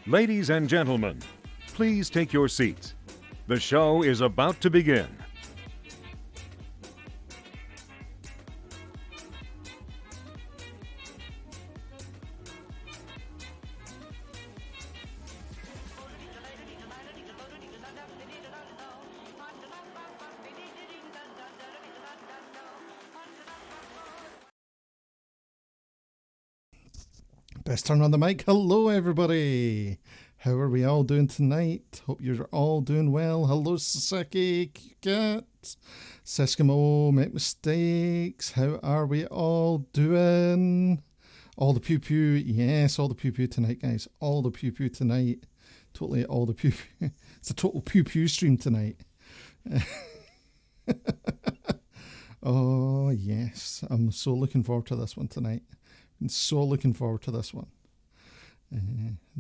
Ladies and gentlemen, please take your seats. The show is about to begin. Best turn on the mic. Hello, everybody. How are we all doing tonight? Hope you're all doing well. Hello, Sasaki, Cat, Seskimo, Make Mistakes. How are we all doing? All the pew-pew. Yes, all the pew-pew tonight, guys. All the pew-pew tonight. Totally all the pew-pew. It's a total pew-pew stream tonight. Oh, yes. I'm so looking forward to this one tonight. I'm so looking forward to this one.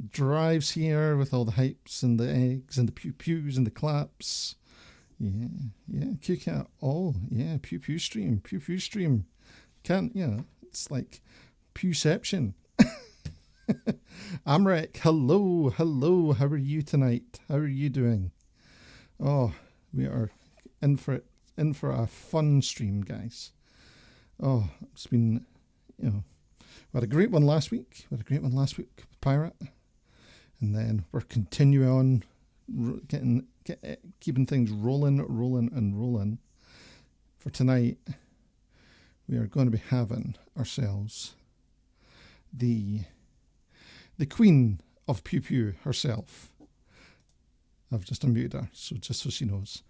Drives here with all the hypes and the eggs and the pew-pews and the claps. Yeah, Q-Cat. Oh, yeah, pew-pew stream. It's like pewception. Amrek, hello. How are you tonight? How are you doing? Oh, we are in for a fun stream, guys. Oh, it's been, we had a great one last week. With Pirate. And then we're continuing on keeping things rolling. For tonight, we are going to be having ourselves the queen of Pew Pew herself. I've just unmuted her, just so she knows.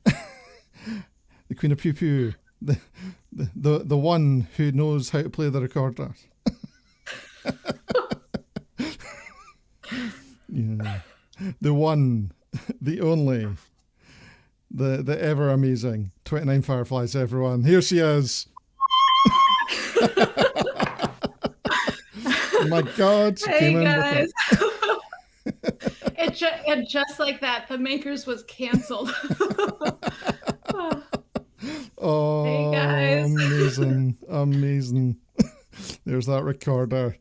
The queen of Pew Pew, the one who knows how to play the recorder. Yeah. The one, the only, the ever amazing 29fireflies, everyone. Here she is. Oh my God. She hey guys. It just like that, the Makers was canceled. Oh, hey guys. Amazing. There's that recorder.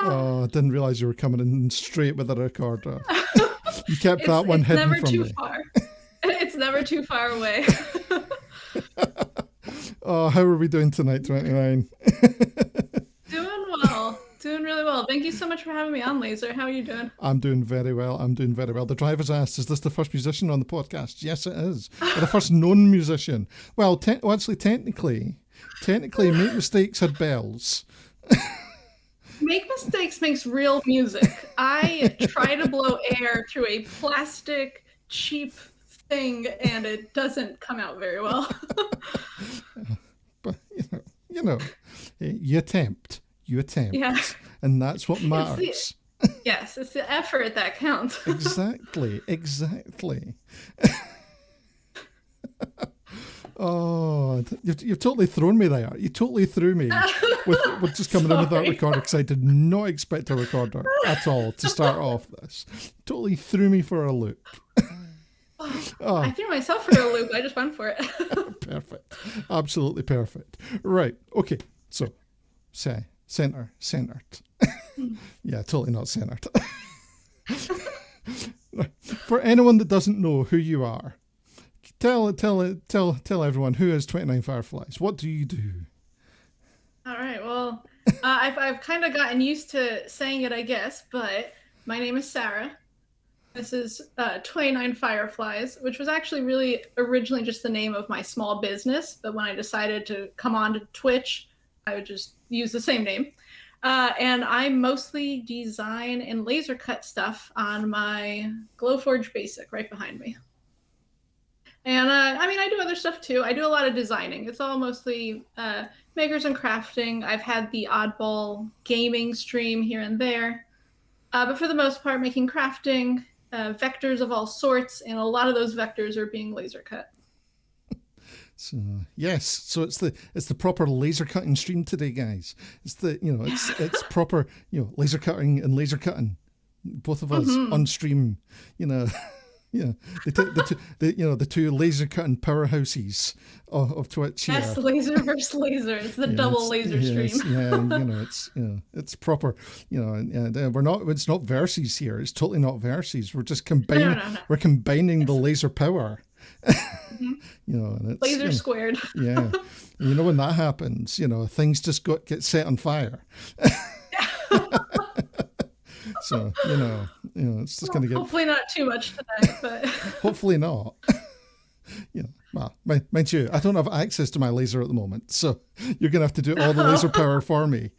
Oh, I didn't realize you were coming in straight with a recorder. You kept that one hidden from me. It's never too far away. Oh, how are we doing tonight, 29? Doing really well. Thank you so much for having me on, Laser. How are you doing? I'm doing very well. The driver's asked, is this the first musician on the podcast? Yes, it is. Or the first known musician. Well, technically, Make Mistakes had bells. Make Mistakes makes real music. I try to blow air through a plastic, cheap thing, and it doesn't come out very well. But, you attempt. Yeah. And that's what matters. It's the effort that counts. Exactly. Oh, you've totally thrown me there. You totally threw me with just coming in with that recorder, because I did not expect a recorder at all to start off this. Totally threw me for a loop. I threw myself for a loop. I just went for it. Perfect. Absolutely perfect. Right. Okay. So, centered. Yeah, totally not centered. For anyone that doesn't know who you are, tell everyone, who is 29fireflies? What do you do? All right. Well, I've kind of gotten used to saying it, I guess, but my name is Sarah. This is 29fireflies, which was actually really originally just the name of my small business. But when I decided to come on to Twitch, I would just use the same name. And I mostly design and laser cut stuff on my Glowforge Basic right behind me. And I do other stuff too. I do a lot of designing. It's all mostly makers and crafting. I've had the oddball gaming stream here and there. But for the most part, making crafting, vectors of all sorts, and a lot of those vectors are being laser cut. So yes, so it's the proper laser cutting stream today, guys. It's proper laser cutting and laser cutting, both of us on stream. Yeah, the two laser cutting powerhouses of Twitch here. That's laser versus laser. It's the double laser stream. It's proper. And we're not. It's not verses here. It's totally not verses. We're just combining. No. We're combining the laser power. Mm-hmm. And it's Laser squared. Yeah, when that happens, things just get set on fire. So it's just going to get. Hopefully not too much tonight, but hopefully not. Well, mind you, I don't have access to my laser at the moment, so you're going to have to do all the laser power for me.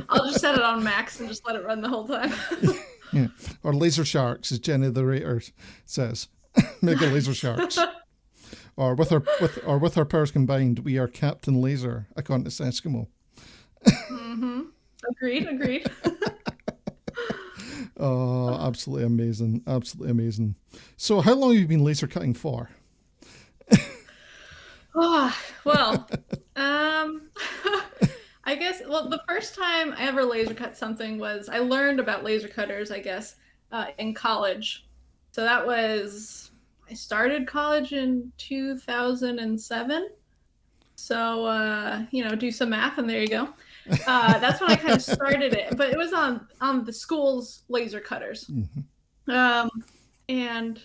I'll just set it on max and just let it run the whole time. Yeah. Or laser sharks, as Jenny the Rater says. Mega laser sharks. Or with our powers combined, we are Captain Laser, according to Eskimo. Mm-hmm. Agreed. Oh, absolutely amazing. Absolutely amazing. So how long have you been laser cutting for? Oh, well, I guess, the first time I ever laser cut something was, I learned about laser cutters, I guess, in college. So that was, I started college in 2007. So, do some math and there you go. That's when I kind of started it, but it was on the school's laser cutters. Mm-hmm. And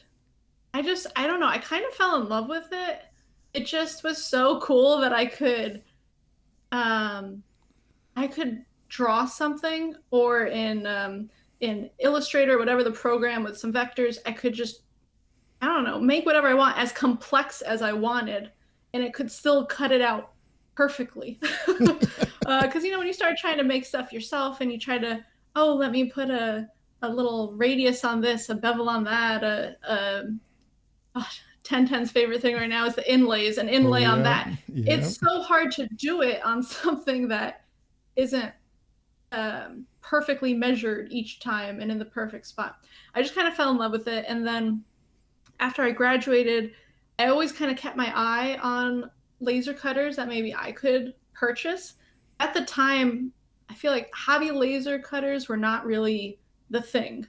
I don't know, I kind of fell in love with it. It just was so cool that I could draw something, or in Illustrator, whatever the program with some vectors, I could just, I don't know, make whatever I want, as complex as I wanted, and it could still cut it out perfectly. Because when you start trying to make stuff yourself and you try to, let me put a little radius on this, a bevel on that, 1010's favorite thing right now is the inlays, and inlay on that. Yeah. It's so hard to do it on something that isn't perfectly measured each time and in the perfect spot. I just kind of fell in love with it, and then after I graduated, I always kind of kept my eye on laser cutters that maybe I could purchase. At the time, I feel like hobby laser cutters were not really the thing.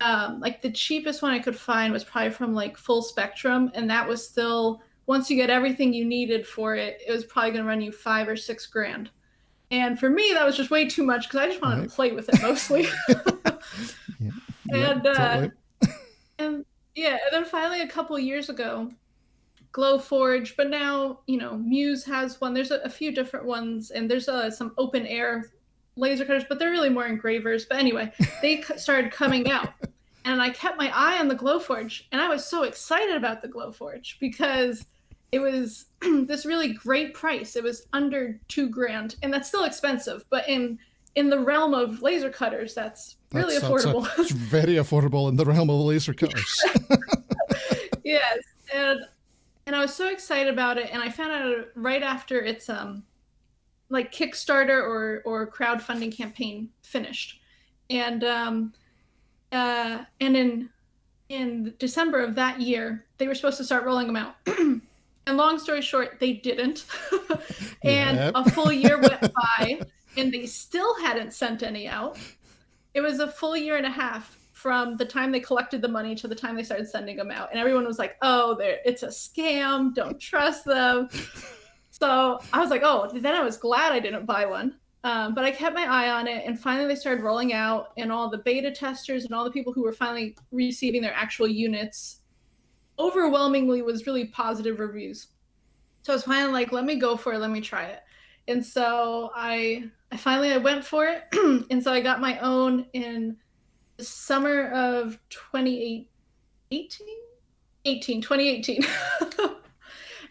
Like the cheapest one I could find was probably from like Full Spectrum, and that was still, once you get everything you needed for it, it was probably going to run you $5,000 or $6,000. And for me, that was just way too much because I just wanted to play with it mostly. Totally. And then finally a couple years ago, Glowforge, but now Muse has one. There's a few different ones, and there's some open air laser cutters, but they're really more engravers. But anyway, they started coming out, and I kept my eye on the Glowforge, and I was so excited about the Glowforge because it was this really great price. It was under $2,000, and that's still expensive, but in the realm of laser cutters, that's really affordable. It's very affordable in the realm of laser cutters. Yes, and I was so excited about it, and I found out right after its like Kickstarter or crowdfunding campaign finished, and in December of that year, they were supposed to start rolling them out. And long story short, they didn't. And a full year went by, and they still hadn't sent any out. It was a full year and a half from the time they collected the money to the time they started sending them out. And everyone was like, it's a scam. Don't trust them. So I was like, then I was glad I didn't buy one. But I kept my eye on it, and finally they started rolling out, and all the beta testers and all the people who were finally receiving their actual units overwhelmingly was really positive reviews. So I was finally like, let me go for it. Let me try it. And so I finally went for it. And so I got my own in the summer of 2018.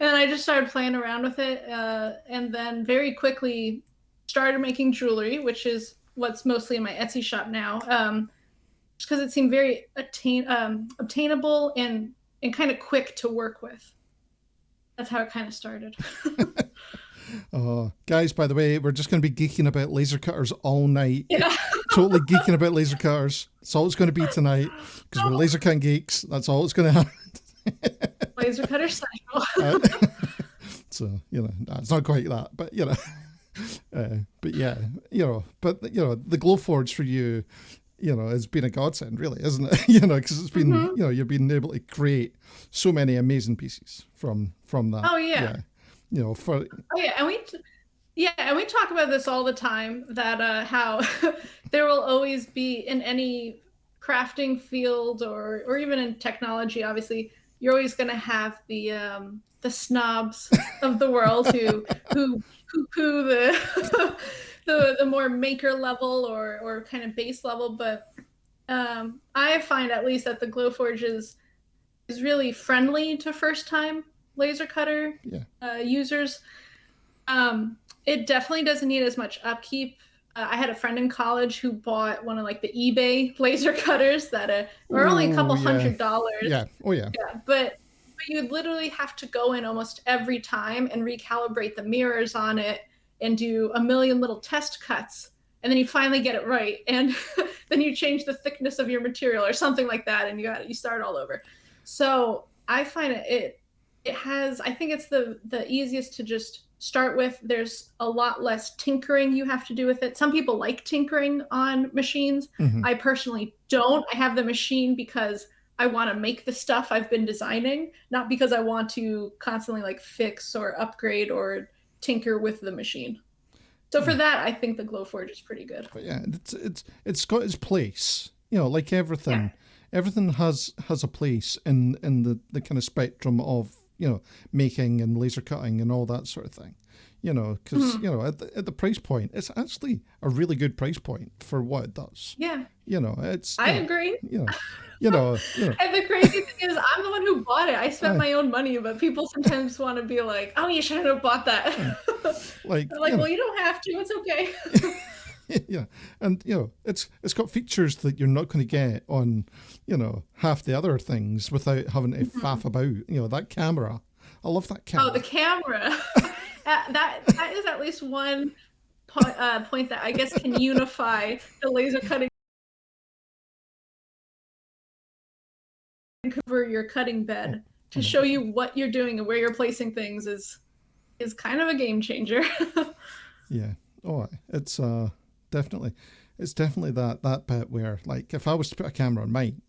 And I just started playing around with it, and then very quickly started making jewelry, which is what's mostly in my Etsy shop now, just because it seemed very obtainable and kind of quick to work with. That's how it kind of started. Guys, by the way, we're just going to be geeking about laser cutters all night. Yeah. Totally geeking about laser cutters. That's all it's going to be tonight, because we're laser cutting geeks. That's all it's going to happen. Laser cutter cycle. So, it's not quite that, but, but the Glowforge for you, it's been a godsend, really, isn't it? Because it's been, you've been able to create so many amazing pieces from that. Oh yeah. For Oh yeah, and we talk about this all the time, that how there will always be, in any crafting field or even in technology, obviously, you're always going to have the snobs of the world who poo-poo the the more maker level or kind of base level. But I find, at least, that the Glowforge is really friendly to first time laser cutter users. It definitely doesn't need as much upkeep. I had a friend in college who bought one of like the eBay laser cutters that were only a couple $100. Yeah. Oh yeah. Yeah, but you literally have to go in almost every time and recalibrate the mirrors on it and do a million little test cuts, and then you finally get it right, and then you change the thickness of your material or something like that, and you start all over. So I find it has, I think it's the easiest to just start with. There's a lot less tinkering you have to do with it. Some people like tinkering on machines. I personally don't. I have the machine because I want to make the stuff I've been designing, not because I want to constantly like fix or upgrade or tinker with the machine. So for that, I think the Glowforge is pretty good. But yeah, it's got its place. Like everything. Everything has a place in the kind of spectrum of making and laser cutting and all that sort of thing. Because at the price point, it's actually a really good price point for what it does. Yeah. It's. I agree. And the crazy thing is, I'm the one who bought it. I spent my own money, but people sometimes want to be like, "Oh, you shouldn't have bought that." Well, you don't have to. It's okay. Yeah, and it's got features that you're not going to get on half the other things without having to faff about. That camera, I love that camera. Oh, the camera. that is at least one point that I guess can unify the laser cutting cover your cutting bed to show you what you're doing and where you're placing things is kind of a game changer. Yeah. Oh, it's definitely that bit where, like, if I was to put a camera on mine,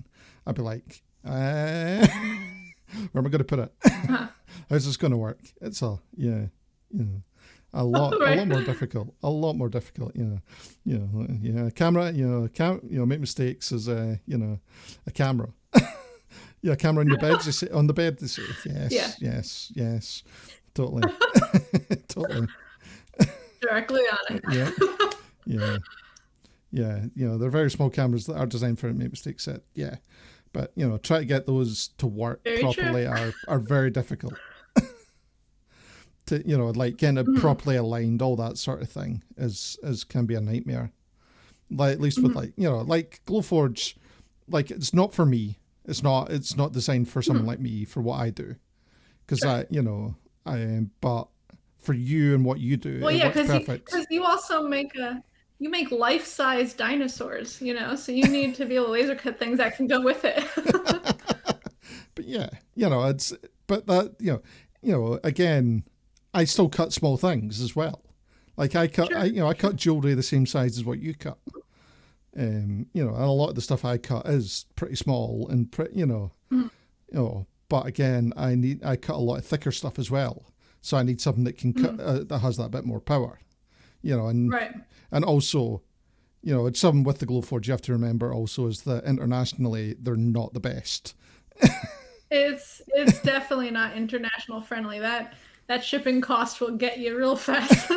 I'd be like, where am I going to put it? How's this going to work? It's a lot more difficult. A lot more difficult. Camera. Make mistakes as a camera. Yeah, camera on your bed. They say, on the bed. They say yes. Totally. Totally. Directly on it. Yeah. They're very small cameras that are designed for make mistakes. But try to get those to work properly are very difficult. To like getting it properly aligned, all that sort of thing is can be a nightmare. Like, at least with like Glowforge, like, it's not for me. It's not designed for someone like me for what I do, because but for you and what you do, well, it works perfect. Because you also make life-size dinosaurs, so you need to be able to laser cut things that can go with it. But again, I still cut small things as well. Like I cut jewelry the same size as what you cut. And a lot of the stuff I cut is pretty small and but again, I cut a lot of thicker stuff as well. So I need something that can cut, that has that bit more power, and also, it's something with the Glowforge you have to remember also is that internationally they're not the best. It's definitely not international friendly. That shipping cost will get you real fast.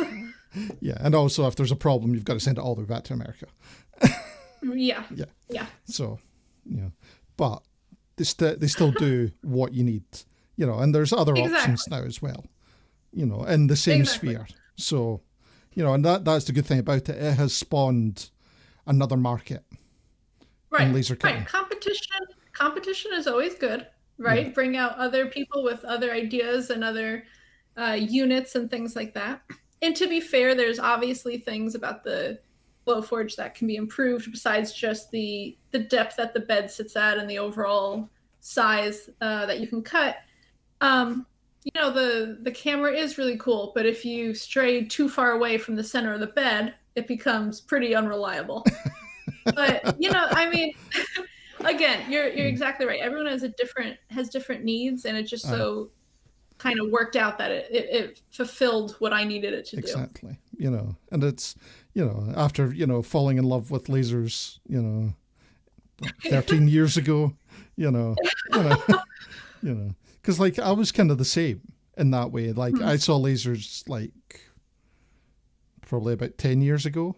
Yeah, and also if there's a problem, you've got to send it all the way back to America. Yeah. So, but they still do what you need, and there's other options now as well, in the same sphere. So, and that's the good thing about it. It has spawned another market. Right. In laser cutting. Right. Competition is always good, right? Yeah. Bring out other people with other ideas and other units and things like that. And to be fair, there's obviously things about the Glowforge that can be improved besides just the depth that the bed sits at and the overall size that you can cut. The camera is really cool, but if you stray too far away from the center of the bed, it becomes pretty unreliable. But I mean, again, you're exactly right. Everyone has different needs, and it just so kind of worked out that it fulfilled what I needed it to do. Exactly. And it's, after, falling in love with lasers, 13 years ago, because like I was kind of the same in that way. Like I saw lasers like probably about 10 years ago,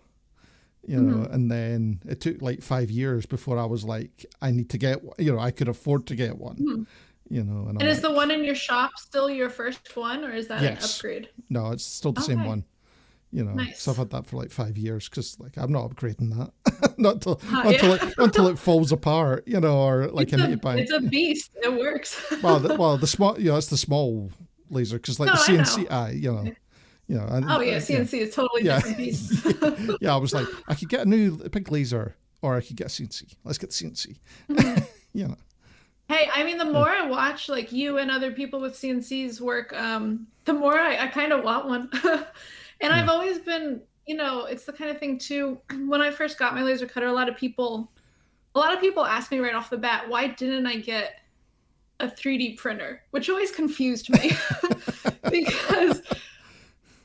and then it took like 5 years before I was like, I need to get, I could afford to get one. And is the one in your shop still your first one, or is that an upgrade? No, it's still the same one. Nice. So I've had that for like 5 years because like I'm not upgrading that, not until it falls apart, or like I need to buy. It's a beast. It works. the small, it's the small laser because like the CNC, and, CNC is totally different beast. I was like, I could get a big laser, or I could get a CNC. Let's get the CNC. Hey, I mean, the more I watch like you and other people with CNCs work, the more I kind of want one. And I've always been, it's the kind of thing too. When I first got my laser cutter, a lot of people asked me right off the bat, why didn't I get a 3D printer? Which always confused me because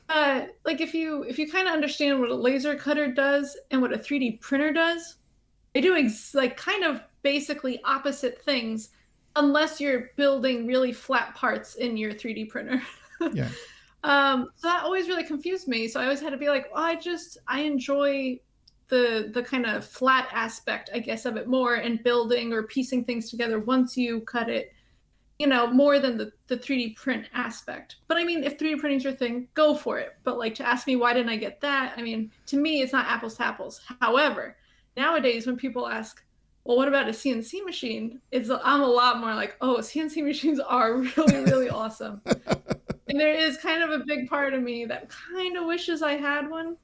like if you kind of understand what a laser cutter does and what a 3D printer does, they do like kind of basically opposite things, unless you're building really flat parts in your 3D printer. Yeah. So that always really confused me. So I always had to be like, well, I enjoy the kind of flat aspect, I guess, of it more, and building or piecing things together once you cut it, more than the 3D print aspect. But I mean, if 3D printing's your thing, go for it. But like, to ask me why didn't I get that? I mean, to me, it's not apples to apples. However, nowadays when people ask, well, what about a CNC machine? I'm a lot more like, oh, CNC machines are really, really awesome. And there is kind of a big part of me that kind of wishes I had one,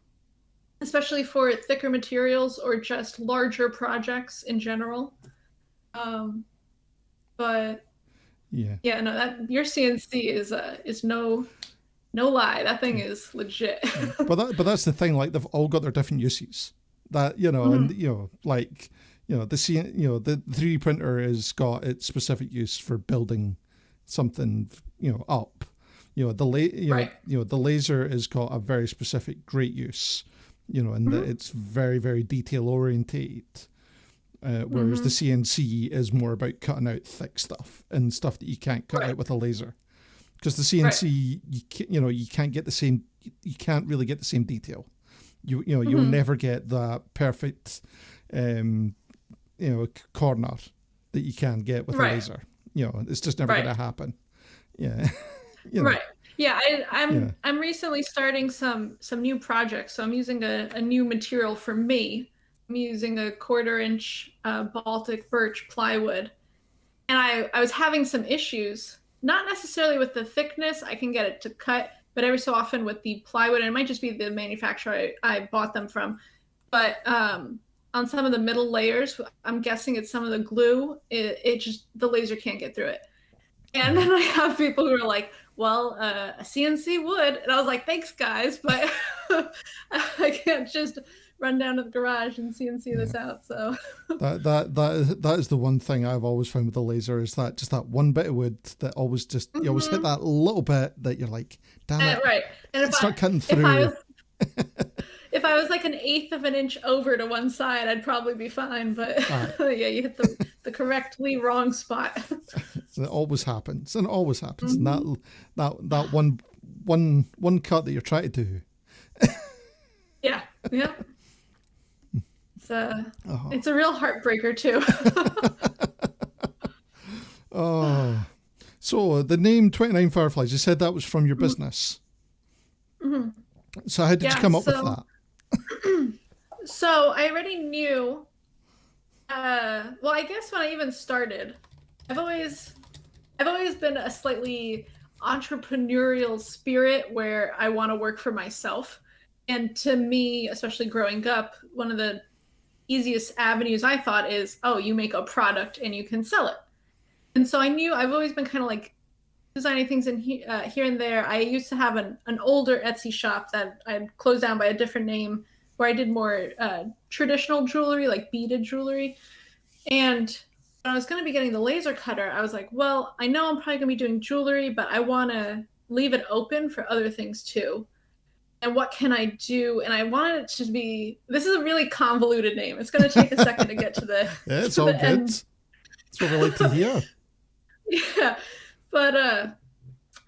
especially for thicker materials or just larger projects in general. But no, that your CNC is no lie. That thing is legit. But that's the thing. Like, they've all got their different uses. That and like. The 3D printer has got its specific use for building something, up. The laser has got a very specific great use, and it's very, very detail oriented. Whereas the CNC is more about cutting out thick stuff and stuff that you can't cut out with a laser, because the CNC you can't get the same, you can't really get the same detail. You'll never get that perfect. Corner that you can get with a laser. It's just never going to happen. Yeah. Right. Yeah, I'm recently starting some new projects. So I'm using a new material for me. I'm using a 1/4-inch Baltic birch plywood. And I was having some issues, not necessarily with the thickness. I can get it to cut, but every so often with the plywood, and it might just be the manufacturer I bought them from. But on some of the middle layers, I'm guessing it's some of the glue, it just, the laser can't get through it. And then I have people who are like, well, a CNC would. And I was like, thanks, guys, but I can't just run down to the garage and CNC this out. So that is the one thing I've always found with the laser, is that just that one bit of wood that always just, you always hit that little bit that you're like, damn it, right. And it's not cutting through. If I was like 1/8 of an inch over to one side, I'd probably be fine. But yeah, you hit the correctly wrong spot. It always happens, and that one cut that you're trying to do. Yeah. It's a real heartbreaker too. So the name 29fireflies, you said that was from your business. Mm-hmm. So how did you come up with that? So I already knew, well, I guess when I even started, I've always been a slightly entrepreneurial spirit where I want to work for myself. And to me, especially growing up, one of the easiest avenues I thought is, oh, you make a product and you can sell it. And so I knew I've always been kind of like designing things in here and there. I used to have an older Etsy shop that I had closed down by a different name, where I did more traditional jewelry, like beaded jewelry. And when I was going to be getting the laser cutter, I was like, well, I know I'm probably going to be doing jewelry, but I want to leave it open for other things too. And what can I do? And I wanted it to be, this is a really convoluted name. It's going to take a second to get to the Yeah, it's to all the good. end. That's what we like to hear. Yeah. But I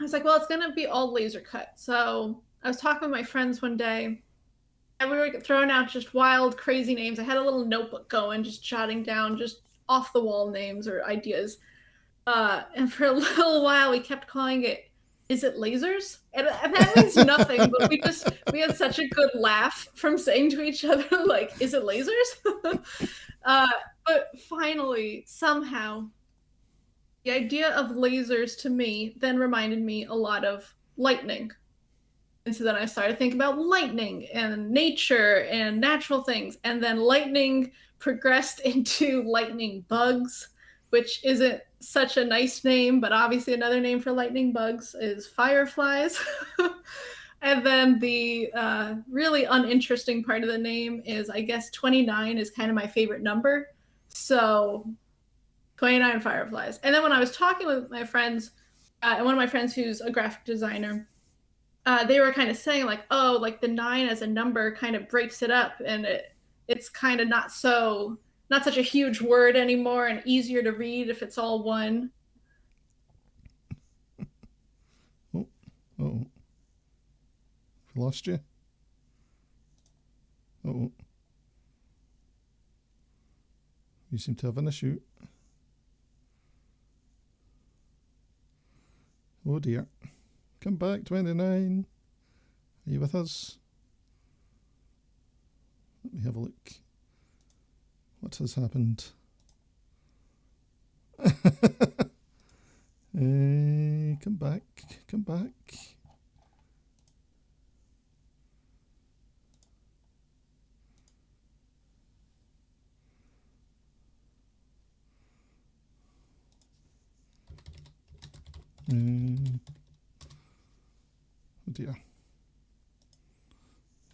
was like, well, it's going to be all laser cut. So I was talking with my friends one day, and we were throwing out just wild, crazy names. I had a little notebook going, just jotting down just off the wall names or ideas. And for a little while, we kept calling it, is it lasers? And that means nothing, but we had such a good laugh from saying to each other, like, is it lasers? But finally, somehow, the idea of lasers to me then reminded me a lot of lightning. And so then I started thinking about lightning and nature and natural things. And then lightning progressed into lightning bugs, which isn't such a nice name, but obviously another name for lightning bugs is fireflies. And then the really uninteresting part of the name is, I guess 29 is kind of my favorite number. So 29 fireflies. And then when I was talking with my friends, and one of my friends who's a graphic designer, they were kind of saying like, oh, like the 9 as a number kind of breaks it up, and it's kind of not such a huge word anymore and easier to read if it's all one. Oh. We lost you? Oh. You seem to have an issue. Oh dear. Come back, 29. Are you with us? Let me have a look. What has happened? Come back. Come back. Oh dear.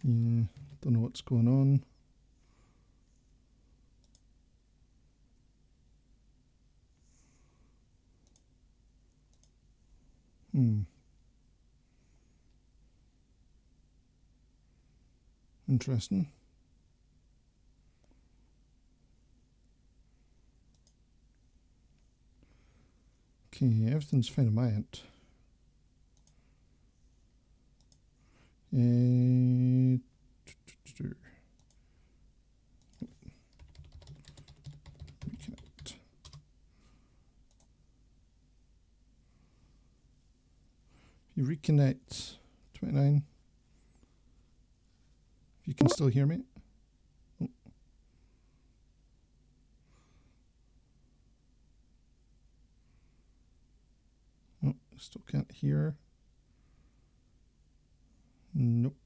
Yeah, don't know what's going on. Interesting. Okay, everything's fine on my end. Reconnect. You reconnect, 29. If you can still hear me. Oh, still can't hear. Nope.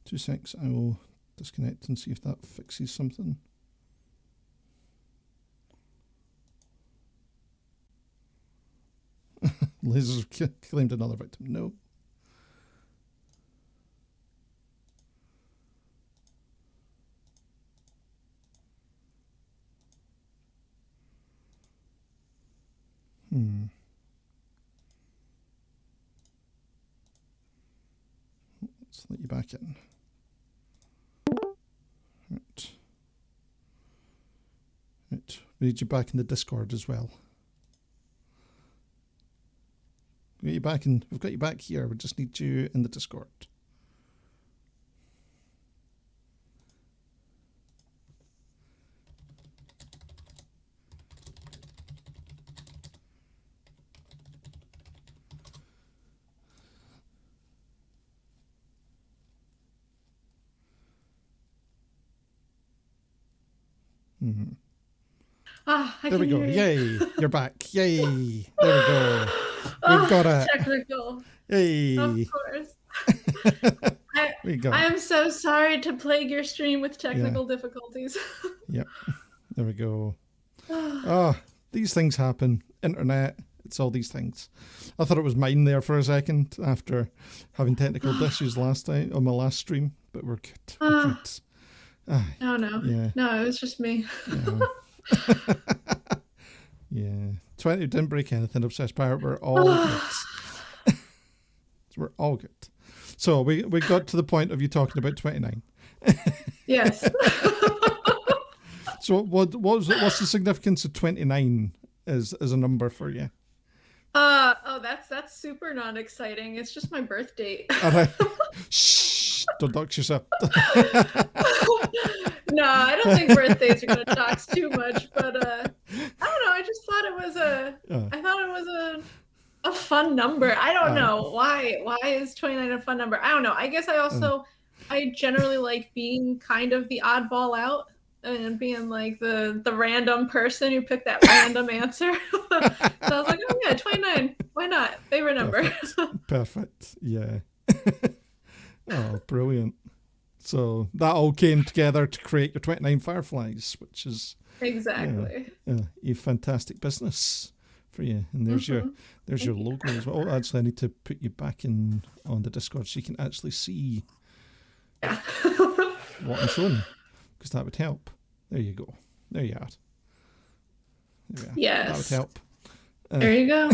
2 secs, I will disconnect and see if that fixes something. Lasers claimed another victim. No. Let's let you back in. Right. We need you back in the Discord as well. We've got you back here. We just need you in the Discord. There we go. Yay! You're back. Yay! There we go. We've got it. Technical. Yay! Of course. We go. I am so sorry to plague your stream with technical difficulties. Yep. There we go. Oh, these things happen. Internet. It's all these things. I thought it was mine there for a second after having technical issues last time on my last stream, but we're good. Uh, We're good. Aye, oh no. yeah. No, it was just me. Yeah. Yeah. 20 didn't break anything, Obsessed Pirate. We're all good. We're all good. So we got to the point of you talking about 29. Yes. So what's the significance of 29 as a number for you? Oh, that's super not exciting. It's just my birth date. All right. Shh, don't dox yourself. No, I don't think birthdays are gonna dox too much, but I don't know. I just thought it was a fun number. I don't know why is 29 a fun number. I don't know. I guess I generally like being kind of the oddball out and being like the random person who picked that random answer. So I was like, oh yeah, 29. Why not? Favorite number. Perfect. Yeah. Oh, brilliant. So that all came together to create your 29fireflies, which is exactly a fantastic business for you. And there's your logo as well. Oh, actually, I need to put you back on the Discord so you can actually see what I'm showing, because that would help. There you go. There you are. There you are. Yes. That would help. There you go.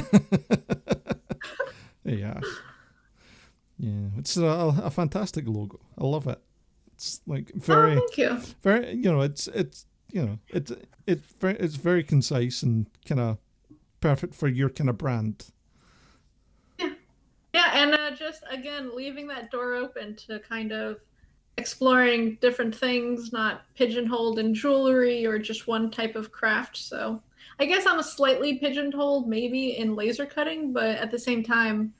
There you are. Yeah, it's a fantastic logo. I love it. It's like very, thank you. Very, it's very concise and kind of perfect for your kind of brand. Yeah, and just again leaving that door open to kind of exploring different things, not pigeonholed in jewelry or just one type of craft. So I guess I'm a slightly pigeonholed maybe in laser cutting, but at the same time,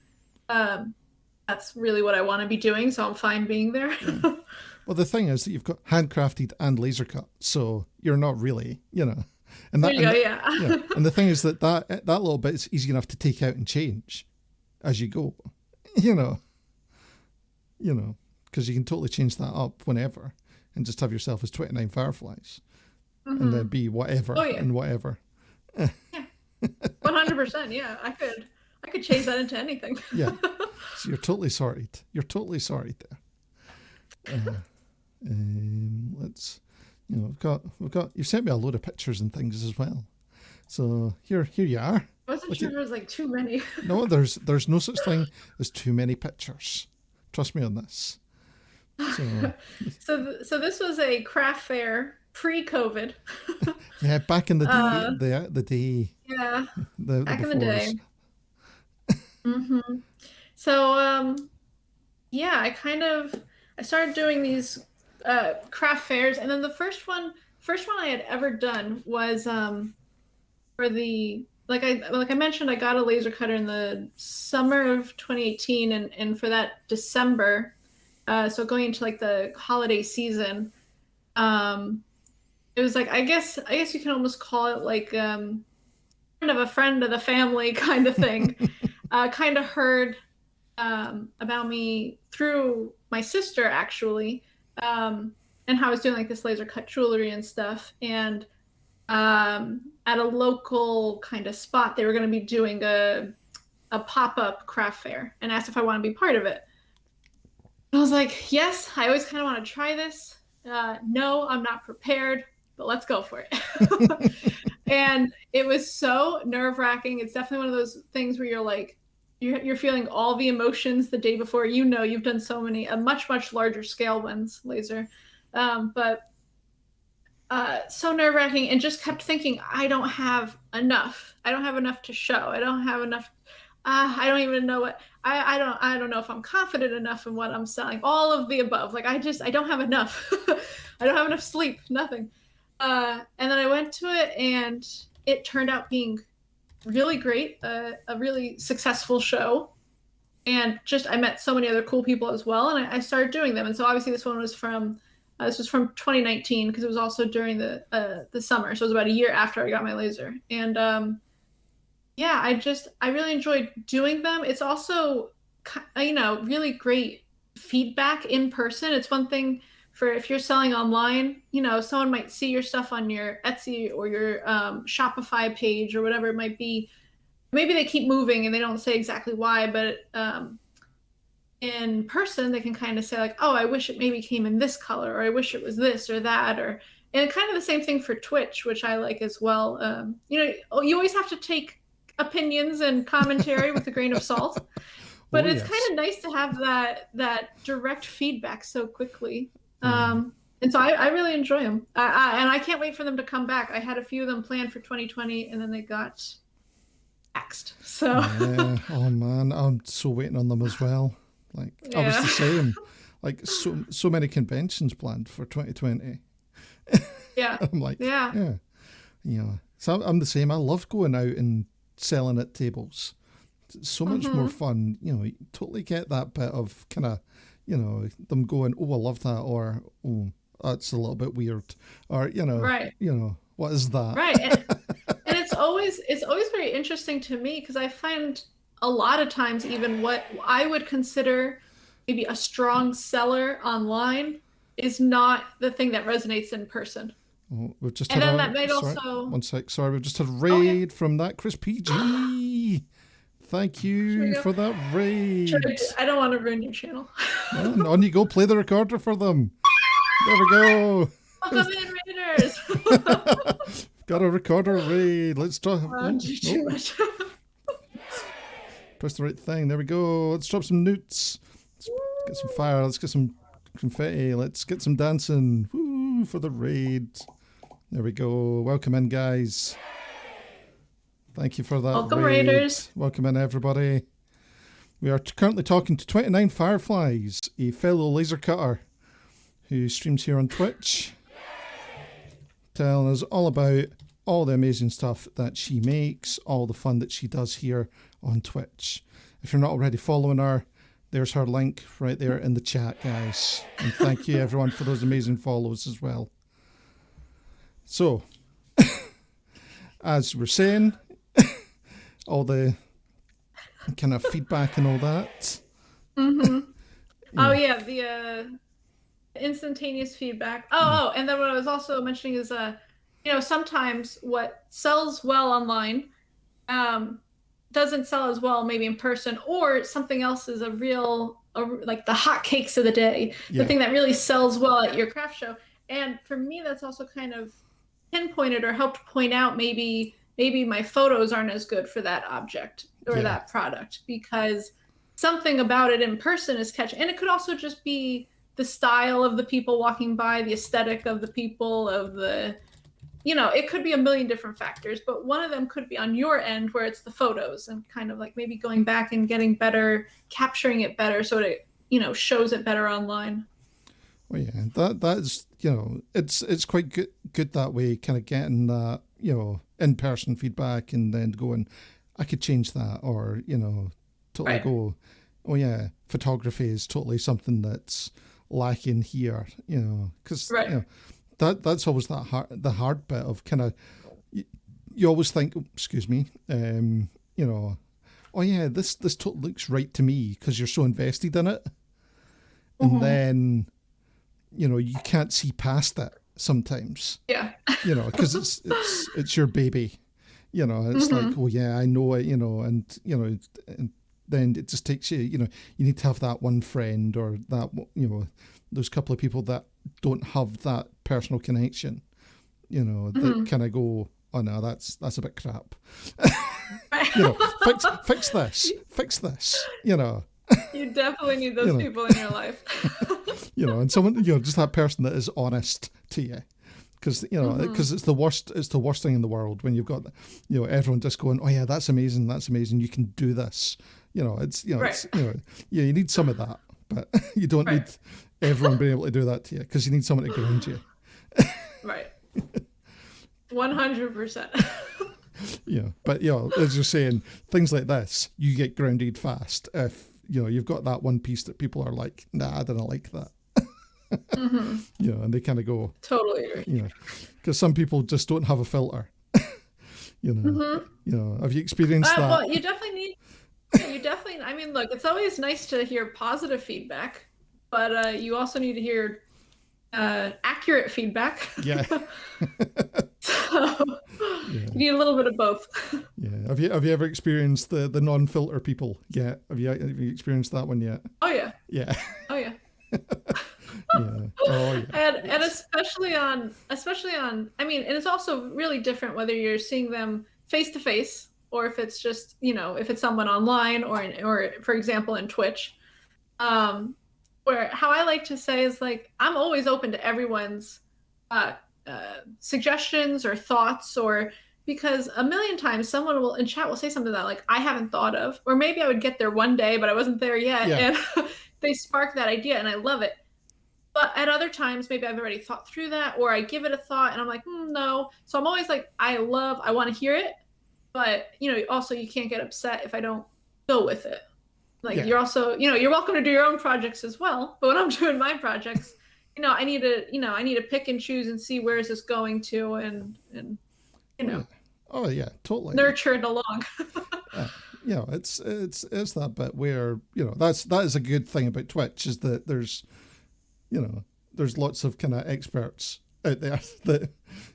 that's really what I want to be doing. So I'm fine being there. Yeah. Well, the thing is that you've got handcrafted and laser cut, so you're not really, And that, there you go, yeah. And the thing is that little bit is easy enough to take out and change as you go, because you can totally change that up whenever and just have yourself as 29fireflies and then be whatever and whatever. Yeah, 100%. Yeah, I could change that into anything. Yeah, so you're totally sorted. You're totally sorted there. Let's, we've got. You've sent me a load of pictures and things as well. So here you are. I wasn't sure there was like too many. No, there's no such thing as too many pictures. Trust me on this. So this was a craft fair pre-COVID. Yeah, back in the day, the day. Yeah, back in the day. So yeah, I started doing these craft fairs, and then the first one I had ever done was for the like I mentioned, I got a laser cutter in the summer of 2018, and for that December, so going into like the holiday season, it was like I guess you can almost call it like kind of a friend of the family kind of thing. Kind of heard about me through my sister actually, and how I was doing like this laser cut jewelry and stuff, and at a local kind of spot they were going to be doing a pop-up craft fair and asked if I want to be part of it. I was like, yes, I always kind of want to try this. No, I'm not prepared, but let's go for it. And it was so nerve-wracking. It's definitely one of those things where you're like, you're feeling all the emotions the day before. You've done so many, a much larger scale ones, laser, but so nerve-wracking, and just kept thinking, I don't have enough to show. I don't have enough. I don't even know what I don't know if I'm confident enough in what I'm selling. All of the above. Like I don't have enough. I don't have enough sleep. Nothing. And then I went to it, and it turned out being really great. A really successful show, and just I met so many other cool people as well, and I started doing them. And so obviously this one was from 2019, because it was also during the summer, so it was about a year after I got my laser. And yeah, I really enjoyed doing them. It's also really great feedback in person. It's one thing for if you're selling online, someone might see your stuff on your Etsy or your Shopify page or whatever it might be. Maybe they keep moving and they don't say exactly why, but in person, they can kind of say like, oh, I wish it maybe came in this color, or I wish it was this or that, or and kind of the same thing for Twitch, which I like as well. You always have to take opinions and commentary with a grain of salt, but it's kind of nice to have that direct feedback so quickly. And so I really enjoy them. And I can't wait for them to come back. I had a few of them planned for 2020, and then they got axed. So yeah. Oh man, I'm so waiting on them as well. Like I was the same. Like so many conventions planned for 2020. Yeah. I'm like, yeah. So I'm the same. I love going out and selling at tables. It's so much more fun. You totally get that bit of kind of, them going, oh, I love that, or oh, that's a little bit weird, or right. What is that? Right. And it's always very interesting to me, because I find a lot of times even what I would consider maybe a strong seller online is not the thing that resonates in person. Oh, we've just and had then that might sorry, also... One sec. Sorry, we've just had a raid from that Chris PG. Thank you for that raid. I don't want to ruin your channel. No, on you go. Play the recorder for them. There we go. Welcome in, Raiders. Got a recorder raid. Let's drop. Too much. Press the right thing. There we go. Let's drop some newts. Let's get some fire. Let's get some confetti. Let's get some dancing. Woo for the raid. There we go. Welcome in, guys. Thank you for that. Welcome, Raiders. Welcome in, everybody. We are currently talking to 29fireflies, a fellow laser cutter who streams here on Twitch, telling us all about all the amazing stuff that she makes, all the fun that she does here on Twitch. If you're not already following her, there's her link right there in the chat, guys. And thank you, everyone, for those amazing follows as well. So, as we're saying, all the kind of feedback and all that. Oh yeah, the instantaneous feedback. And then what I was also mentioning is sometimes what sells well online doesn't sell as well maybe in person, or something else is like the hotcakes of the day, the thing that really sells well at your craft show. And for me, that's also kind of pinpointed or helped point out maybe my photos aren't as good for that object or that product, because something about it in person is catching. And it could also just be the style of the people walking by, the aesthetic of the people, of the, it could be a million different factors, but one of them could be on your end where it's the photos and kind of like maybe going back and getting better, capturing it better so it, shows it better online. Well, yeah, that's, it's quite good that way, kind of getting that, in-person feedback and then going, I could change that, or, totally go, oh yeah, photography is totally something that's lacking here, because, that's always the hard bit of kind of, you always think, excuse me, oh yeah, this totally looks right to me because you're so invested in it. And then, you can't see past it sometimes. Yeah. Because it's your baby. It's like, oh yeah, I know it, and then it just takes you, you need to have that one friend or that, those couple of people that don't have that personal connection, that kind of go, oh no, that's a bit crap. Fix this, You definitely need those people in your life. And someone, just that person that is honest to you. Because, because it's the worst thing in the world when you've got, everyone just going, oh yeah, that's amazing. You can do this. It's, you need some of that, but you don't need everyone being able to do that to you, because you need someone to ground you. Right. 100%. But as you're saying, things like this, you get grounded fast if you've got that one piece that people are like, nah, I don't like that. And they kind of go, totally agree. Because some people just don't have a filter. Have you experienced that? Well, you definitely, I mean, look, it's always nice to hear positive feedback, but you also need to hear accurate feedback. Yeah. So you need a little bit of both. Yeah. Have you ever experienced the non-filter people yet? Have you experienced that one yet? Oh yeah. Yeah. Oh yeah. Yeah. Oh yeah. And especially on I mean, and it's also really different whether you're seeing them face to face or if it's just, if it's someone online or for example in Twitch. Where how I like to say is like I'm always open to everyone's uh, suggestions or thoughts, or because a million times someone will in chat will say something that like I haven't thought of, or maybe I would get there one day but I wasn't there yet, Yeah. and they spark that idea and I love it. But at other times maybe I've already thought through that, or I give it a thought and I'm like, no. So I'm always like, I want to hear it, but also you can't get upset if I don't go with it. Like Yeah. you're also, you're welcome to do your own projects as well. But when I'm doing my projects, I need to pick and choose and see where is this going to, and Oh yeah, totally. nurture it along. It's that bit where that is a good thing about Twitch, is that there's lots of kind of experts out there that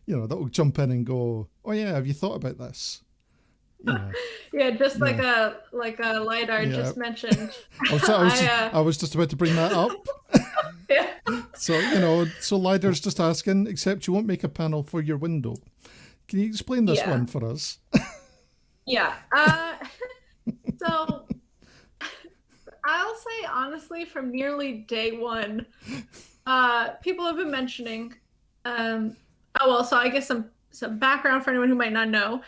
that will jump in and go, oh yeah, have you thought about this? Yeah, just like a LiDAR just mentioned. I was just about to bring that up. Yeah. So LiDAR's just asking, except you won't make a panel for your window. Can you explain this one for us? Yeah. So I'll say honestly, from nearly day one, people have been mentioning. So I guess some background for anyone who might not know.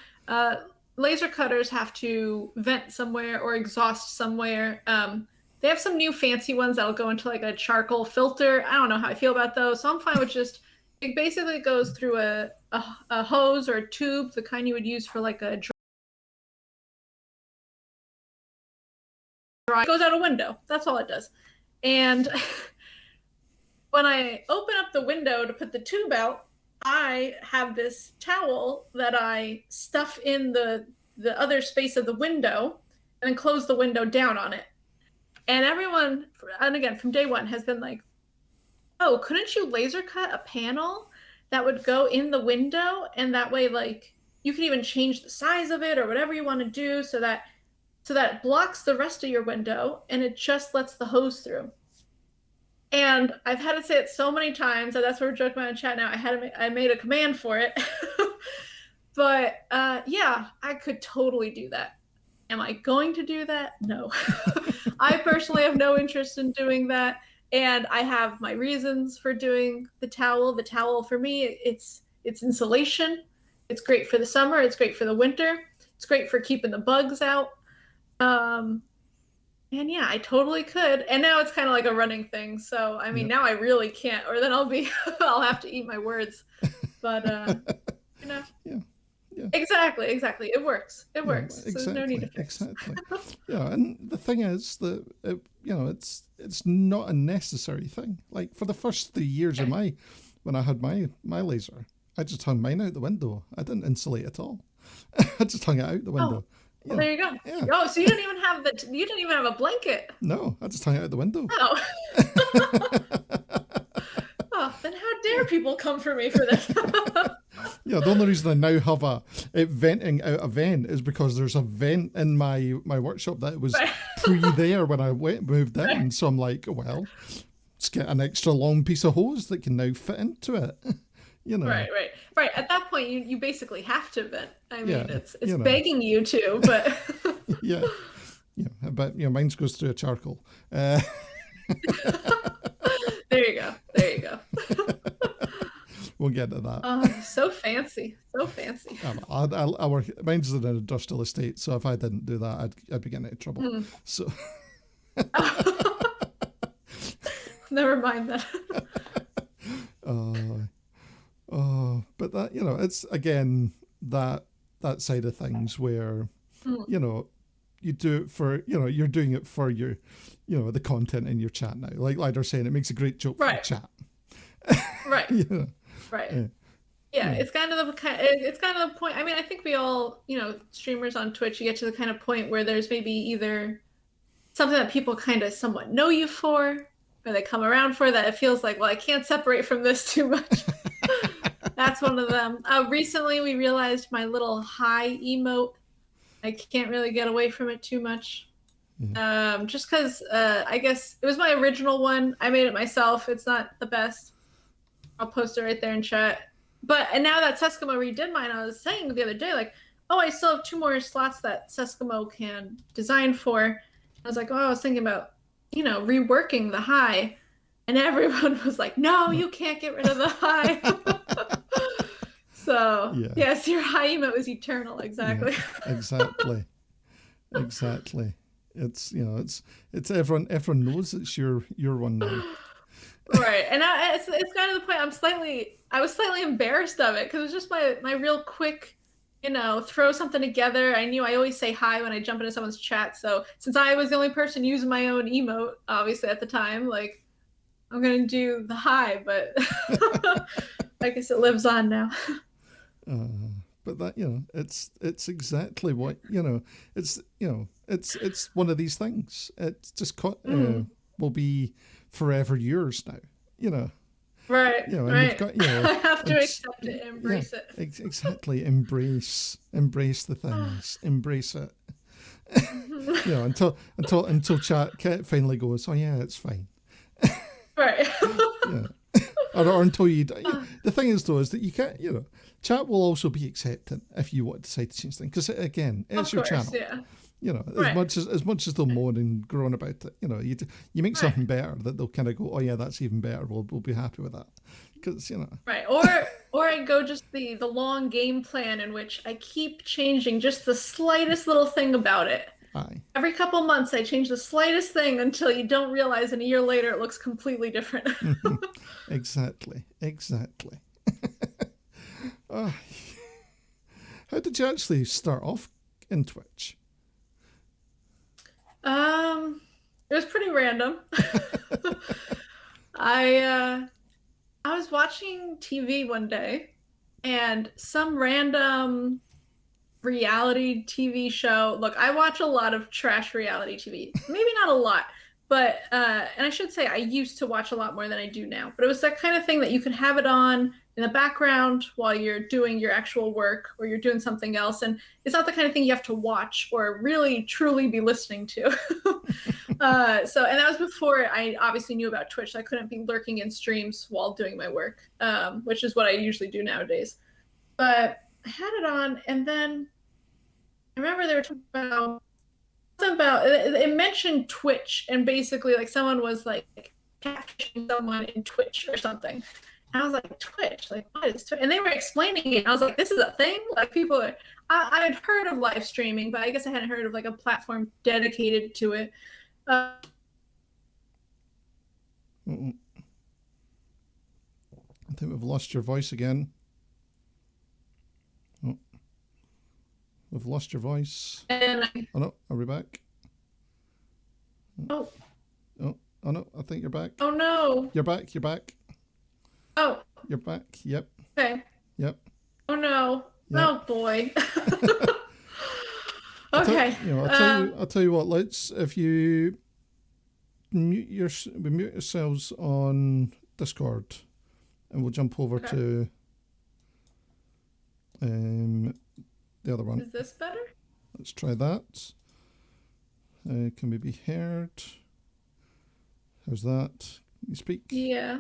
Laser cutters have to vent somewhere or exhaust somewhere. They have some new fancy ones that'll go into like a charcoal filter. I don't know how I feel about those, so I'm fine with just. It basically goes through a hose or a tube, the kind you would use for like a dry. It goes out a window. That's all it does. And when I open up the window to put the tube out, I have this towel that I stuff in the other space of the window and then close the window down on it. And everyone, and again, from day one has been like, oh, couldn't you laser cut a panel that would go in the window? And that way, like, you can even change the size of it or whatever you want to do so that it blocks the rest of your window and it just lets the hose through. And I've had to say it so many times that that's what we're joking about in chat now. I made a command for it. But yeah, I could totally do that. Am I going to do that? No. I personally have no interest in doing that. And I have my reasons for doing the towel. The towel for me, it's insulation. It's great for the summer. It's great for the winter. It's great for keeping the bugs out. And yeah, I totally could. And now it's kind of like a running thing. So, I mean, now I really can't, or then I'll have to eat my words. But, Yeah. Exactly. It works. It works. Exactly, so there's no need to fix. Exactly. Yeah, and the thing is that it's not a necessary thing. Like for the first 3 years of when I had my laser, I just hung mine out the window. I didn't insulate at all. I just hung it out the window. Well, there you go. Yeah. Oh, so you didn't even have a blanket. No, I just hung it out the window. Oh. Oh, then how dare people come for me for this? Yeah, the only reason I now have it venting out a vent is because there's a vent in my workshop that was free there when I moved in. So I'm like, well, let's get an extra long piece of hose that can now fit into it. Right. At that point, you basically have to vent. I mean, it's begging you to, but yeah. But mine goes through a charcoal. There you go. We'll get to that. Oh, so fancy. Mine's in an industrial estate, so if I didn't do that, I'd be getting into trouble. So. Never mind that. But that it's again that side of things where you do it for you're doing it for your the content in your chat now. Like Lidar's saying, it makes a great joke for the chat. Right. Right. Yeah, it's kind of the point. I mean, I think we all, streamers on Twitch, you get to the kind of point where there's maybe either something that people kind of somewhat know you for, or they come around for, that it feels like, well, I can't separate from this too much. That's one of them. Recently, we realized my little hi emote, I can't really get away from it too much. Just because I guess it was my original one. I made it myself. It's not the best. I'll post it right there in chat. And now that Seskimo redid mine, I was saying the other day, like, oh, I still have 2 more slots that Seskimo can design for. I was like, oh, I was thinking about, reworking the high. And everyone was like, no, you can't get rid of the high. So, yes, your high emote is eternal. Exactly. Yeah, exactly. It's, it's everyone knows it's your one now. Right. And it's kind of the point. I was slightly embarrassed of it because it was just my real quick, throw something together. I knew I always say hi when I jump into someone's chat. So since I was the only person using my own emote, obviously at the time, like, I'm going to do the hi, but I guess it lives on now. But that, it's exactly what, it's one of these things. It's just will be forever yours now, Right. And right. you've got, I have to accept it, embrace it. Exactly. Embrace the things, embrace it. Until chat finally goes, oh yeah, it's fine. Right. Or until you, the thing is though, is that you can't, chat will also be accepted if you want to decide to change things. Because again, it's your channel. Yeah. As much as they'll moan and groan about it, you make something better that they'll kind of go, oh yeah, that's even better. We'll be happy with that. Because Right. Or I go just the long game plan in which I keep changing just the slightest little thing about it. Aye. Every couple months, I change the slightest thing until you don't realize, and a year later, it looks completely different. Exactly. How did you actually start off in Twitch? It was pretty random. I was watching TV one day, and some random reality TV show. Look, I watch a lot of trash reality TV. Maybe not a lot, but and I should say I used to watch a lot more than I do now. But it was that kind of thing that you could have it on in the background while you're doing your actual work or you're doing something else, and it's not the kind of thing you have to watch or really truly be listening to. And that was before I obviously knew about Twitch. So I couldn't be lurking in streams while doing my work, which is what I usually do nowadays. But I had it on, and then I remember they were talking about it mentioned Twitch, and basically like someone was like catfishing someone in Twitch or something. And I was like, Twitch, like what is Twitch? And they were explaining it. And I was like, this is a thing? Like people are, I had heard of live streaming, but I guess I hadn't heard of like a platform dedicated to it. I think we've lost your voice again. Oh. We've lost your voice. Oh no, are we back? Oh no, I think you're back. Oh no. You're back. Oh. You're back. Yep. Okay. Yep. Oh no. Yep. Oh boy. Okay. I'll tell you what. If you mute yourselves on Discord, and we'll jump over to the other one. Is this better? Let's try that. Can we be heard? How's that? Can you speak? Yeah.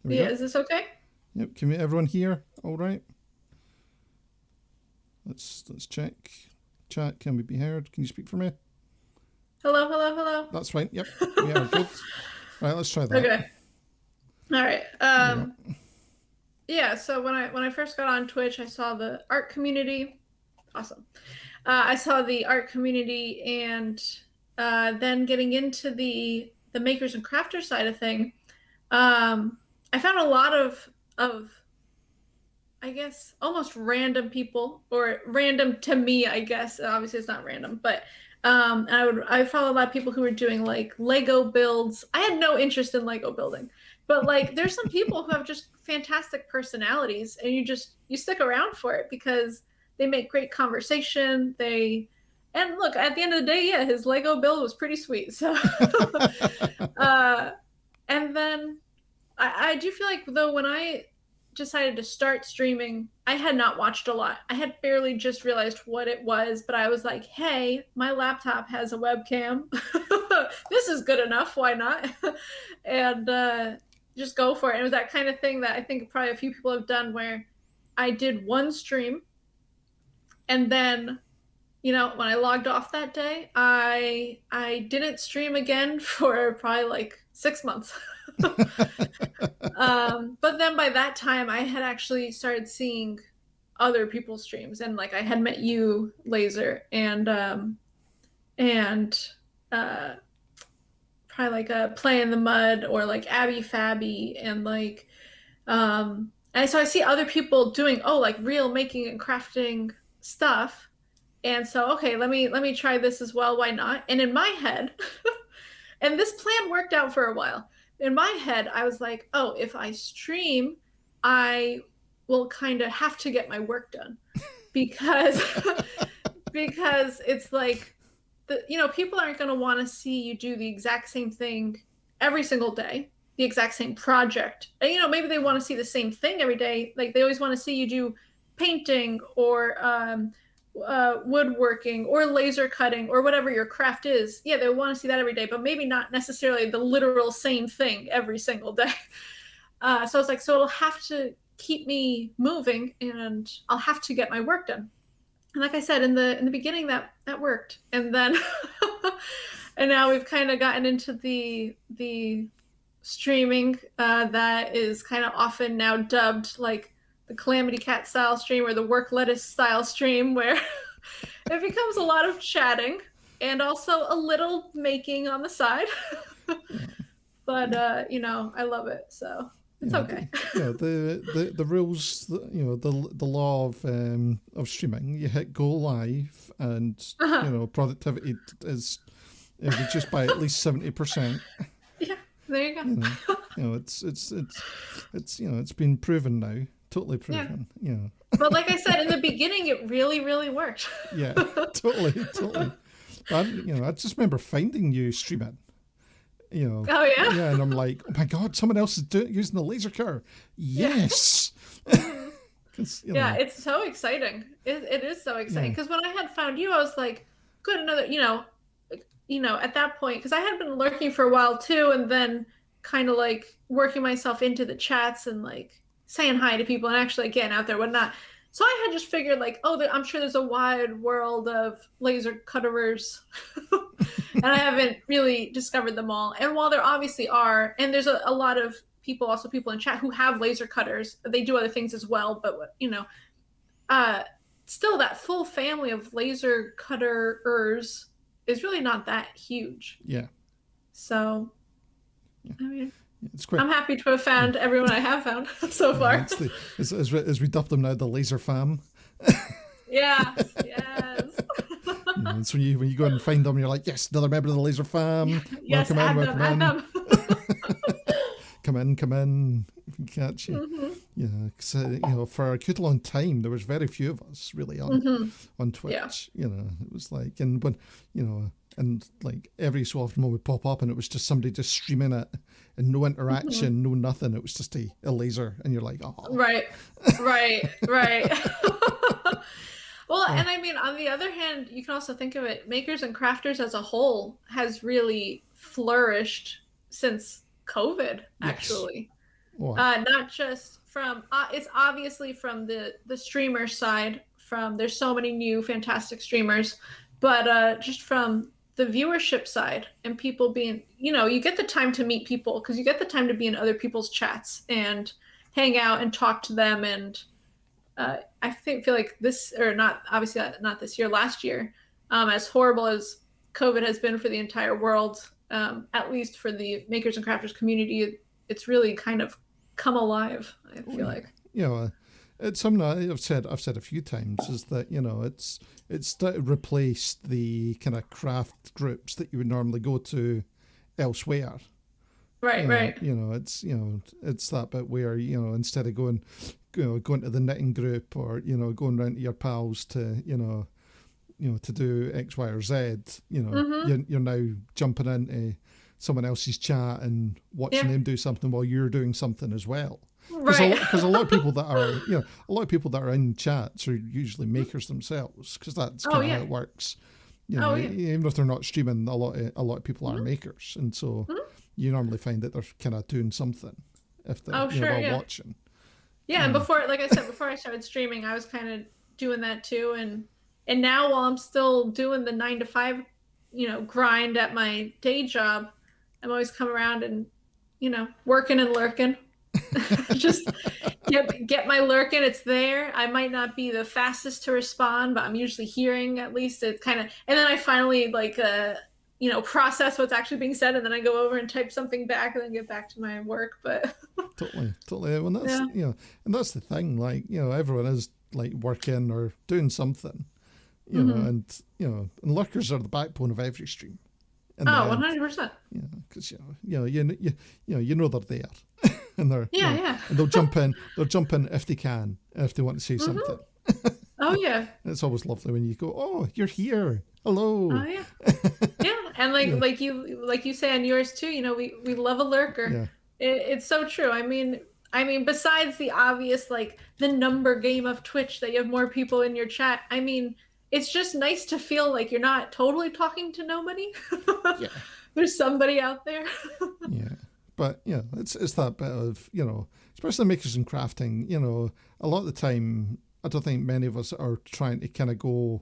Yeah. Is this okay? Yep. Can everyone hear? All right. Let's check. Chat. Can we be heard? Can you speak for me? Hello. That's fine. Yep. We are good. Right. Let's try that. Okay. All right. Yeah. So when I first got on Twitch, I saw the art community. Awesome. I saw the art community, and then getting into the makers and crafters side of thing, I found a lot of I guess almost random people, or random to me, I guess. Obviously it's not random, but I follow a lot of people who were doing like Lego builds. I had no interest in Lego building, but like there's some people who have just fantastic personalities, and you stick around for it because they make great conversation. And look, at the end of the day, yeah, his Lego build was pretty sweet. So, and then I do feel like though when I decided to start streaming, I had not watched a lot. I had barely just realized what it was, but I was like, hey, my laptop has a webcam. this is good enough. Why not? And just go for it. And it was that kind of thing that I think probably a few people have done where I did one stream and then, you know, when I logged off that day, I didn't stream again for probably like 6 months. But then by that time I had actually started seeing other people's streams, and like I had met you, Laser, and probably like a Play in the Mud or like Abby Fabby, and like and so I see other people doing like real making and crafting stuff, and so okay, let me try this as well, why not? And in my head and this plan worked out for a while. In my head I was like, oh, if I stream I will kind of have to get my work done because because it's like people aren't going to want to see you do the exact same thing every single day, the exact same project. And, maybe they want to see the same thing every day. Like they always want to see you do painting or woodworking or laser cutting or whatever your craft is. Yeah, they want to see that every day, but maybe not necessarily the literal same thing every single day. So I was like, so it'll have to keep me moving and I'll have to get my work done. And like I said, in the beginning, that worked, and then and now we've kind of gotten into the streaming that is kind of often now dubbed like the Calamity Cat style stream or the Work Lettuce style stream, where it becomes a lot of chatting and also a little making on the side. But I love it, so. It's okay. The rules, the law of streaming. You hit go live, and productivity is reduced by at least 70%. Yeah, there you go. It's been proven now, totally proven. Yeah. But like I said in the beginning, it really, really worked. Yeah, totally. But, I just remember finding you streaming. Oh yeah. Yeah, and I'm like, oh my god, someone else is using the laser cutter. Yes. Yeah, it's so exciting. It is so exciting because when I had found you, I was like, good, another, at that point, because I had been lurking for a while too, and then kind of like working myself into the chats and like saying hi to people and actually getting out there, whatnot. So I had just figured like, I'm sure there's a wide world of laser cutterers. And I haven't really discovered them all. And while there obviously are, and there's a lot of people, also people in chat who have laser cutters, they do other things as well. But, still that full family of laser cutterers is really not that huge. Yeah. So, I mean, it's great. I'm happy to have found everyone I have found so far. As we dub them now, the laser fam. Yeah. Yes. It's when you go and find them, you're like, yes, another member of the laser fam. Yes, welcome in. Come in. Catch you. Mm-hmm. Yeah, because for a good long time there was very few of us really on Twitch. Yeah. It was like, and when and like every so often one would pop up and it was just somebody just streaming it and no interaction, no nothing. It was just a laser, and you're like, oh. Right. Well, and I mean, on the other hand, you can also think of it, makers and crafters as a whole has really flourished since COVID, actually. Yes. Not just from, it's obviously from the streamer side, there's so many new fantastic streamers, but just from the viewership side and people being, you get the time to meet people because you get the time to be in other people's chats and hang out and talk to them. And I feel like this, or not, obviously not this year, last year, as horrible as COVID has been for the entire world, at least for the makers and crafters community, it's really kind of come alive, I feel like. It's something I've said a few times, is that, it's replaced the kind of craft groups that you would normally go to elsewhere. Right. It's that bit where, instead of going to the knitting group or, going round to your pals to, to do X, Y, or Z, you're now jumping into someone else's chat and watching them do something while you're doing something as well. Because a lot of people that are in chats are usually makers themselves, because that's kind of how it works. You know, even if they're not streaming, a lot of people are makers, and so you normally find that they're kind of doing something if they're while watching. Yeah, and before, like I said, before I started streaming, I was kind of doing that too, and now while I'm still doing the 9 to 5, grind at my day job, I'm always come around and, working and lurking. Just get my lurk in. It's there. I might not be the fastest to respond, but I'm usually hearing at least it kind of, and then I finally process what's actually being said, and then I go over and type something back and then get back to my work. But totally. Well, that's and that's the thing. Like, everyone is like working or doing something, know, and and lurkers are the backbone of every stream. 100%. Yeah, because you know they're there. And they're and they'll jump in if they can, if they want to say something. Oh yeah. It's always lovely when you go, oh, you're here, hello. Oh yeah. And like you say on yours too, we love a lurker. It's so true. I mean besides the obvious, like the number game of Twitch that you have more people in your chat, I mean, it's just nice to feel like you're not totally talking to nobody. There's somebody out there. But it's that bit of, especially makers and crafting, a lot of the time, I don't think many of us are trying to kind of go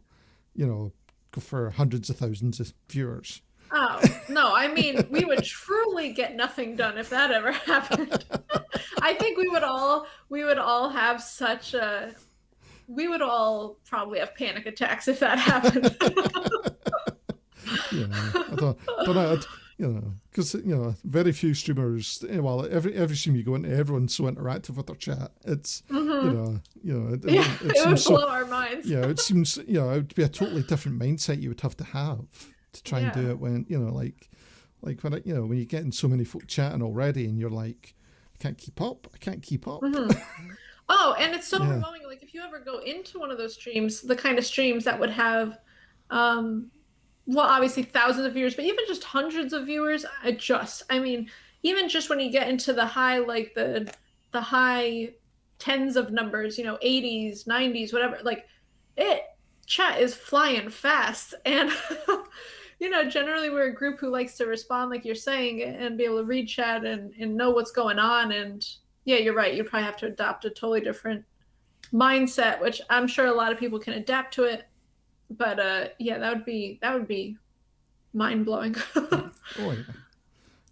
for hundreds of thousands of viewers. Oh, no, I mean, we would truly get nothing done if that ever happened. I think we would all have such a, we would all probably have panic attacks if that happened. I don't know, because very few streamers. Well, every stream you go into, everyone's so interactive with their chat. It's it would blow our minds. Yeah, it seems it would be a totally different mindset you would have to try and do it when like when when you get in so many folk chatting already, and you're like, I can't keep up. Oh, and it's so overwhelming. Like if you ever go into one of those streams, the kind of streams that would have well, obviously thousands of viewers, but even just hundreds of viewers, even just when you get into the high, like the high tens of numbers, 80s, 90s, whatever, like chat is flying fast. And, generally we're a group who likes to respond, like you're saying, and be able to read chat and know what's going on. And yeah, you're right. You probably have to adopt a totally different mindset, which I'm sure a lot of people can adapt to it. But that would be mind blowing. Oh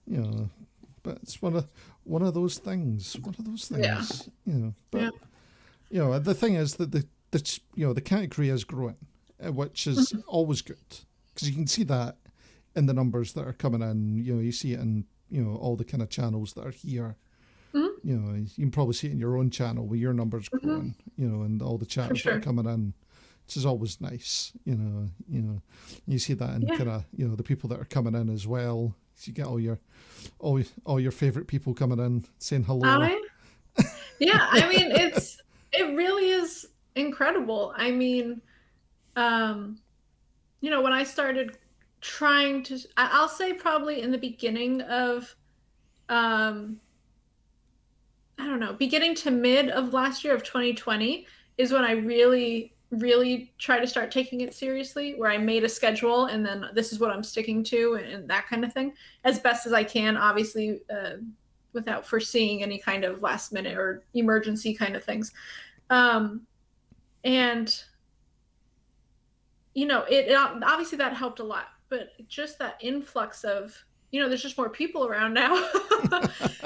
yeah, but it's one of those things. Yeah. But the thing is that the category is growing, which is always good, because you can see that in the numbers that are coming in. You see it in all the kind of channels that are here. You can probably see it in your own channel where your numbers growing. And all the channels that are coming in. Which is always nice, You see that in kind of the people that are coming in as well. So you get all your favorite people coming in saying hello. Yeah, I mean it really is incredible. I mean, when I started trying to, I'll say probably in the beginning of, I don't know, beginning to mid of last year of 2020 is when I really try to start taking it seriously, where I made a schedule and then this is what I'm sticking to and that kind of thing as best as I can, obviously without foreseeing any kind of last minute or emergency kind of things. And it obviously that helped a lot, but just that influx of, there's just more people around now.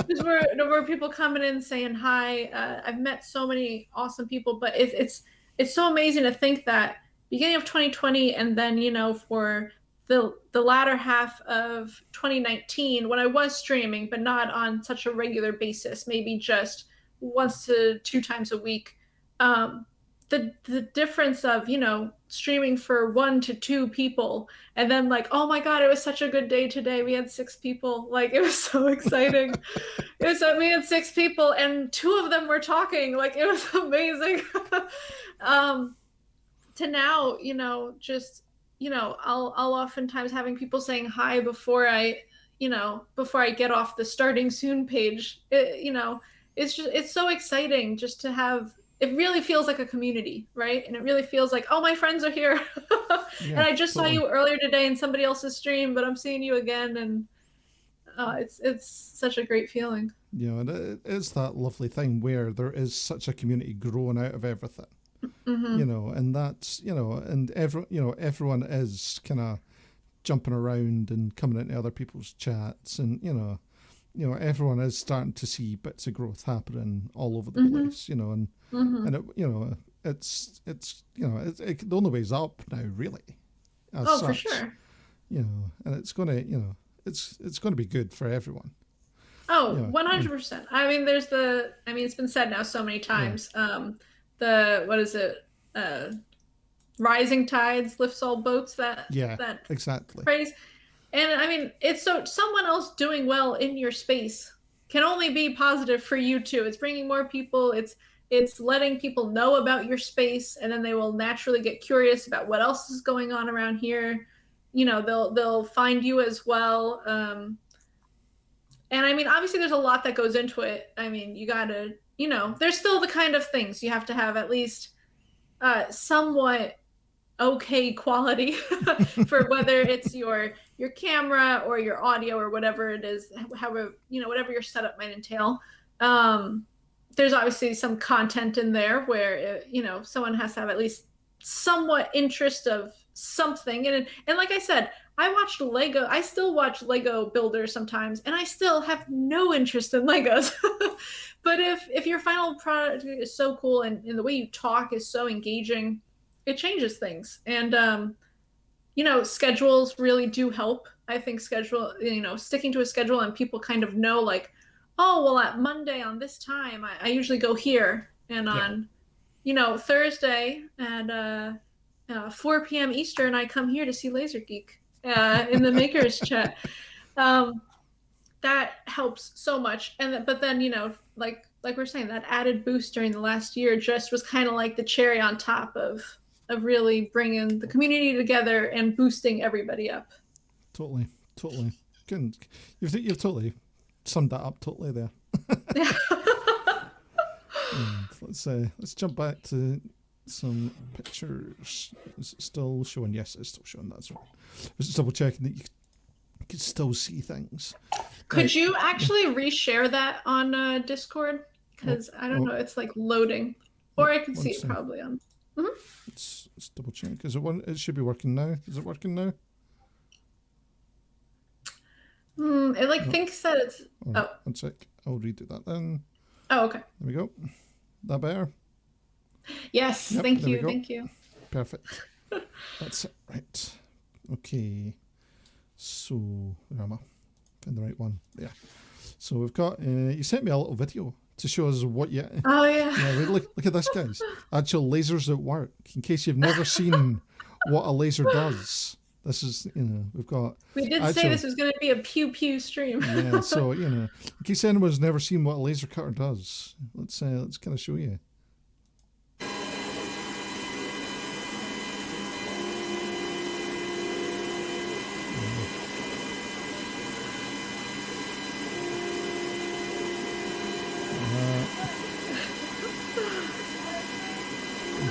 There's more people coming in saying hi. I've met so many awesome people, but it's so amazing to think that beginning of 2020 and then, for the latter half of 2019, when I was streaming, but not on such a regular basis, maybe just once to 2 times a week, the difference of, streaming for 1 to 2 people and then like, oh my God, it was such a good day today. We had 6 people. Like, it was so exciting. We had 6 people and 2 of them were talking. Like, it was amazing. To now, just, I'll oftentimes having people saying hi before I get off the starting soon page. It's so exciting just to have it really feels like a community, right? And it really feels like, oh, my friends are here. And I just saw you earlier today in somebody else's stream, but I'm seeing you again, and it's such a great feeling. And it is that lovely thing where there is such a community growing out of everything. And that's, and everyone is kind of jumping around and coming into other people's chats, and everyone is starting to see bits of growth happening all over the place, and it, it's the only way's up now, really. For sure. And it's gonna, it's going to be good for everyone. Oh, 100%. I mean, it's been said now so many times. What is it? Rising tides lifts all boats. That exactly phrase. And I mean, it's so someone else doing well in your space can only be positive for you too. It's bringing more people. It's letting people know about your space, and then they will naturally get curious about what else is going on around here. They'll find you as well. And I mean, obviously there's a lot that goes into it. I mean, you gotta, there's still the kind of things you have to have at least somewhat okay quality for whether it's your camera or your audio or whatever it is, however, whatever your setup might entail. There's obviously some content in there where, someone has to have at least somewhat interest of something. And like I said, I still watch Lego builders sometimes, and I still have no interest in Legos. But if your final product is so cool and the way you talk is so engaging, it changes things. And schedules really do help. I think sticking to a schedule, and people kind of know, like, oh, well, at Monday on this time I usually go here, and on Thursday at 4 p.m. Eastern I come here to see Laser Geek in the makers chat. That helps so much. But then like we're saying, that added boost during the last year just was kind of like the cherry on top of really bringing the community together and boosting everybody up. Totally. Good. You've totally summed that up totally there. Let's jump back to some pictures. Is it still showing? Yes, it's still showing. That's right. I was just double checking that you could still see things. Could you actually reshare that on Discord? Because I don't know, it's like loading, or I can see it probably on. Let's double check. It should be working now. Is it working now? It thinks that it's. Oh, 1 sec. I'll redo that then. Oh, okay. There we go. That better? Yes. Yep, thank you. Perfect. That's it. Right. Okay. So where am I? Find the right one. Yeah. So we've got. You sent me a little video to show us what you. Oh yeah. Look at this, guys. Actual lasers at work. In case you've never seen what a laser does. This is, we've got. We did say this was going to be a pew pew stream. Yeah, so in case anyone's never seen what a laser cutter does, let's kind of show you.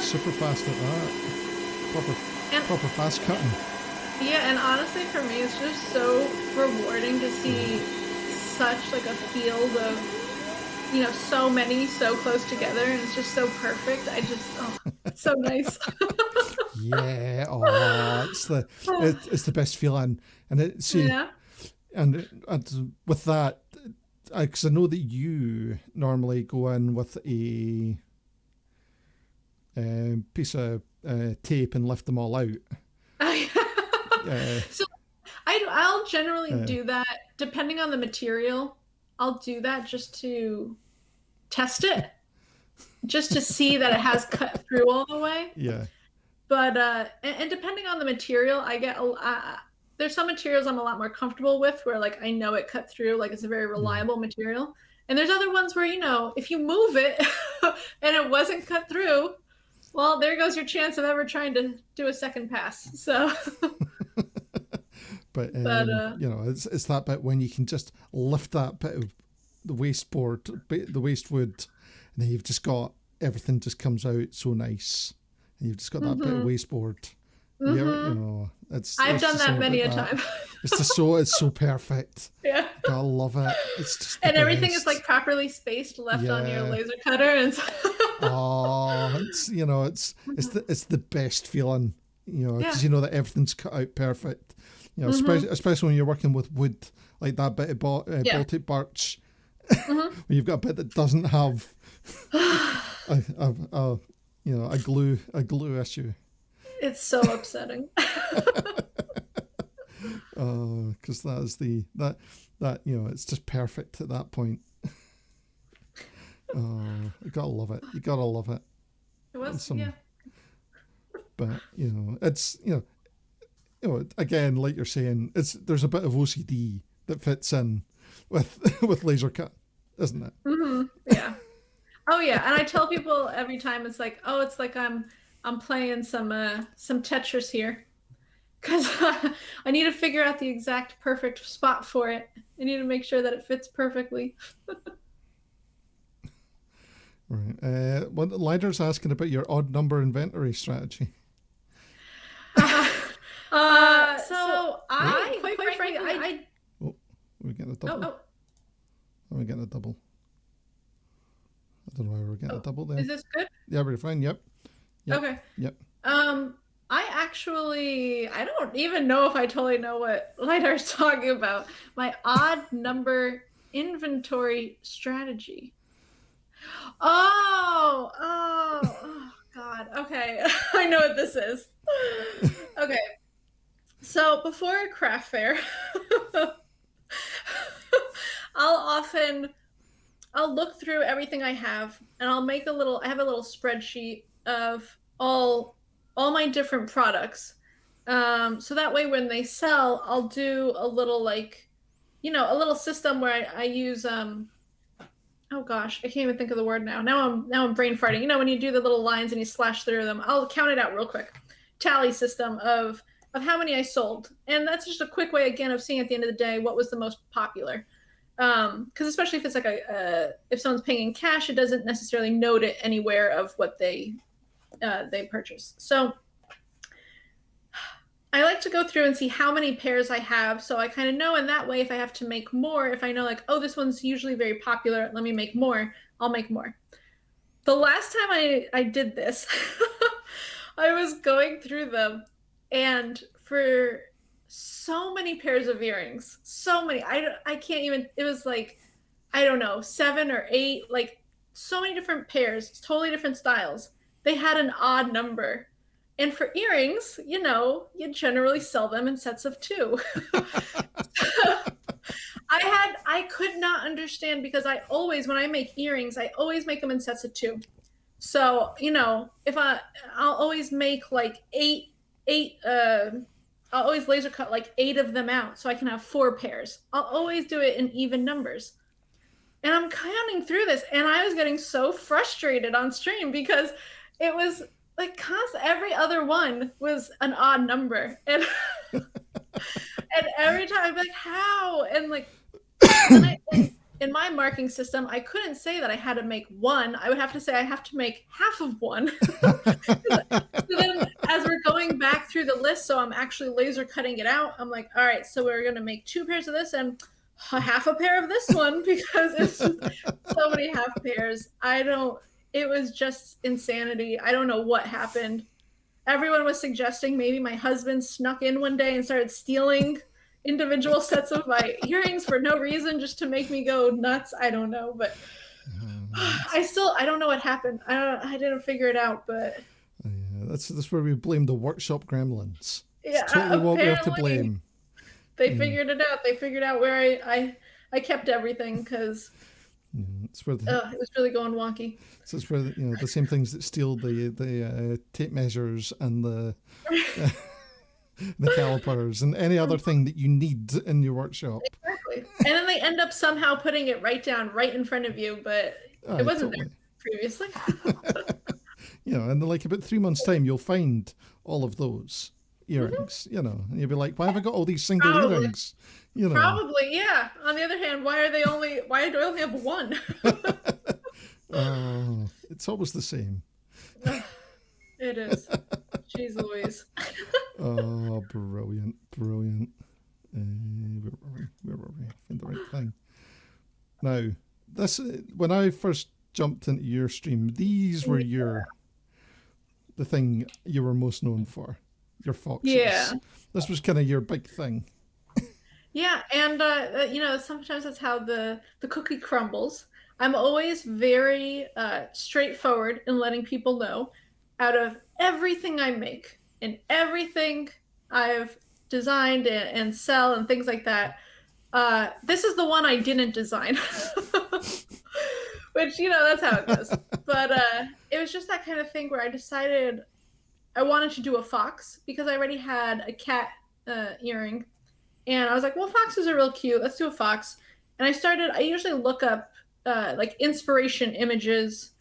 Super fast at that. Proper fast cutting. Yeah, and honestly, for me, it's just so rewarding to see such like a field of, so many so close together, and it's just so perfect. It's so nice. Yeah, it's the best feeling, and and with that, because I know that you normally go in with a piece of tape and lift them all out. So I'll generally do that depending on the material. I'll do that just to test it, just to see that it has cut through all the way. Yeah. But and depending on the material, I get there's some materials I'm a lot more comfortable with, where like I know it cut through, like it's a very reliable material. And there's other ones where if you move it and it wasn't cut through, well, there goes your chance of ever trying to do a second pass. So. But it's that bit when you can just lift that bit of the waste board, the waste wood, and then you've just got everything just comes out so nice, and you've just got that bit of wasteboard. I've done that many a time. It's so perfect. Yeah. I love it. It's just and everything is like properly spaced left on your laser cutter, and it's the best feeling, because you know that everything's cut out perfect. Especially when you're working with wood, like that bit of Baltic birch, when you've got a bit that doesn't have a glue issue. It's so upsetting. Because that's that it's just perfect at that point. You gotta love it. You gotta love it. It was, But it's again, like you're saying, there's a bit of OCD that fits in with laser cut, isn't it? Mm-hmm. Yeah. Oh yeah, and I tell people every time, it's like I'm playing some Tetris here, because I need to figure out the exact perfect spot for it. I need to make sure that it fits perfectly. Right. Lider's asking about your odd number inventory strategy. Quite frankly, we're getting a double. We're getting a double. I don't know why we're getting a double there. Is this good? Yeah, we're fine. Yep. Okay. Yep. I don't even know if I totally know what Lidar's talking about. My odd number inventory strategy. Oh God. Okay. I know what this is. Okay. So before a craft fair, I'll look through everything I have, and I have a little spreadsheet of all my different products. So that way when they sell, I'll do a little a little system where I use oh gosh, I can't even think of the word now. Now I'm brain farting. When you do the little lines and you slash through them, I'll count it out real quick. Tally system of how many I sold. And that's just a quick way, again, of seeing at the end of the day what was the most popular. Because especially if it's like if someone's paying in cash, it doesn't necessarily note it anywhere of what they purchase. So I like to go through and see how many pairs I have, so I kind of know in that way if I have to make more, if I know like, oh, this one's usually very popular, let me make more, I'll make more. The last time I did this, I was going through them, and for so many pairs of earrings, so many, I can't even, it was like, I don't know, 7 or 8, like so many different pairs, totally different styles. They had an odd number. And for earrings, you generally sell them in sets of 2. I could not understand, because when I make earrings, I always make them in sets of 2. So, if I'll always make like 8, I'll always laser cut like 8 of them out so I can have 4 pairs. I'll always do it in even numbers. And I'm counting through this, and I was getting so frustrated on stream because it was like every other one was an odd number. And and every time I'd be like, how? And like, in my marking system, I couldn't say that I had to make 1. I would have to say I have to make half of 1. So then as we're going back through the list, so I'm actually laser cutting it out, I'm like, all right, so we're going to make 2 pairs of this and half a pair of this one, because it's just so many half pairs. It was just insanity. I don't know what happened. Everyone was suggesting maybe my husband snuck in one day and started stealing individual sets of my earrings for no reason, just to make me go nuts. I don't know, but I don't know what happened. I didn't figure it out, but that's where we blame the workshop gremlins. Yeah, it's totally what we have to blame. They figured it out. They figured out where I kept everything, because it's where it was really going wonky. So it's where the same things that steal the tape measures and the calipers and any other thing that you need in your workshop. Exactly. And then they end up somehow putting it right in front of you, but it wasn't there previously. And like about 3 months' time, you'll find all of those earrings, and you'll be like, why have I got all these single earrings? Probably, yeah. On the other hand, why do I only have 1? Oh, it's always the same. It is. Jeez Louise. Oh, brilliant, brilliant. Where were we? Where were we? Find the right thing. Now, this when I first jumped into your stream, these were the thing you were most known for, your foxes. Yeah. This was kind of your big thing. Yeah, and sometimes that's how the cookie crumbles. I'm always very straightforward in letting people know, out of everything I make and everything I've designed and sell and things like that, this is the one I didn't design. Which, that's how it goes. But it was just that kind of thing where I decided I wanted to do a fox because I already had a cat earring. And I was like, well, foxes are real cute. Let's do a fox. And I usually look up like inspiration images,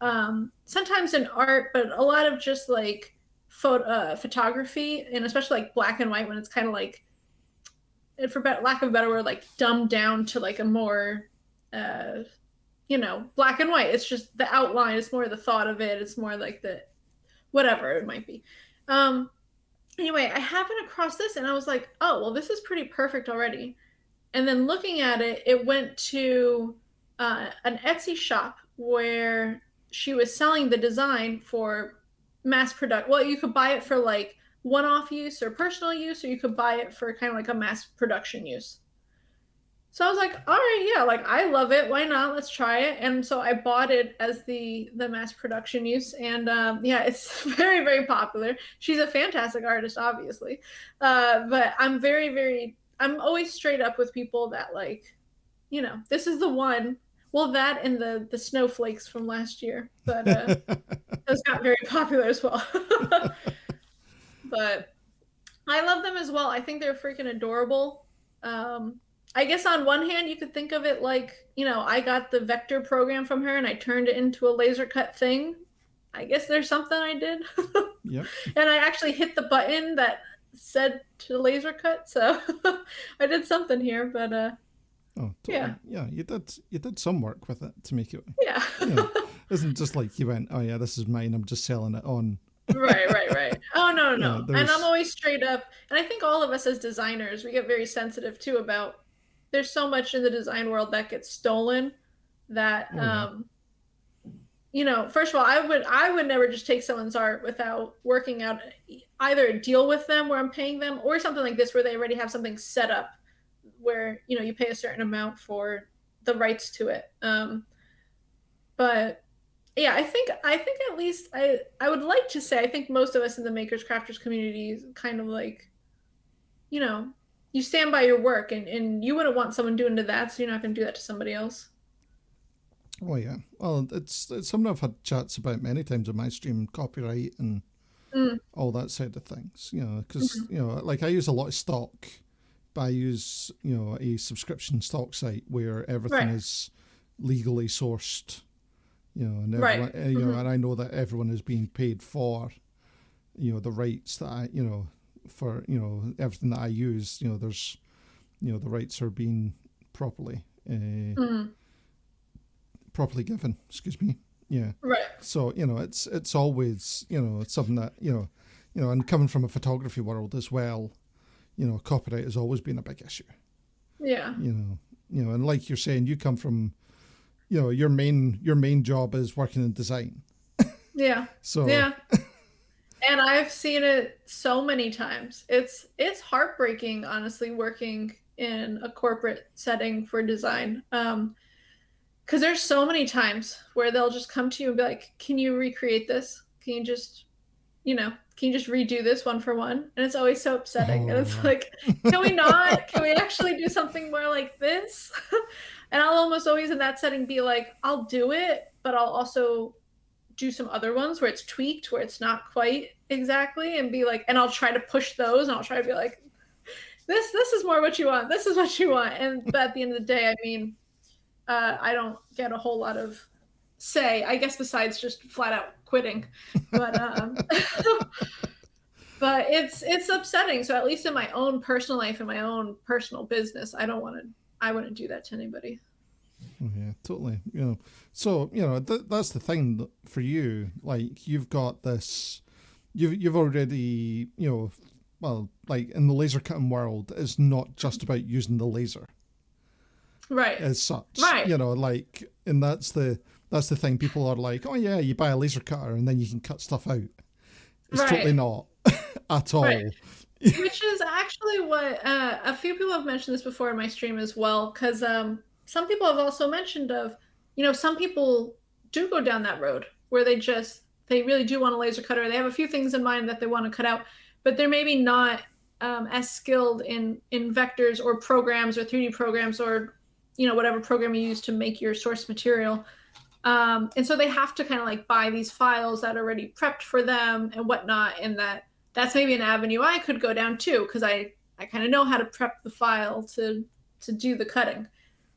sometimes in art, but a lot of just like photography, and especially like black and white when it's kind of like, for lack of a better word, like dumbed down to like a more, black and white. It's just the outline. It's more the thought of it. It's more like the whatever it might be. Anyway, I happened across this and I was like, oh, well, this is pretty perfect already. And then looking at it, it went to an Etsy shop where she was selling the design for mass production. Well, you could buy it for like one-off use or personal use, or you could buy it for kind of like a mass production use. So I was like, all right, yeah, like I love it. Why not? Let's try it. And so I bought it as the mass production use. And yeah, it's very, very popular. She's a fantastic artist, obviously. But I'm I'm always straight up with people that like, this is the one. Well, that and the snowflakes from last year. But those got very popular as well. But I love them as well. I think they're freaking adorable. I guess on one hand, you could think of it like, I got the vector program from her and I turned it into a laser cut thing. I guess there's something I did. Yep. And I actually hit the button that said to laser cut. So I did something here, but oh, totally. Yeah, you did some work with it to make it. Yeah. Isn't just like you went, oh yeah, this is mine, I'm just selling it on. Right. Oh, no. Yeah, and I'm always straight up. And I think all of us as designers, we get very sensitive too about, there's so much in the design world that gets stolen that, first of all, I would never just take someone's art without working out either a deal with them where I'm paying them, or something like this where they already have something set up where, you pay a certain amount for the rights to it. But yeah, I think at least I would like to say, I think most of us in the makers crafters community is kind of like, you stand by your work, and you wouldn't want someone doing to that, so you're not going to do that to somebody else. Oh yeah, well, it's something I've had chats about many times on my stream, copyright and all that side of things. Because like I use a lot of stock, but I use a subscription stock site where everything is legally sourced. And everyone, and I know that everyone is being paid for, the rights that I, for everything that I use. There's, the rights are being properly given. Excuse me. Yeah. Right. So it's always it's something that and coming from a photography world as well, copyright has always been a big issue. Yeah. And like you're saying, you come from. Your main job is working in design. Yeah. So yeah. And I've seen it so many times. It's heartbreaking, honestly, working in a corporate setting for design. Because there's so many times where they'll just come to you and be like, "Can you recreate this? Can you just redo this one for one?" And it's always so upsetting. And it's like, can we not? Can we actually do something more like this? And I'll almost always in that setting be like, I'll do it, but I'll also do some other ones where it's tweaked, where it's not quite exactly, and be like, and I'll try to push those, and I'll try to be like, this is more what you want. This is what you want. And but at the end of the day, I mean, I don't get a whole lot of say, I guess, besides just flat out quitting. But but it's upsetting. So at least in my own personal life and my own personal business, I wouldn't do that to anybody. Oh, yeah, totally. So that's the thing for you. Like you've got this, you've already well, like in the laser cutting world, it's not just about using the laser Right. as such. Right. Like, and that's the thing. People are like, oh yeah, you buy a laser cutter and then you can cut stuff out. It's Right. totally not at all. Right. Which is actually what a few people have mentioned this before in my stream as well, because some people have also mentioned of, some people do go down that road where they really do want a laser cutter. They have a few things in mind that they want to cut out, but they're maybe not as skilled in vectors or programs or 3D programs or whatever program you use to make your source material. And so they have to kind of like buy these files that are already prepped for them and whatnot, and that's maybe an avenue I could go down too, because I kind of know how to prep the file to do the cutting.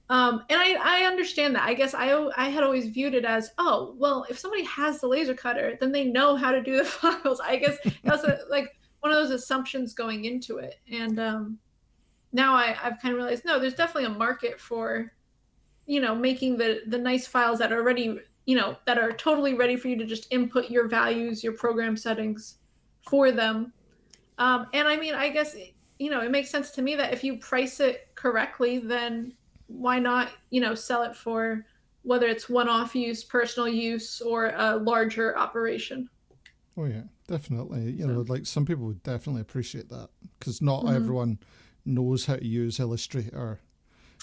And I understand that. I guess I had always viewed it as, oh, well, if somebody has the laser cutter, then they know how to do the files. I guess that's like one of those assumptions going into it. And now I've kind of realized, no, there's definitely a market for, making the nice files that are already, that are totally ready for you to just input your values, your program settings for them. And I mean, I guess, it makes sense to me that if you price it correctly, then why not, sell it for whether it's one-off use, personal use, or a larger operation. Oh yeah, definitely. Like some people would definitely appreciate that because not Mhm. everyone knows how to use Illustrator,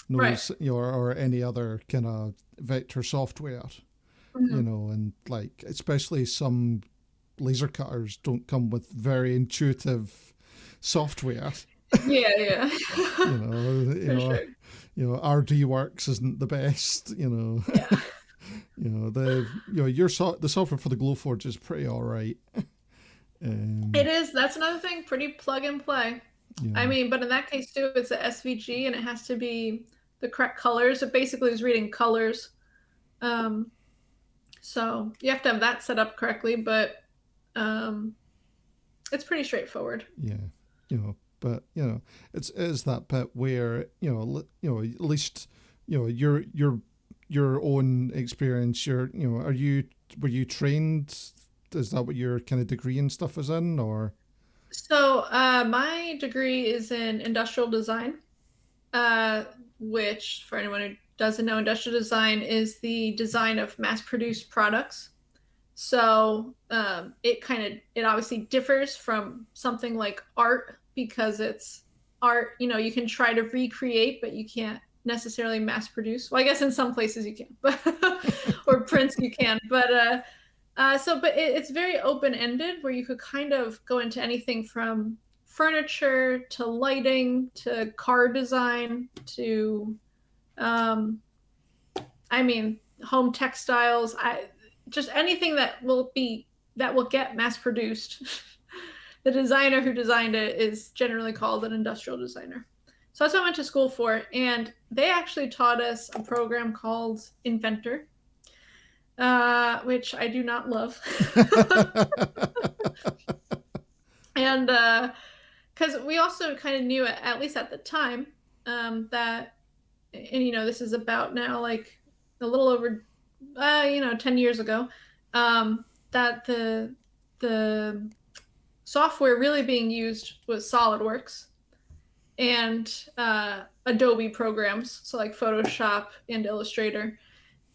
knows Right. or any other kind of vector software. Mhm. And like especially some laser cutters don't come with very intuitive software. Yeah, yeah. you know, you For know, sure. RD Works isn't the best. Yeah. The software for the Glowforge is pretty all right. It is. That's another thing. Pretty plug and play. I Yeah, mean, but in that case too, it's a SVG and it has to be the correct colors. It basically is reading colors. Um, so you have to have that set up correctly, but um, it's pretty straightforward. yeah, but it is that bit where at least your own experience. Were you trained? Is that what your kind of degree and stuff is in, or? So my degree is in industrial design, uh, which for anyone who doesn't know, industrial design is the design of mass-produced products. So it obviously differs from something like art because it's art, you can try to recreate, but you can't necessarily mass produce. Well, I guess in some places you can, but or prints you can, but it's very open ended where you could kind of go into anything from furniture to lighting to car design to um, I mean, home textiles, just anything that will get mass produced. The designer who designed it is generally called an industrial designer. So that's what I went to school for, and they actually taught us a program called Inventor, which I do not love. And because we also kind of knew, at least at the time, that, and this is about now like a little over 10 years ago, that the software really being used was SolidWorks and Adobe programs, so like Photoshop and Illustrator.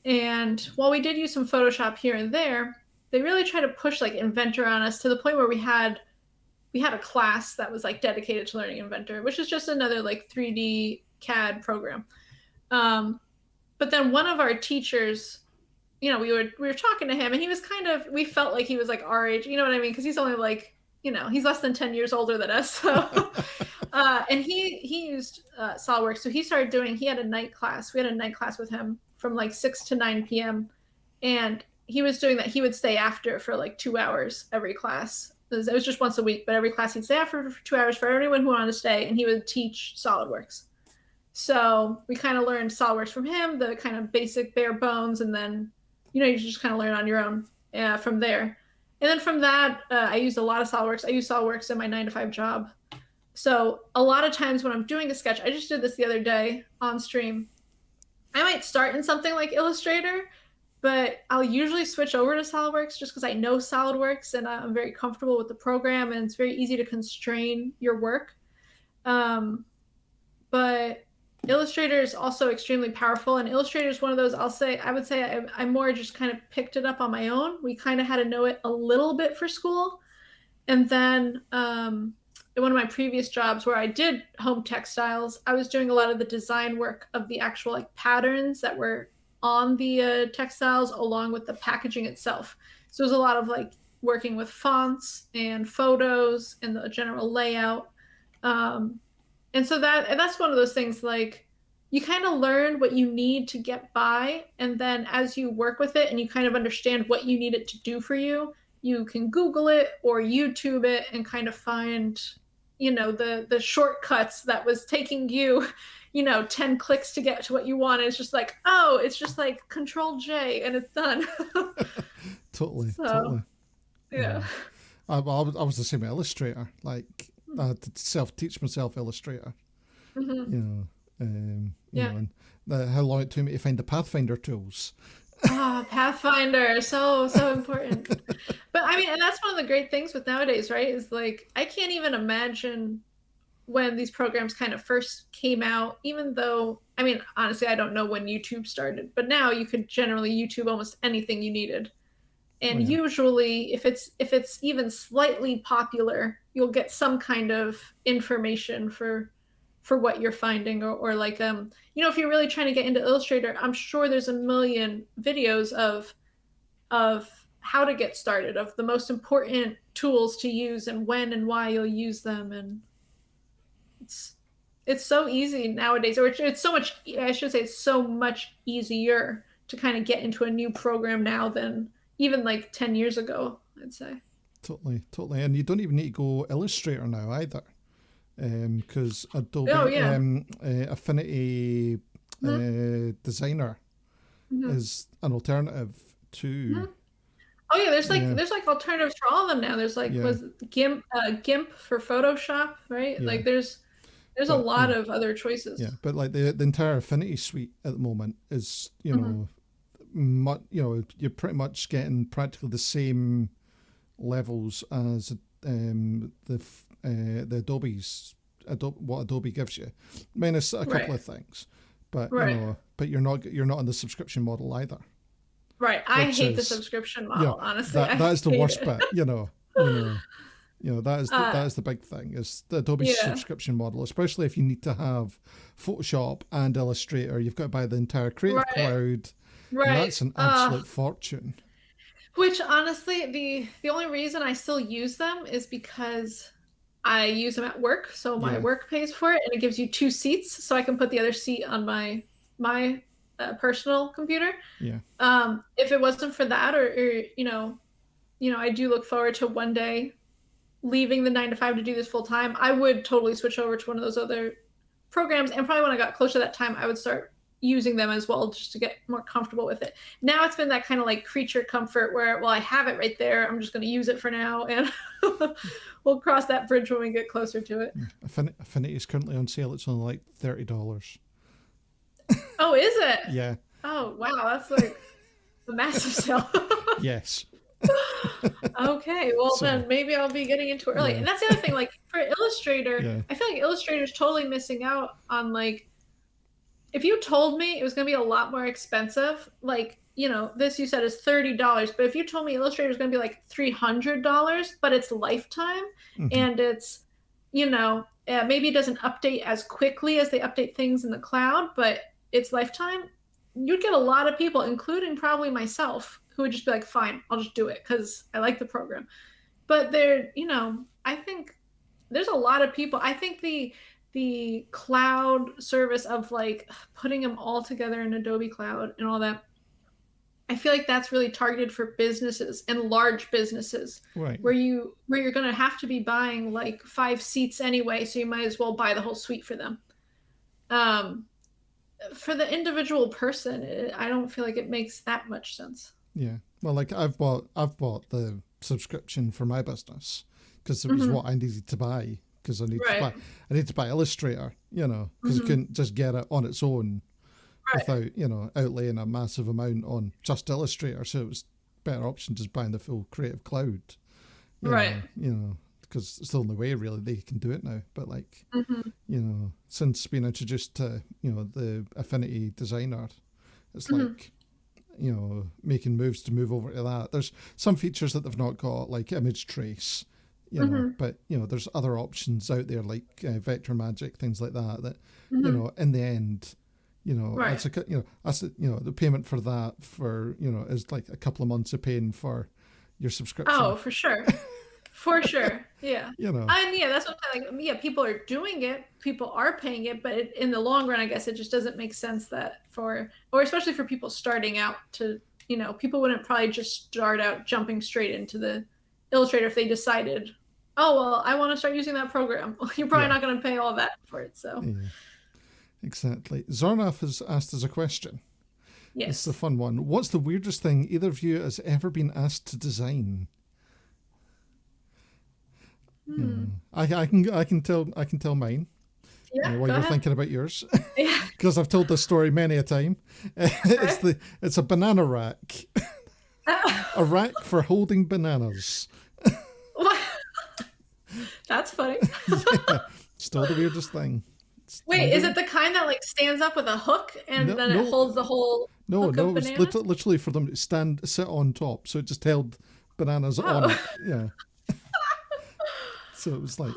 And while we did use some Photoshop here and there, they really tried to push like Inventor on us to the point where we had a class that was like dedicated to learning Inventor, which is just another like 3D CAD program. But then one of our teachers, we were talking to him, and he was we felt like he was like our age, you know what I mean? Because he's only like, he's less than 10 years older than us. So, and he used SolidWorks. So he had a night class. We had a night class with him from like 6 to 9 p.m. And he was doing that. He would stay after for like 2 hours every class. It was just once a week, but every class he'd stay after for 2 hours for anyone who wanted to stay, and he would teach SolidWorks. So we kind of learned SolidWorks from him, the kind of basic bare bones, and then, you just kind of learn on your own from there. And then from that, I used a lot of SolidWorks. I use SolidWorks in my 9-to-5 job. So a lot of times when I'm doing a sketch, I just did this the other day on stream. I might start in something like Illustrator, but I'll usually switch over to SolidWorks just because I know SolidWorks and I'm very comfortable with the program and it's very easy to constrain your work. Um, but Illustrator is also extremely powerful, and Illustrator is one of those I would say I more just kind of picked it up on my own. We kind of had to know it a little bit for school. And then in one of my previous jobs where I did home textiles, I was doing a lot of the design work of the actual like patterns that were on the textiles along with the packaging itself. So it was a lot of like working with fonts and photos and the general layout. And so that's one of those things like you kind of learn what you need to get by, and then as you work with it and you kind of understand what you need it to do for you, you can Google it or YouTube it and kind of find, the shortcuts that was taking you, 10 clicks to get to what you want. It's just like, oh, it's just like Control J and it's done. Totally. Yeah. I was the same with Illustrator. Like I had to teach myself Illustrator. Mm-hmm. And how long it took me to find the Pathfinder tools. Pathfinder, so important. But I mean, and that's one of the great things with nowadays, right? Is like I can't even imagine when these programs kind of first came out, even though, I mean, honestly, I don't know when YouTube started, but now you could generally YouTube almost anything you needed. And usually if it's even slightly popular, you'll get some kind of information for what you're finding, or like if you're really trying to get into Illustrator, I'm sure there's a million videos of how to get started, of the most important tools to use and when and why you'll use them. And it's so easy nowadays, or it's so much, I should say, it's so much easier to kind of get into a new program now than even like 10 years ago, I'd say. Totally. And you don't even need to go Illustrator now either. Because Adobe Affinity Designer is an alternative to. Mm-hmm. Oh yeah, there's like alternatives for all of them now. There's like was GIMP for Photoshop, right? Yeah. Like there's a lot of other choices. Yeah, but like the entire Affinity suite at the moment is you're pretty much getting practically the same levels as the what Adobe gives you, minus a couple of things, but but you're not on the subscription model either. Right, I hate the subscription model. Honestly, that is the worst bit. That is the big thing, is the Adobe subscription model, especially if you need to have Photoshop and Illustrator. You've got to buy the entire Creative Cloud. Right, and that's an absolute fortune. Which honestly, the only reason I still use them is because I use them at work, so my work pays for it, and it gives you 2 seats, so I can put the other seat on my personal computer. Yeah. If it wasn't for that, or I do look forward to one day leaving the 9 to 5 to do this full time, I would totally switch over to one of those other programs, and probably when I got closer to that time, I would start using them as well, just to get more comfortable with it. Now it's been that kind of like creature comfort where, well, I have it right there, I'm just going to use it for now, and we'll cross that bridge when we get closer to it. Affinity is currently on sale. It's only like $30. Oh, is it? Yeah. Oh, wow, that's like a massive sale. Yes. Okay, well then maybe I'll be getting into it early. And that's the other thing, like for Illustrator, I feel like Illustrator is totally missing out on, like, if you told me it was going to be a lot more expensive, like, this you said is $30, but if you told me Illustrator is going to be like $300, but it's lifetime, and it's, maybe it doesn't update as quickly as they update things in the cloud, but it's lifetime, you'd get a lot of people, including probably myself, who would just be like, fine, I'll just do it because I like the program. But I think there's a lot of people. I think the cloud service of like putting them all together in Adobe Cloud and all that, I feel like that's really targeted for businesses and large businesses, right? Where you're going to have to be buying like 5 seats anyway, so you might as well buy the whole suite for them. For the individual person, I don't feel like it makes that much sense. Yeah, well, like I've bought the subscription for my business because it was what I needed to buy, because I need to buy Illustrator, because I couldn't just get it on its own without, you know, outlaying a massive amount on just Illustrator. So it was a better option just buying the full Creative Cloud. Right. You know, because it's the only way really they can do it now. But like, you know, since being introduced to, you know, the Affinity Designer, it's like, you know, making moves to move over to that. There's some features that they've not got, like image trace, you know, but, you know, there's other options out there like vector magic, things like that, that, you know, in the end, you know, it's a, you know, that's, you know, the payment for that for, you know, is like a couple of months of paying for your subscription. Oh, for sure. For sure. Yeah. You know. And yeah, that's what I'm saying. Like, yeah, people are doing it. People are paying it, but in the long run, I guess it just doesn't make sense that or especially for people starting out to, you know, people wouldn't probably just start out jumping straight into the Illustrator if they decided, oh, well, I want to start using that program. You're probably not going to pay all that for it. So. Yeah. Exactly. Zornaf has asked us a question. Yes. It's a fun one. What's the weirdest thing either of you has ever been asked to design? I can tell mine. Yeah, while you're thinking about yours, yeah, because I've told this story many a time. It's a banana rack, a rack for holding bananas. That's funny. Yeah, still the weirdest thing. Wait, is it the kind that like stands up with a hook and then it holds the whole? No, hook of it's literally for them to sit on top, so it just held bananas on it. Yeah. So it was like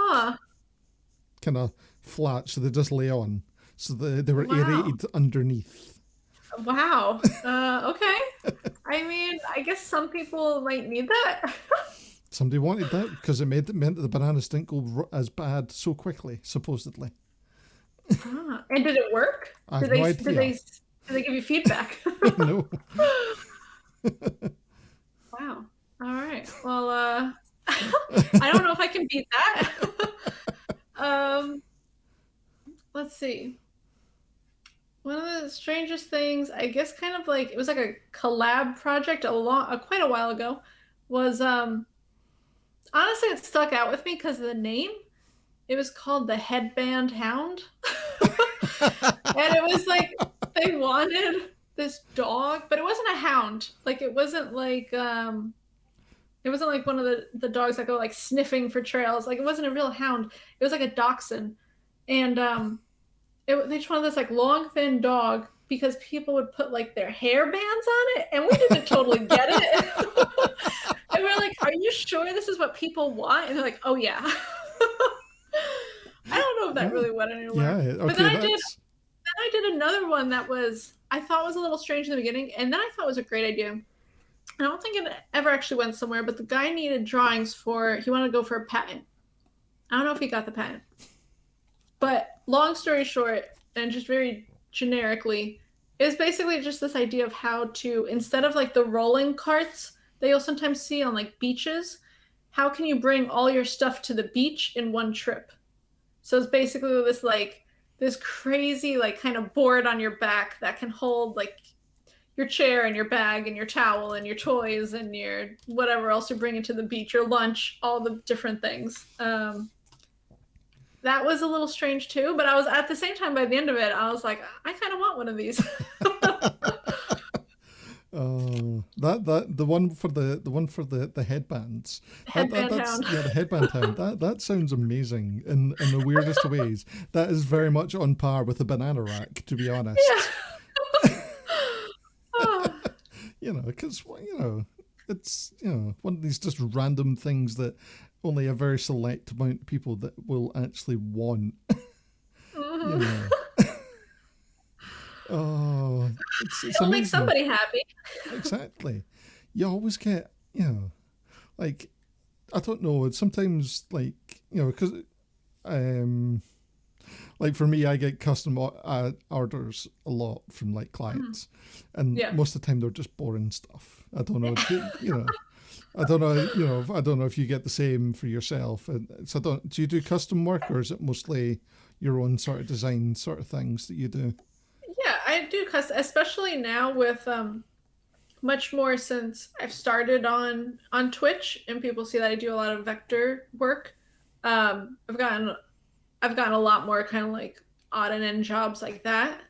kind of flat, so they just lay on. So they were aerated underneath. Wow. Okay. I mean, I guess some people might need that. Somebody wanted that because it meant that the bananas didn't go as bad so quickly, supposedly. And did it work? I have no idea. Did they give you feedback? No. Wow. All right. Well, I don't know if I can beat that. Let's see. One of the strangest things, I guess, kind of like it was like a collab project quite a while ago. Was honestly, it stuck out with me because of the name. It was called the Headband Hound, and it was like they wanted this dog, but it wasn't a hound. Like it wasn't like one of the dogs that go like sniffing for trails. Like it wasn't a real hound. It was like a dachshund, and they just wanted this like long thin dog because people would put like their hair bands on it, and we didn't totally get it. And we're like, "Are you sure this is what people want?" And they're like, "Oh yeah." I don't know if that really went anywhere. Yeah, okay, but then I did another one that I thought was a little strange in the beginning, and then I thought was a great idea. I don't think it ever actually went somewhere, but the guy needed drawings he wanted to go for a patent. I don't know if he got the patent. But long story short, and just very generically, it was basically just this idea of how to, instead of like the rolling carts that you'll sometimes see on like beaches, how can you bring all your stuff to the beach in one trip? So it's basically this crazy like kind of board on your back that can hold like your chair and your bag and your towel and your toys and your whatever else you're bringing to the beach, your lunch, all the different things. That was a little strange too, but I was at the same time by the end of it, I was like, I kind of want one of these. The one for the headbands. Hound. Yeah, the headband hound. That sounds amazing in the weirdest of ways. That is very much on par with the banana rack, to be honest. Yeah. You know, because it's one of these just random things that only a very select amount of people that will actually want. You know. Oh, it'll make somebody happy. Exactly. You always get, like, I don't know, sometimes, like, because, like, for me, I get custom orders a lot from, like, clients. And most of the time, they're just boring stuff. I don't know, I don't know if you get the same for yourself. So do you do custom work, or is it mostly your own sort of design sort of things that you do? Yeah, I do custom, especially now with much more since I've started on Twitch and people see that I do a lot of vector work. I've gotten a lot more kind of like odd and end jobs like that.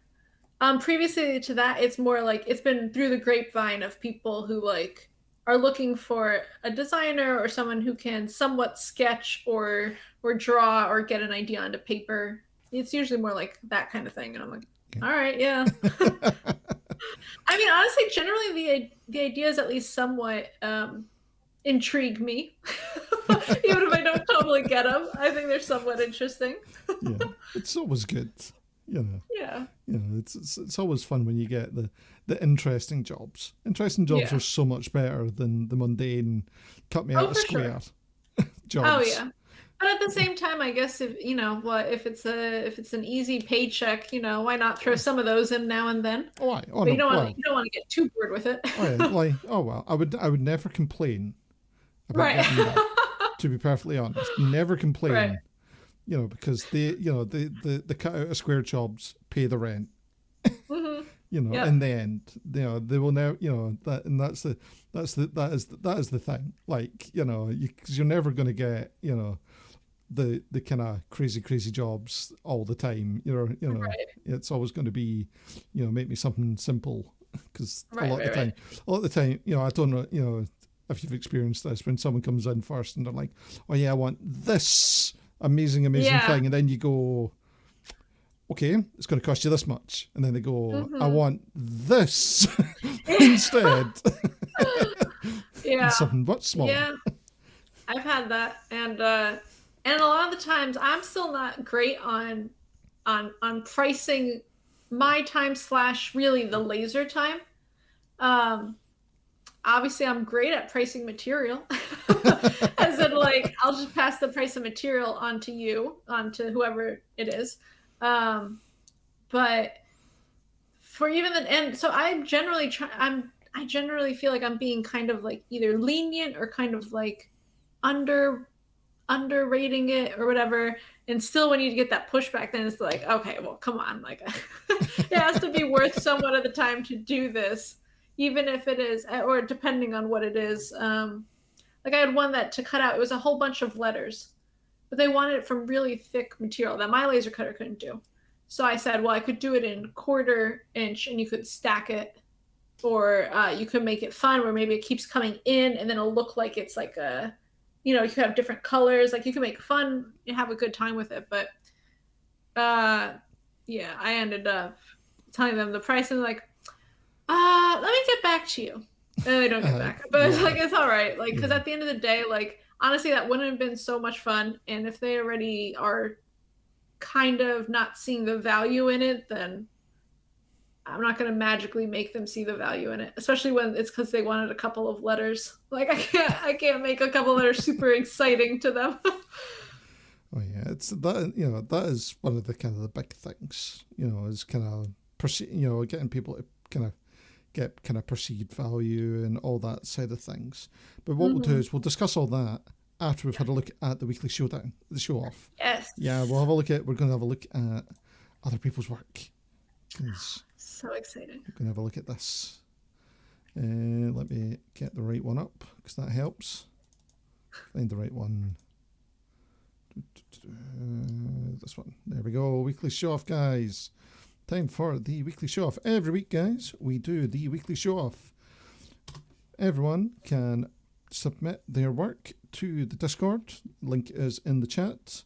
Previously to that, it's more like it's been through the grapevine of people who like are looking for a designer or someone who can somewhat sketch or draw or get an idea onto paper. It's usually more like that kind of thing, and I'm like, all right, yeah. I mean, honestly, generally the ideas at least somewhat intrigue me, even if I don't totally get them. I think they're somewhat interesting. Yeah, it's always good. Yeah. It's always fun when you get the interesting jobs. Interesting jobs Yeah. are so much better than the mundane cut me Oh, out a for square Oh jobs. yeah. But at the same time, I guess if if it's an easy paycheck, why not throw some of those in now and then? Oh, I, oh But no, well, you don't want to get too bored with it. oh yeah, like oh well, I would never complain about Right. getting that. To be perfectly honest, never complain. Right. Because the cut out of square jobs pay the rent. Hmm. In the end, they will now, that, and that is the thing. Like, because you're never going to get, the kind of crazy jobs all the time. Right. It's always going to be, make me something simple. Because Right, a lot of the time, I don't know, if you've experienced this when someone comes in first and they're like, oh yeah, I want this amazing Yeah. thing, and then you go, okay, it's going to cost you this much, and then they go, I want this instead. Yeah. Something much smaller. Yeah. I've had that, and a lot of the times I'm still not great on pricing my time / really the laser time. Obviously I'm great at pricing material. As in, like, I'll just pass the price of material on to whoever it is. But for even the and so I generally feel like I'm being kind of like either lenient or kind of like underrating it or whatever. And still when you get that pushback, then it's like, okay, well, come on, like it has to be worth somewhat of the time to do this, even if it is, or depending on what it is. Like I had one that to cut out, it was a whole bunch of letters, but they wanted it from really thick material that my laser cutter couldn't do. So I said, well, I could do it in 1/4 inch and you could stack it, or you could make it fun where maybe it keeps coming in and then it'll look like it's like you could have different colors. Like you can make fun and have a good time with it. But yeah, I ended up telling them the price and like, let me get back to you. And they don't get back. But it's like, it's all right. Like, because at the end of the day, like, honestly, that wouldn't have been so much fun. And if they already are kind of not seeing the value in it, then I'm not going to magically make them see the value in it, especially when it's because they wanted a couple of letters. Like I can't make a couple that are super exciting to them. Oh yeah, it's that that is one of the kind of the big things, is kind of getting people to kind of get kind of perceived value and all that side of things. But what we'll do is we'll discuss all that after we've had a look at the weekly showdown, the show off. Yes. Yeah, we're going to have a look at other people's work. So excited. We're going to have a look at this. Let me get the right one up, because that helps. Find the right one. This one. There we go. Weekly show off, guys. Time for the weekly show off. Every week, guys, we do the weekly show off. Everyone can submit their work to the Discord. Link is in the chat.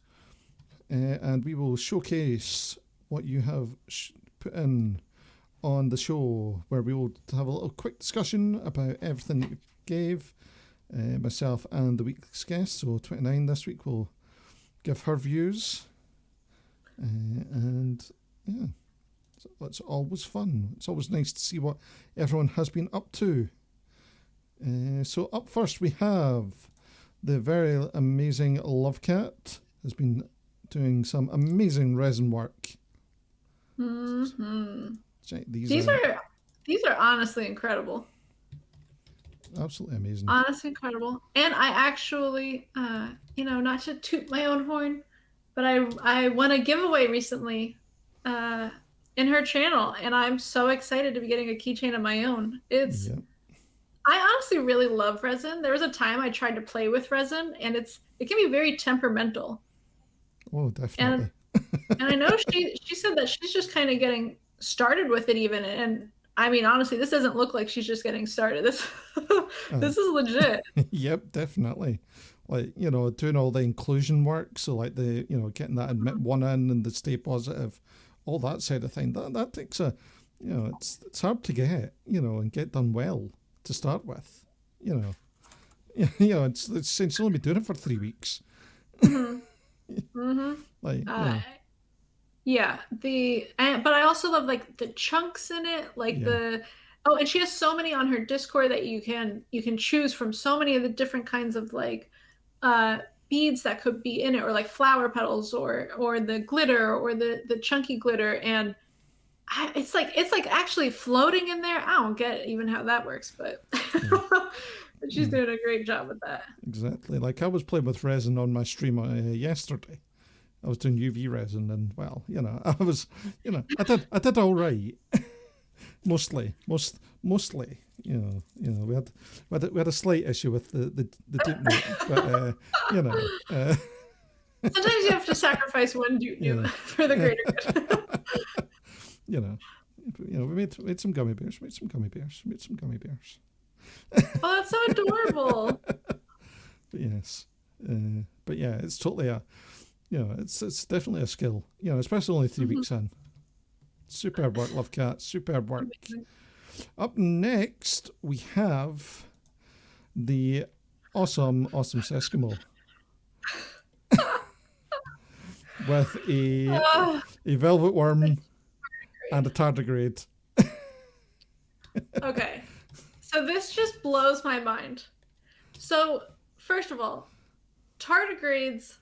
And we will showcase what you have put in on the show, where we will have a little quick discussion about everything that you gave, myself and the week's guest. So 29 this week will give her views. And yeah. So it's always fun. It's always nice to see what everyone has been up to. So up first we have the very amazing Lovecat has been doing some amazing resin work. Mm-hmm. Check These are honestly incredible. Absolutely amazing. Honestly incredible. And I actually, not to toot my own horn, but I won a giveaway recently in her channel, and I'm so excited to be getting a keychain of my own. I honestly really love resin. There was a time I tried to play with resin, and it can be very temperamental. Oh, definitely. And I know she said that she's just kind of getting started with it even. And I mean, honestly, this doesn't look like she's just getting started. This this is legit. Yep, definitely. Like, doing all the inclusion work. So like getting that admit one in and the stay positive, all that side of thing. That takes it's hard to get, and get done well to start with. It's only been doing it for 3 weeks. Like, yeah, but I also love like the chunks in it, like and she has so many on her Discord that you can choose from, so many of the different kinds of like beads that could be in it, or like flower petals, or the glitter, or the chunky glitter, and it's like actually floating in there. I don't get even how that works, but she's doing a great job with that. Exactly. Like I was playing with resin on my stream yesterday. I was doing UV resin, and well, I was, I did all right. mostly. We had a slight issue with the DOOTNOOT, but sometimes you have to sacrifice one DOOTNOOT for the greater good. We made some gummy bears. Oh, that's so adorable. Yes, but yeah, it's totally it's definitely a skill. Especially only 3 weeks in. Superb work, Love Cat. Superb work. Up next, we have the awesome Seskimo with a velvet worm and a tardigrade. Okay, so this just blows my mind. So first of all, tardigrades,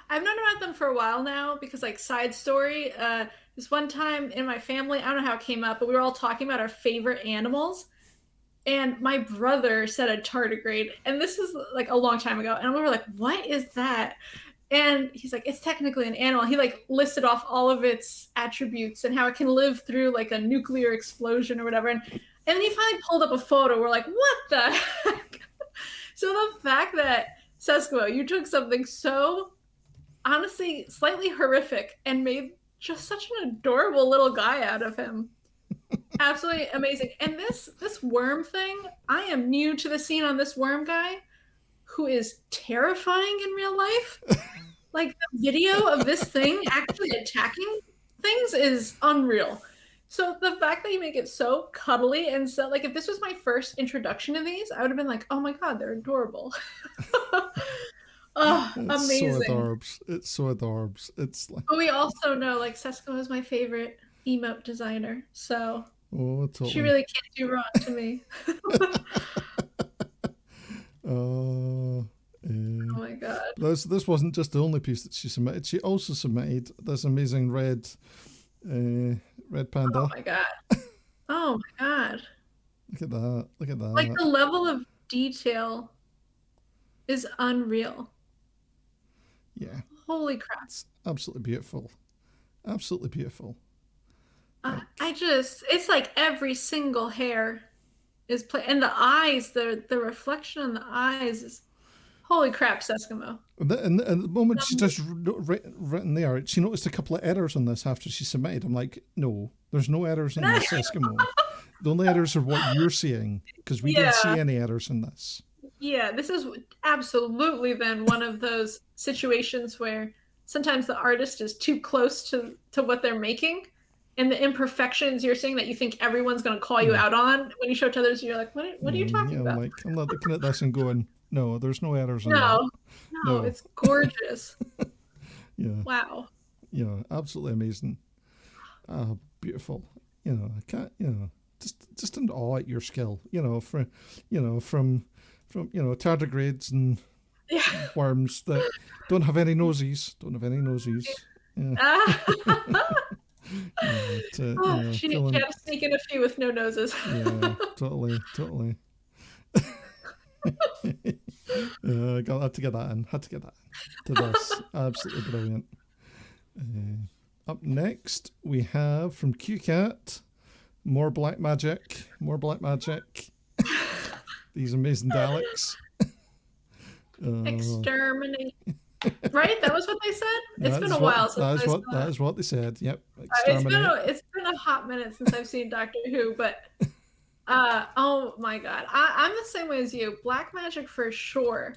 I've known about them for a while now because, like, side story, this one time in my family, I don't know how it came up, but we were all talking about our favorite animals, and my brother said a tardigrade, and this is like a long time ago, and we were like, what is that? And he's like, it's technically an animal. He like listed off all of its attributes and how it can live through like a nuclear explosion or whatever, and then he finally pulled up a photo. We're like, what the heck? So the fact that, Seskimo, you took something so honestly slightly horrific and made just such an adorable little guy out of him. Absolutely amazing. And this worm thing, I am new to the scene on this worm guy, who is terrifying in real life. Like, the video of this thing actually attacking things is unreal. So the fact that you make it so cuddly, and so, like, if this was my first introduction to these, I would have been like, oh my god, they're adorable. Oh, it's amazing. It's so adorbs. It's like... But we also know, like, Seskimo is my favorite emote designer, so totally. She really can't do wrong to me. Oh my god. This wasn't just the only piece that she submitted. She also submitted this amazing red panda. Oh my god. Oh my god. Look at that. Like, the level of detail is unreal. Yeah. Holy crap. It's absolutely beautiful. Absolutely beautiful. It's like every single hair is and the eyes, the reflection in the eyes is, holy crap, Seskimo. And the moment she just written there, she noticed a couple of errors on this after she submitted. I'm like, no, there's no errors in this, Eskimo. The only errors are what you're seeing, because we didn't see any errors in this. Yeah, this is absolutely then one of those situations where sometimes the artist is too close to what they're making, and the imperfections you're seeing that you think everyone's going to call you out on, when you show it to others, you're like, what are you talking about? Like, I'm not looking at this and going, no, there's no errors in that. No, it's gorgeous. Yeah. Wow. Yeah, absolutely amazing. Beautiful. I can't, just in awe at your skill, from tardigrades and worms that don't have any noses. Yeah. She had to sneak in a few with no noses. Yeah, totally. Had to get that in to this. Absolutely brilliant. Up next, we have from QCat, more black magic. These amazing Daleks. Exterminate. Right? That was what they said? It's That been is a what while since I saw that it. is what they said. Yep. It's Exterminate. been a hot minute since I've seen Doctor Who, but oh my God. I'm the same way as you. Black magic for sure.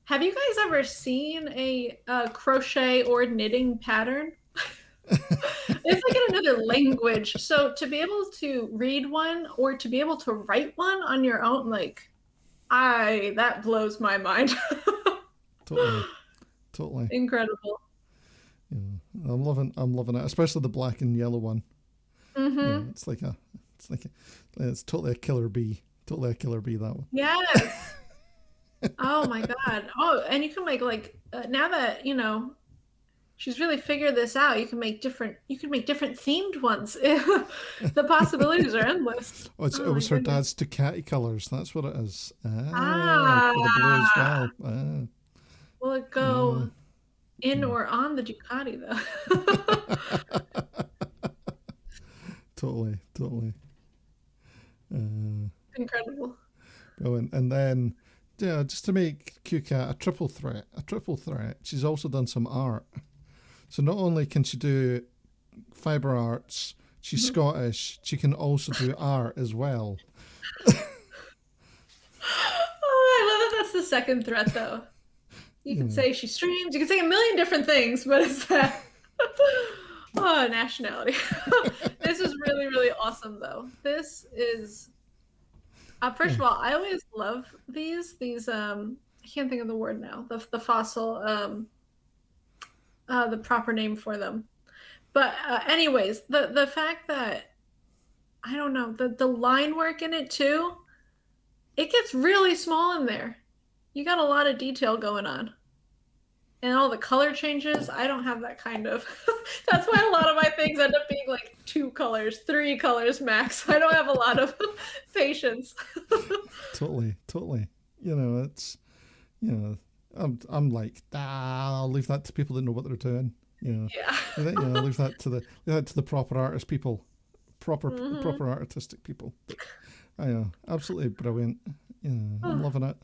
Have you guys ever seen a crochet or knitting pattern? It's like in another language. So to be able to read one or to be able to write one on your own, like that blows my mind. Totally. Totally. Incredible. Yeah. I'm loving it, especially the black and yellow one. You know, Mm-hmm. it's totally a killer bee. Totally a killer bee, that one. Yes. Oh my God. Oh, and you can make like now that she's really figured this out. You can make different themed ones. The possibilities are endless. Oh, it Oh my was her goodness. dad's Ducati colours. That's what it is. Ah, For the blue as well. will it Yeah. go in or on the Ducati though? Totally, totally. Uh, Incredible. Brilliant. And then, yeah, just to make QCat a triple threat, she's also done some art. So not only can she do fiber arts, she's Scottish, she can also do art as well. Oh, I love that that's the second threat though. You can say she streams, you can say a million different things, but it's that oh, nationality. This is really, really awesome though. This is first of all, I always love these I can't think of the word now. The fossil the proper name for them. But anyways, the fact that I don't know, the line work in it too, it gets really small in there. You got a lot of detail going on. And all the color changes, I don't have that kind of. That's why a lot of my things end up being like 2 colors, 3 colors max. I don't have a lot of patience. Totally, totally. You know, it's, you know, I'm like, I'll leave that to people that know what they're doing. You know, Yeah. leave that to the proper artist people, proper artistic people. But, I know, absolutely brilliant. You know, I'm loving it.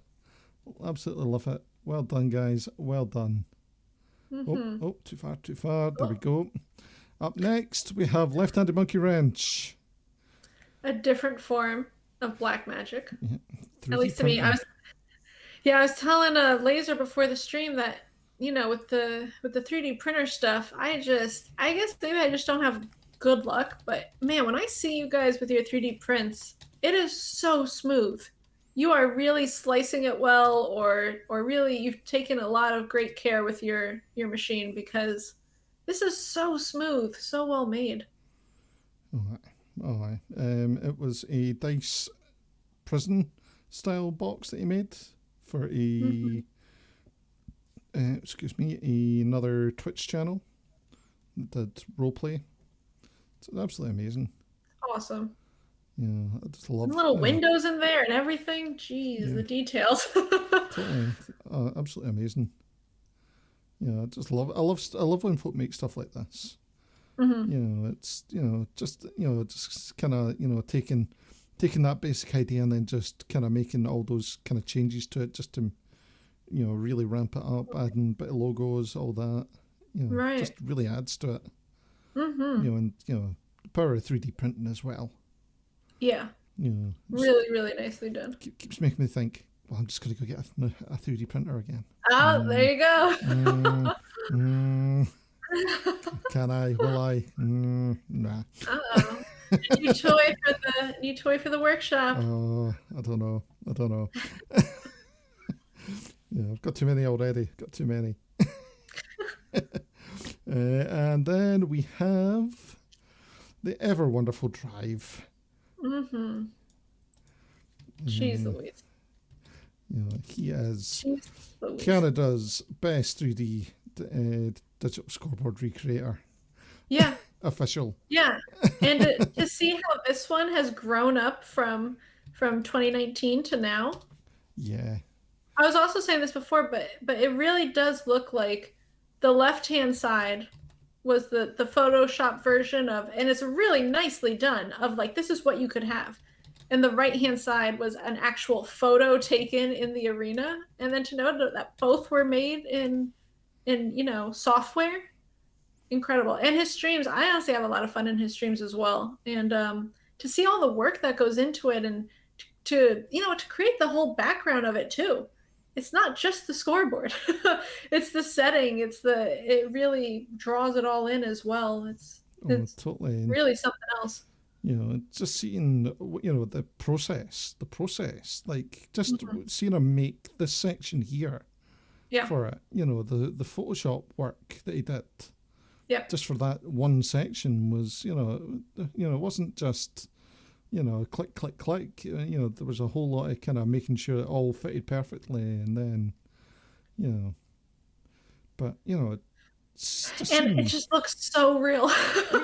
Absolutely love it. Well done, guys. Well done. Oh, too far, too far. There we go. Up next, we have Left-Handed Monkey Wrench. A different form of black magic. Yeah, At least to me. I was telling Laser before the stream that with the 3D printer stuff, I guess maybe I just don't have good luck, but man, when I see you guys with your 3D prints, it is so smooth. You are really slicing it well, or really you've taken a lot of great care with your machine, because this is so smooth, so well made. It was a dice prison style box that he made for another Twitch channel that did roleplay. It's absolutely amazing. Awesome. Yeah, I just love little windows in there and everything. Jeez, the details. Totally, absolutely amazing. Yeah, I just love. I love when folk make stuff like this. It's just kind of taking that basic idea and then just kind of making all those kind of changes to it just to really ramp it up, adding a bit of logos, all that. Right. Just really adds to it. And the power of 3D printing as well. Yeah. Really, really nicely done. Keeps making me think, well, I'm just going to go get a 3D printer again. Oh, there you go. Can I? Will I? Nah. Uh-oh. New toy for the workshop. Oh, I don't know. Yeah, I've got too many already. Got too many. And then we have the ever wonderful Drive. Jeez Louise. He is Canada's best 3D digital scoreboard recreator. Yeah. Official. Yeah. And to see how this one has grown up from 2019 to now. Yeah. I was also saying this before, but it really does look like the left-hand side was the Photoshop version of, and it's really nicely done, of like, this is what you could have. And the right-hand side was an actual photo taken in the arena. And then to know that both were made in in software, incredible. And his streams, I honestly have a lot of fun in his streams as well. And to see all the work that goes into it, and to create the whole background of it too. It's not just the scoreboard. It's the setting. It really draws it all in as well. It's totally. really something else. Just seeing, the process, like just seeing him make this section here for it, the Photoshop work that he did. Yeah. Just for that one section was, it wasn't just, click, click, click. There was a whole lot of kind of making sure it all fitted perfectly, and then, but it just looks so real.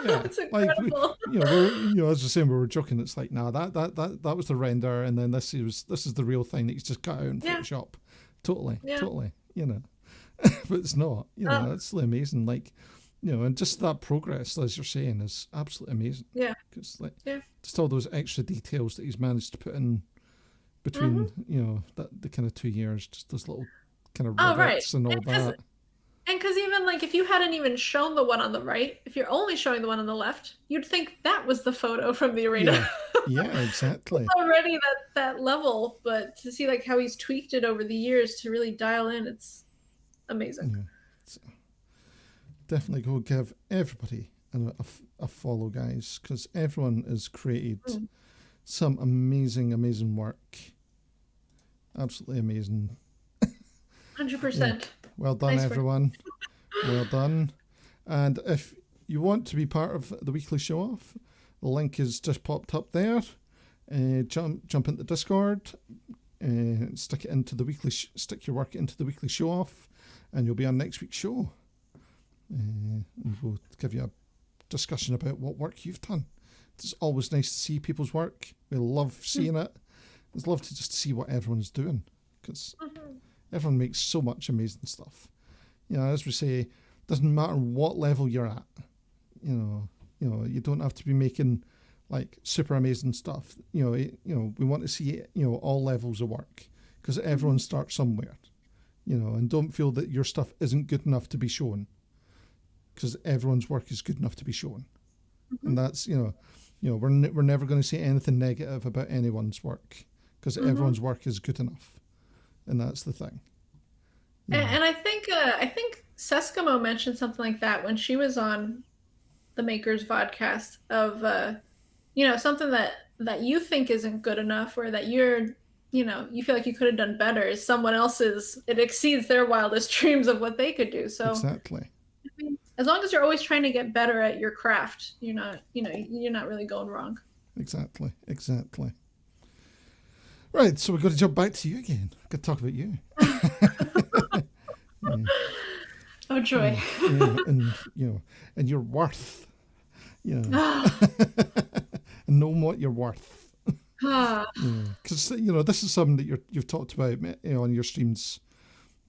Yeah, it's incredible. As I was saying, we were joking. It's like, nah, that was the render, and then this is the real thing that he's just cut out in Photoshop. Totally. But it's not. It's really amazing. Like, and just that progress, as you're saying, is absolutely amazing. Yeah. Because just all those extra details that he's managed to put in between, the kind of 2 years, just those little kind of rivets and all that. And because even like if you hadn't even shown the one on the right, if you're only showing the one on the left, you'd think that was the photo from the arena. Yeah, exactly. It's already that level, but to see like how he's tweaked it over the years to really dial in, it's amazing. Yeah. So definitely go give everybody a follow, guys, because everyone has created some amazing work. Absolutely amazing. 100%. Well done, everyone. Well done. And if you want to be part of the weekly show off, the link is just popped up there. Jump into Discord, stick your work into the weekly show off, and you'll be on next week's show. And we'll give you a discussion about what work you've done. It's always nice to see people's work. We love seeing it. It's love to just see what everyone's doing, because everyone makes so much amazing stuff. As we say, doesn't matter what level you're at. You don't have to be making like super amazing stuff. We want to see all levels of work, because everyone starts somewhere. And don't feel that your stuff isn't good enough to be shown, because everyone's work is good enough to be shown. And that's we're never going to say anything negative about anyone's work, because everyone's work is good enough. And that's the thing. And I think Seskimo mentioned something like that when she was on the Makers Vodcast of something that you think isn't good enough, or that you feel like you could have done better, is someone else's. It exceeds their wildest dreams of what they could do. So exactly. I mean, as long as you're always trying to get better at your craft, you're not really going wrong. Exactly. Right, so we've got to jump back to you again. We've got to talk about you. Oh joy! And your worth. And knowing what you're worth. Because this is something that you've talked about on your streams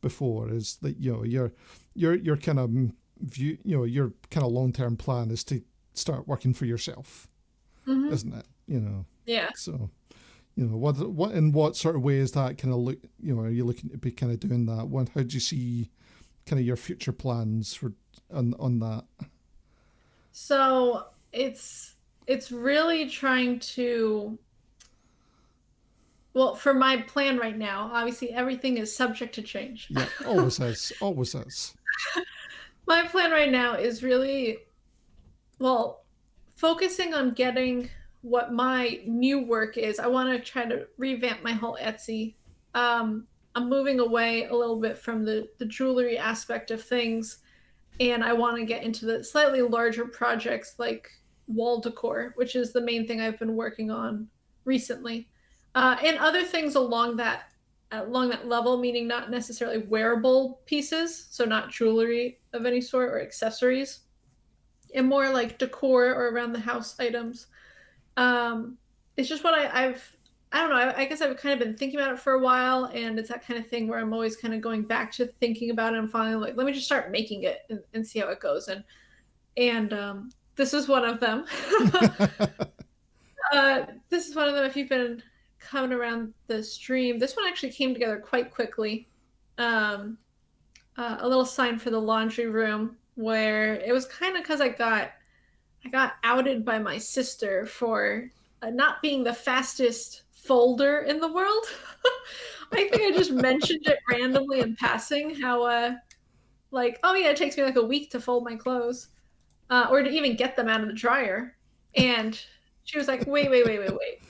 before. Is that your kind of view, your kind of long-term plan is to start working for yourself, isn't it? Yeah. So. What in what sort of way is that kind of look? Are you looking to be kind of doing that? How do you see kind of your future plans on that? So it's really trying to. Well, for my plan right now, obviously everything is subject to change. Yeah, always is. My plan right now is really, focusing on getting what my new work is. I want to try to revamp my whole Etsy. I'm moving away a little bit from the jewelry aspect of things, and I want to get into the slightly larger projects like wall decor, which is the main thing I've been working on recently, and other things along that level, meaning not necessarily wearable pieces, so not jewelry of any sort or accessories, and more like decor or around the house items. It's just what I don't know. I guess I've kind of been thinking about it for a while, and it's that kind of thing where I'm always kind of going back to thinking about it and finally like, let me just start making it and see how it goes. And this is one of them. This is one of them. If you've been coming around the stream, this one actually came together quite quickly. a little sign for the laundry room where it was kind of because I got outed by my sister for not being the fastest folder in the world. I think I just mentioned it randomly in passing how like, oh yeah, it takes me like a week to fold my clothes, or to even get them out of the dryer. And she was like, wait, wait, wait, wait, wait.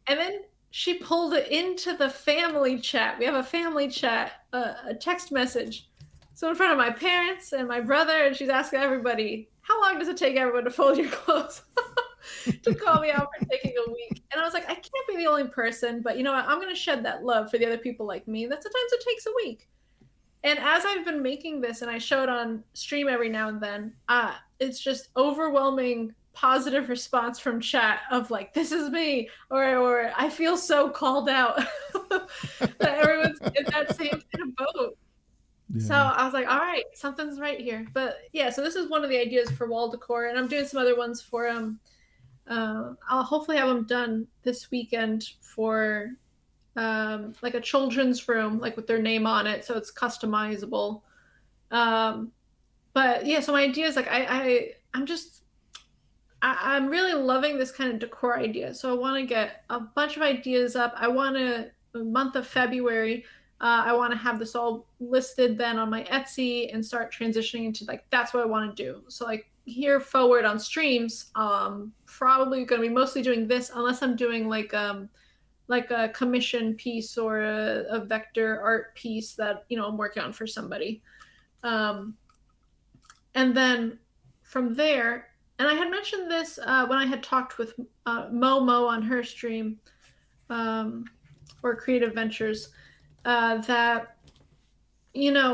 And then she pulled it into the family chat. We have a family chat, a text message. So in front of my parents and my brother, and she's asking everybody, how long does it take everyone to fold your clothes? To call me out for taking a week. And I was like, I can't be the only person, but you know what? I'm going to shed that love for the other people like me that sometimes it takes a week. And as I've been making this and I show it on stream every now and then, it's just overwhelming positive response from chat of like, this is me, or I feel so called out. That everyone's in that same kind of boat. So Yeah. I was like, all right, something's right here. But yeah, so this is one of the ideas for wall decor, and I'm doing some other ones for I'll hopefully have them done this weekend for like a children's room, like with their name on it, so it's customizable. Um, but yeah, so my idea is like I'm really loving this kind of decor idea. So I want to get a bunch of ideas up. I want to the month of February. I want to have this all listed then on my Etsy and start transitioning into like that's what I want to do. So like here forward on streams, probably going to be mostly doing this unless I'm doing like a commission piece or a vector art piece that I'm working on for somebody. Um, and then from there, and I had mentioned this when I had talked with Momo on her stream, or Creative Ventures, that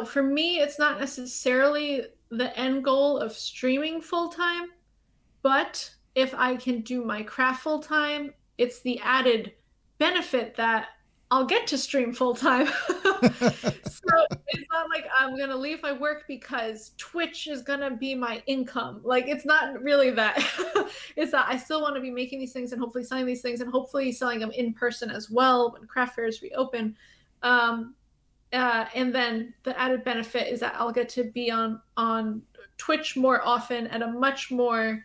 for me it's not necessarily the end goal of streaming full time, but if I can do my craft full time, it's the added benefit that I'll get to stream full time. So it's not like I'm going to leave my work because Twitch is going to be my income. Like, it's not really that. It's that I still want to be making these things and hopefully selling these things and hopefully selling them in person as well when craft fairs reopen. And then the added benefit is that I'll get to be on Twitch more often at a much more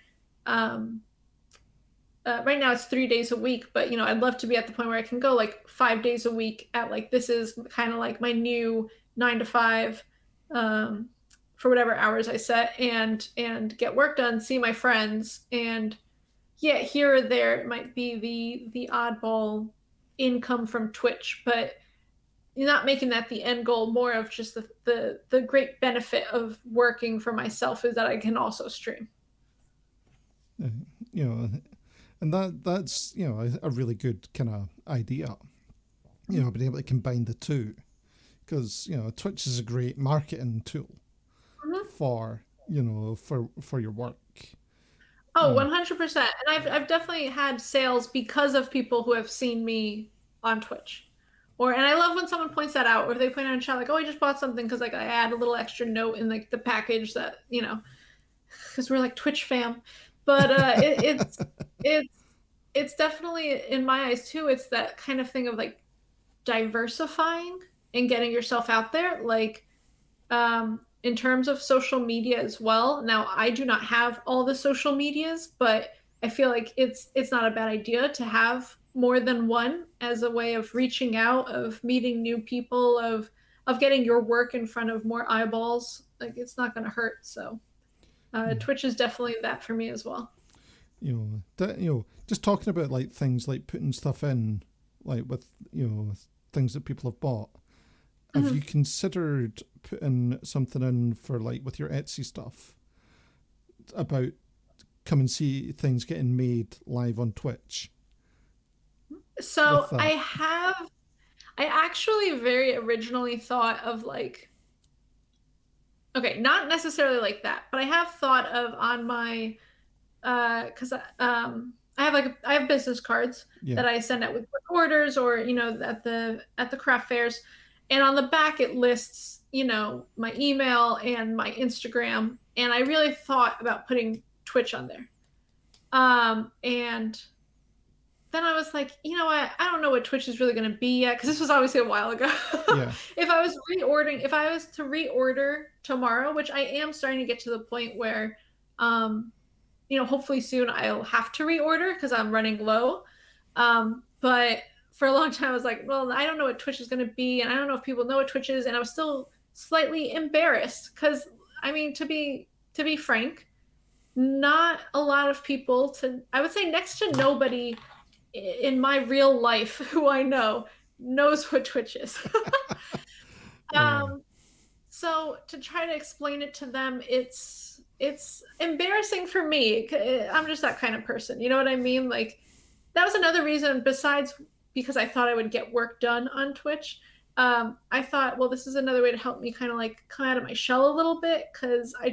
right now it's 3 days a week, but I'd love to be at the point where I can go like 5 days a week at like this is kind of like my new 9 to 5, for whatever hours I set and get work done, see my friends, and yeah, here or there it might be the oddball income from Twitch, but you're not making that the end goal. More of just the great benefit of working for myself is that I can also stream. You know, and that's a really good kind of idea. Being able to combine the two, because Twitch is a great marketing tool for for your work. Oh, 100%. And I've definitely had sales because of people who have seen me on Twitch. And I love when someone points that out, or if they point out in chat like, "Oh, I just bought something," because like I add a little extra note in like the package that because we're like Twitch fam. But it's definitely in my eyes too. It's that kind of thing of like diversifying and getting yourself out there, like in terms of social media as well. Now, I do not have all the social medias, but I feel like it's not a bad idea to have more than one as a way of reaching out, of meeting new people, of getting your work in front of more eyeballs. Like, it's not going to hurt. So Twitch is definitely that for me as well. Just talking about like things like putting stuff in, like with things that people have bought. Have you considered putting something in for like with your Etsy stuff about come and see things getting made live on Twitch? So I actually very originally thought of like, okay, not necessarily like that, but I have thought of on my, because I have business cards that I send out with orders or at the craft fairs, and on the back it lists my email and my Instagram, and I really thought about putting Twitch on there, and then I was like, you know what? I don't know what Twitch is really going to be yet, because this was obviously a while ago. Yeah. If I was to reorder tomorrow, which I am starting to get to the point where, hopefully soon I'll have to reorder because I'm running low. But for a long time, I was like, well, I don't know what Twitch is going to be, and I don't know if people know what Twitch is, and I was still slightly embarrassed because, I mean, to be frank, not a lot of people, I would say next to nobody in my real life who I know knows what Twitch is. So to try to explain it to them, it's embarrassing for me. I'm just that kind of person. You know what I mean? Like, that was another reason, besides because I thought I would get work done on Twitch. I thought, well, this is another way to help me kind of like come out of my shell a little bit, because I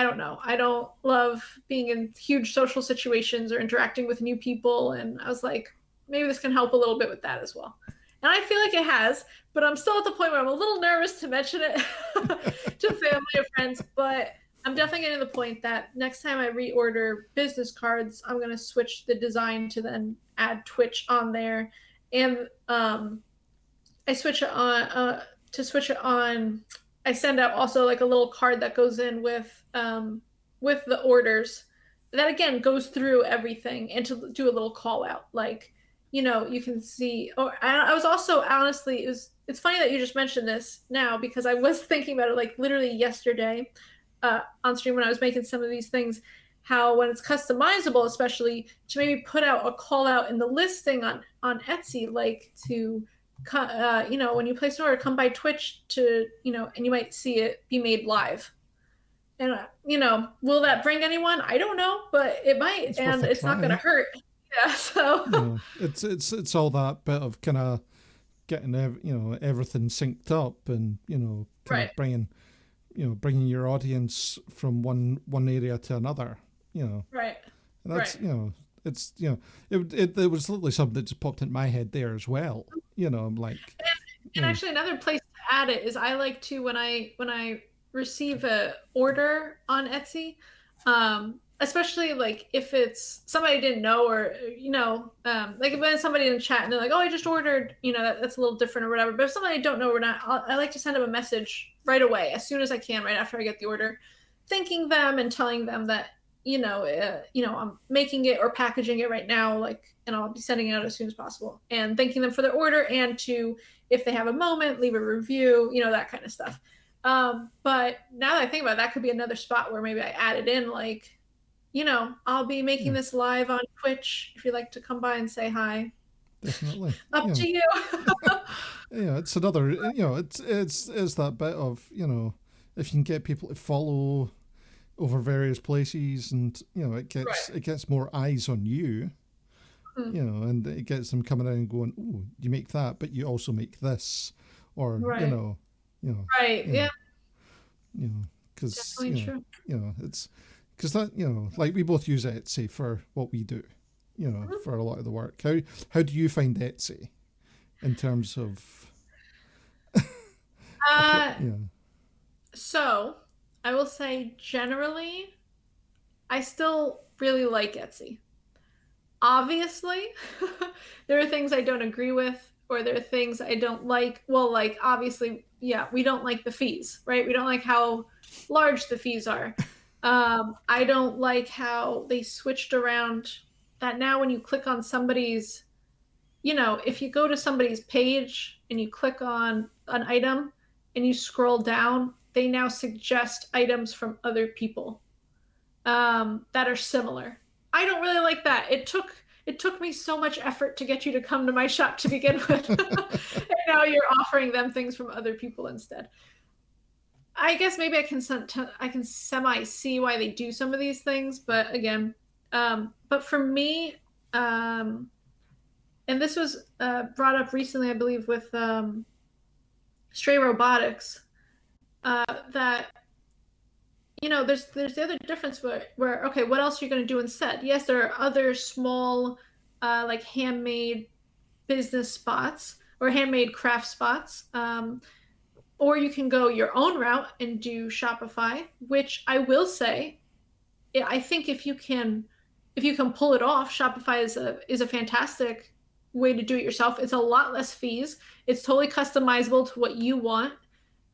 don't know. I don't love being in huge social situations or interacting with new people. And I was like, maybe this can help a little bit with that as well. And I feel like it has, but I'm still at the point where I'm a little nervous to mention it to family or friends. But I'm definitely getting to the point that next time I reorder business cards, I'm going to switch the design to then add Twitch on there. And I switch it on I send out also like a little card that goes in with the orders that again goes through everything, and to do a little call out, like, you can see. Or I was also, honestly, it's funny that you just mentioned this now, because I was thinking about it like literally yesterday on stream when I was making some of these things, how when it's customizable, especially, to maybe put out a call out in the listing on Etsy, like to when you place an order, come by Twitch to, and you might see it be made live. And, will that bring anyone? I don't know, but it might, and it's not going to hurt. Yeah, so. It's all that bit of kind of getting, everything synced up, and, kind of bringing your audience from one area to another, Right. And that's, it's, it was literally something that just popped into my head there as well. I'm like, and actually another place to add it is, I like to, when I receive a order on Etsy, especially like if it's somebody I didn't know, or like when somebody in the chat and they're like, oh, I just ordered, that's a little different or whatever. But if somebody I don't know or not, I like to send them a message right away, as soon as I can, right after I get the order, thanking them and telling them that I'm making it or packaging it right now, and I'll be sending it out as soon as possible, and thanking them for their order, and to, if they have a moment, leave a review, that kind of stuff. But now that I think about it, that could be another spot where maybe I add it in, like, I'll be making this live on Twitch. If you'd like to come by and say hi. Definitely. Up to you. It's another, it's that bit of, if you can get people to follow over various places, and, it gets more eyes on you, and it gets them coming in and going, oh, you make that, but you also make this, or, right. Right. Yeah. Because, it's, because that, like, we both use Etsy for what we do, for a lot of the work. How do you find Etsy in terms of? So I will say, generally, I still really like Etsy. Obviously, there are things I don't agree with, or there are things I don't like. Well, like, obviously, yeah, we don't like the fees, right? We don't like how large the fees are. I don't like how they switched around that now when you click on somebody's, if you go to somebody's page and you click on an item and you scroll down, they now suggest items from other people that are similar. I don't really like that. It took me so much effort to get you to come to my shop to begin with. And now you're offering them things from other people instead. I guess maybe I can semi see why they do some of these things, but again, but for me, and this was brought up recently, I believe, with Stray Robotics, that there's the other difference where okay, what else are you going to do instead? Yes, there are other small, like handmade business spots or handmade craft spots. Or you can go your own route and do Shopify, which I will say, I think if you can if you can pull it off, Shopify is a fantastic way to do it yourself. It's a lot less fees. It's totally customizable to what you want.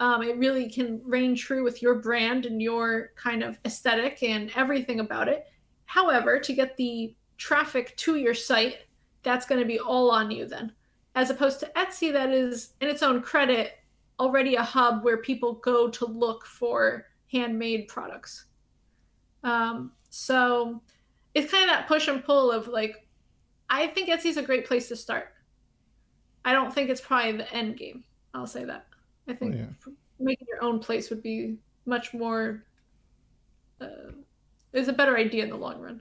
It really can reign true with your brand and your kind of aesthetic and everything about it. However, to get the traffic to your site, that's going to be all on you then. As opposed to Etsy, that is, in its own credit, already a hub where people go to look for handmade products. So it's kind of that push and pull of like, I think Etsy's a great place to start. I don't think it's probably the end game. I'll say that. I think making your own place would be much more, is a better idea in the long run.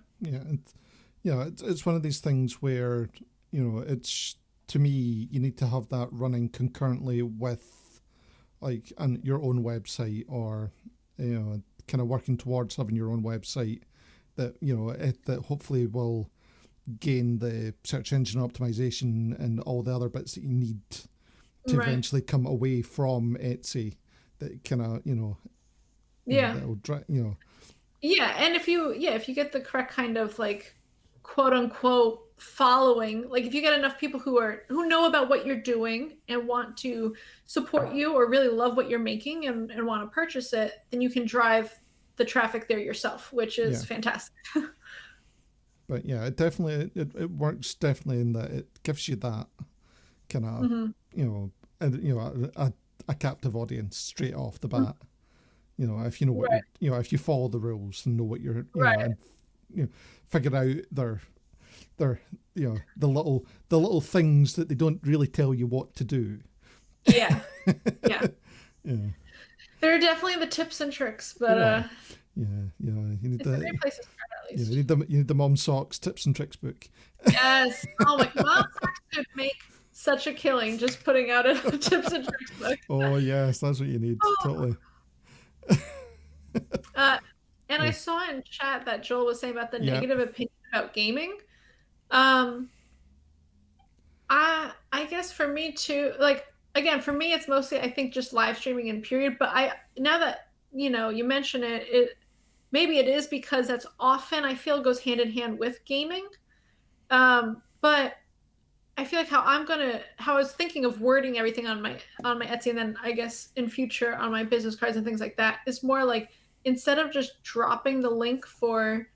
It's one of these things where, it's, to me, you need to have that running concurrently with like your own website, or, kind of working towards having your own website that, that hopefully will gain the search engine optimization and all the other bits that you need to eventually come away from Etsy, that kind of, that'll and if you get the correct kind of like quote unquote following, like if you get enough people who know about what you're doing and want to support you or really love what you're making and want to purchase it, then you can drive the traffic there yourself, which is fantastic. But yeah, it definitely it works definitely in that it gives you that kind of a captive audience straight off the bat. If you know what if you follow the rules and know what you're and figure out their the little things that they don't really tell you what to do. Yeah. There are definitely the tips and tricks, but you need it's a great place to start at least. You need the Mom Socks tips and tricks book. Yes. Oh my God, Mom Socks could make such a killing just putting out a tips and tricks book. Oh yes, that's what you need. Totally. And I saw in chat that Joel was saying about the negative opinion about gaming. I guess for me too, like, again, for me, it's mostly, I think, just live streaming and period. But now that, you mention it, maybe it is because that's often, I feel, goes hand in hand with gaming. But I feel like how I was thinking of wording everything on my Etsy, and then I guess in future on my business cards and things like that, is more like, instead of just dropping the link for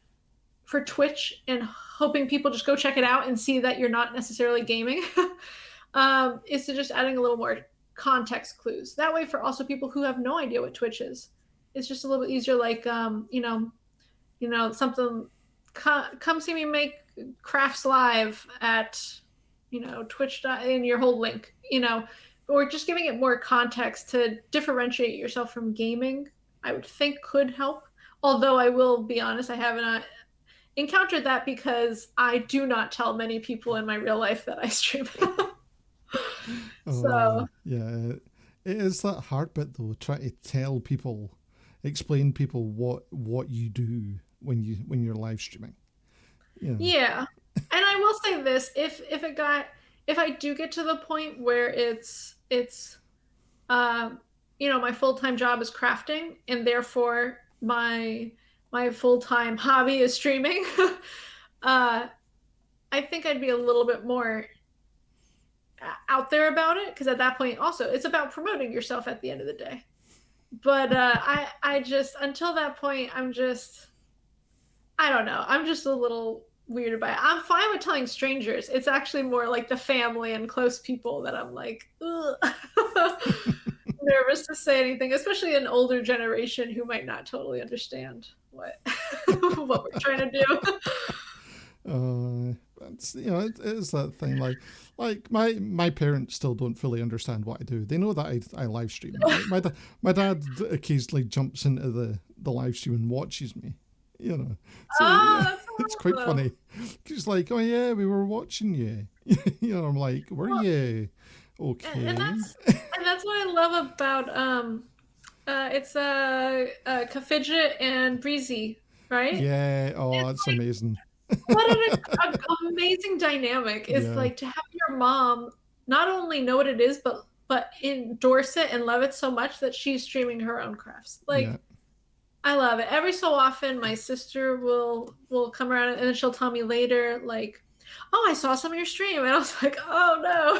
Twitch and hoping people just go check it out and see that you're not necessarily gaming, is to just adding a little more context clues. That way, for also people who have no idea what Twitch is, it's just a little bit easier. Like, something. Come see me make crafts live at, Twitch in your whole link. Or just giving it more context to differentiate yourself from gaming, I would think could help. Although I will be honest, I haven't encountered that because I do not tell many people in my real life that I stream. So yeah, it is that hard bit though, trying to tell people, explain people what you do when you're live streaming. Yeah. And I will say this, if I do get to the point where it's my full-time job is crafting, and therefore my full-time hobby is streaming, I think I'd be a little bit more out there about it, because at that point also it's about promoting yourself at the end of the day. But I just, until that point, I don't know, I'm just a little weird about it. I'm fine with telling strangers. It's actually more like the family and close people that I'm like, nervous to say anything, especially an older generation who might not totally understand what we're trying to do. It's it is that thing, like my parents still don't fully understand what I do. They know that I live stream. My dad occasionally jumps into the live stream and watches me. So it's quite funny. He's like, "Oh yeah, we were watching you." I'm like, "Were you?" Okay. And that's what I love about it's Kafidget and Breezy, right? Yeah. Oh, that's like, amazing. What an amazing dynamic is like to have your mom not only know what it is, but endorse it and love it so much that she's streaming her own crafts. Like, I love it. Every so often, my sister will come around and then she'll tell me later, like, "Oh, I saw some of your stream," and I was like, "Oh no."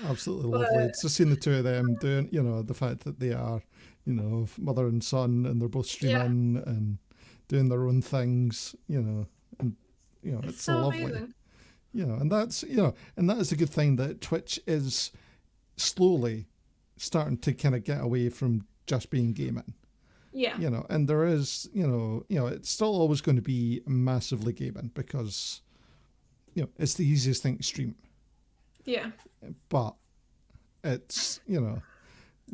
Absolutely But lovely. It's just seeing the two of them doing, the fact that they are, mother and son, and they're both yeah, streaming and doing their own things, and it's it's so so lovely. amazing. And that's and that is a good thing that Twitch is slowly starting to kind of get away from just being gaming. Yeah, And there is, it's still always going to be massively gaming because, it's the easiest thing to stream. yeah, But it's,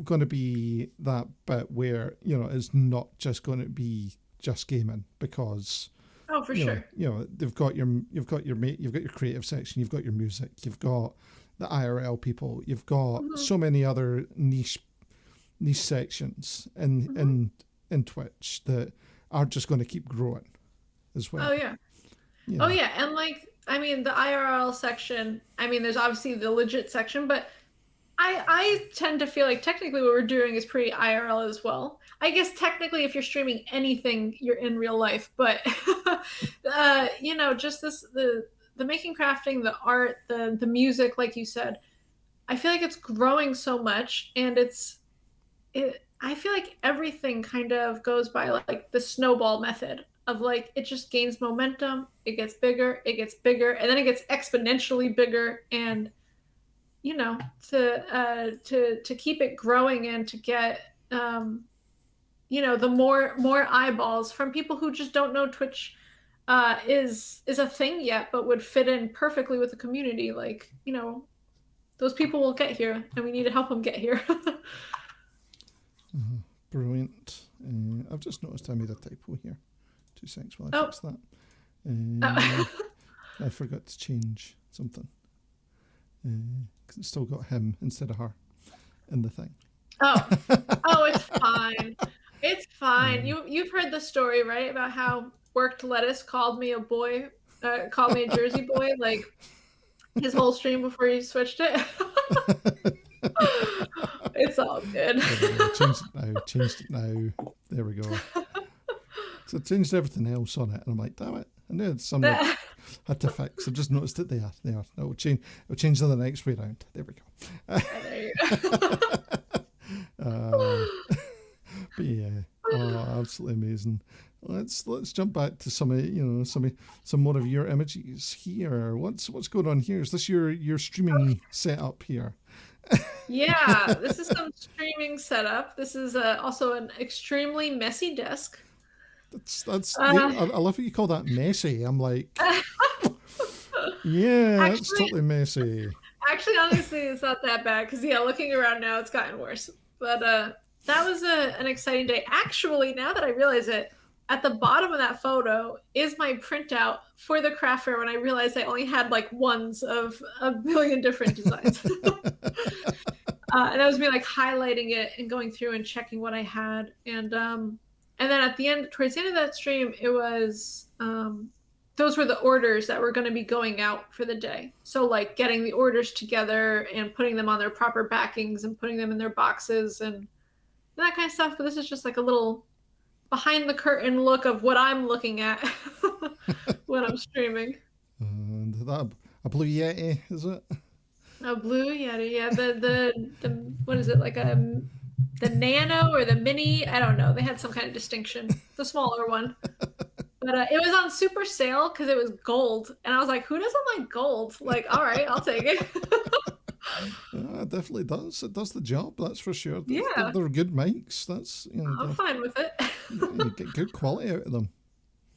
going to be that bit where, it's not just going to be just gaming because, oh for sure. you've got your creative section, you've got your music, you've got the IRL people, you've got so many other niche sections in Twitch that are just going to keep growing as well. Oh yeah. Oh yeah, and like I mean the IRL section, I mean there's obviously the legit section, but I tend to feel like technically what we're doing is pretty IRL as well. I guess technically if you're streaming anything, you're in real life, but just the making crafting, the art, the music, like you said, I feel like it's growing so much, and I feel like everything kind of goes by like the snowball method of like it just gains momentum, it gets bigger, and then it gets exponentially bigger, and to keep it growing and to get the more eyeballs from people who just don't know Twitch is a thing yet, but would fit in perfectly with the community. Like those people will get here, and we need to help them get here. Brilliant. I've just noticed I made a typo here. 2 seconds while I Oh. fix that. Oh. I forgot to change something. Because it's still got him instead of her in the thing. Oh, it's fine. It's fine. You've heard the story, right? About how Worked Lettuce called me a boy, called me a Jersey boy, like his whole stream before he switched it. It's all good. Changed it now. There we go. So I changed everything else on it, and I'm like, damn it! I knew it's something I had to fix. I just noticed it there. It'll change to the next way round. There we go. There you go. But yeah, absolutely amazing. Let's jump back to some more of your images here. What's going on here? Is this your streaming setup here? Yeah, this is some streaming setup. This is also an extremely messy desk. I love what you call that, messy. I'm like, yeah, it's totally messy. Actually, honestly, it's not that bad because looking around now, it's gotten worse. But that was an exciting day. Actually, now that I realize it, at the bottom of that photo is my printout for the craft fair when I realized I only had like ones of a million different designs. And I was me like highlighting it and going through and checking what I had. And then at the end, towards the end of that stream, it was those were the orders that were going to be going out for the day. So like getting the orders together and putting them on their proper backings and putting them in their boxes and that kind of stuff. But this is just like a little behind the curtain look of what I'm looking at when I'm streaming. And that a blue Yeti, is it? A blue Yeti, yeah. The what is it, like the Nano or the Mini? I don't know. They had some kind of distinction. The smaller one. But it was on super sale because it was gold. And I was like, who doesn't like gold? Like, all right, I'll take it. It definitely does. It does the job, that's for sure. Yeah. They're good mics. That's I'm fine with it. You get good quality out of them.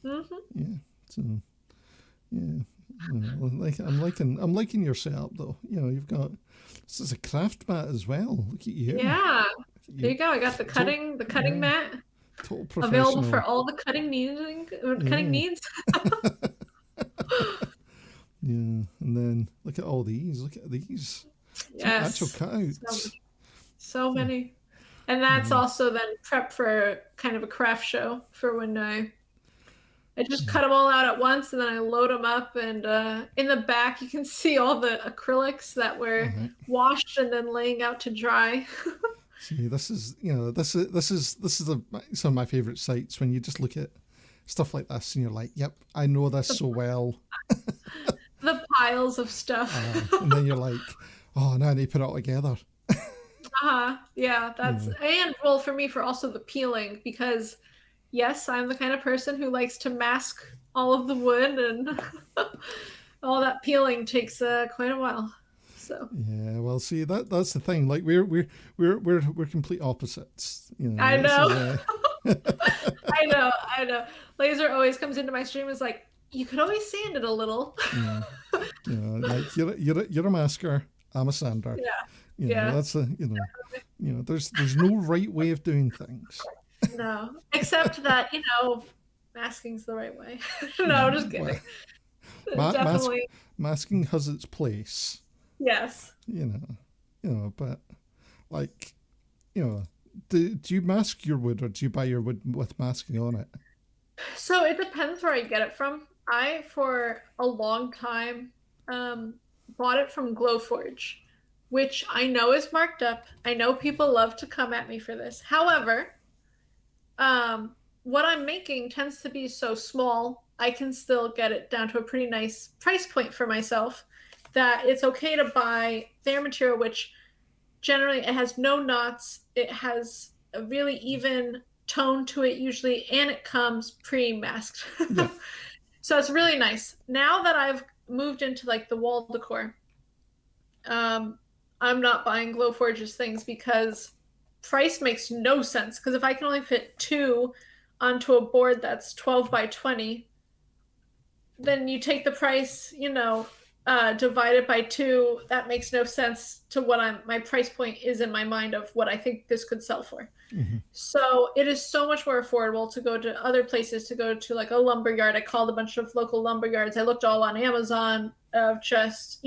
Mm-hmm. Yeah. So yeah. I'm liking your setup though. You've got this is a craft mat as well. Look at you. Yeah. There you go. I got the cutting mat. Total professional. Available for all the cutting needs. Yeah, and then look at all these. Look at these. Yes. Actual cutouts. So many. And that's also then prep for kind of a craft show for when I just cut them all out at once and then I load them up. And in the back, you can see all the acrylics that were washed and then laying out to dry. See, this is some of my favorite sites when you just look at stuff like this and you're like, yep, I know this so well. The piles of stuff. And then you're like, oh, now I need to put it all together. Yeah, that's and well for me for also the peeling, because yes, I'm the kind of person who likes to mask all of the wood, and all that peeling takes quite a while. So yeah, well, see that's the thing. Like we're complete opposites. You know, I know. Is, I know. Laser always comes into my stream is like, you could always sand it a little. yeah, you know, like you're a masker, I'm a sander. Yeah. You know, that's there's no right way of doing things. No, except that masking's the right way. No, just kidding. Well, Definitely. Masking has its place. Yes. But like, do you mask your wood, or do you buy your wood with masking on it? So it depends where I get it from. I, for a long time, bought it from Glowforge, which I know is marked up. I know people love to come at me for this. However, what I'm making tends to be so small, I can still get it down to a pretty nice price point for myself, that it's okay to buy their material, which generally it has no knots, it has a really even tone to it usually, and it comes pre-masked. Yeah. So it's really nice. Now that I've moved into like the wall decor, I'm not buying Glowforge's things because price makes no sense. Because if I can only fit 2 onto a board that's 12 by 20, then you take the price, divide it by 2. That makes no sense to what my price point is in my mind of what I think this could sell for. Mm-hmm. So it is so much more affordable to go to other places, to go to like a lumber yard. I called a bunch of local lumber yards. I looked all on Amazon of just,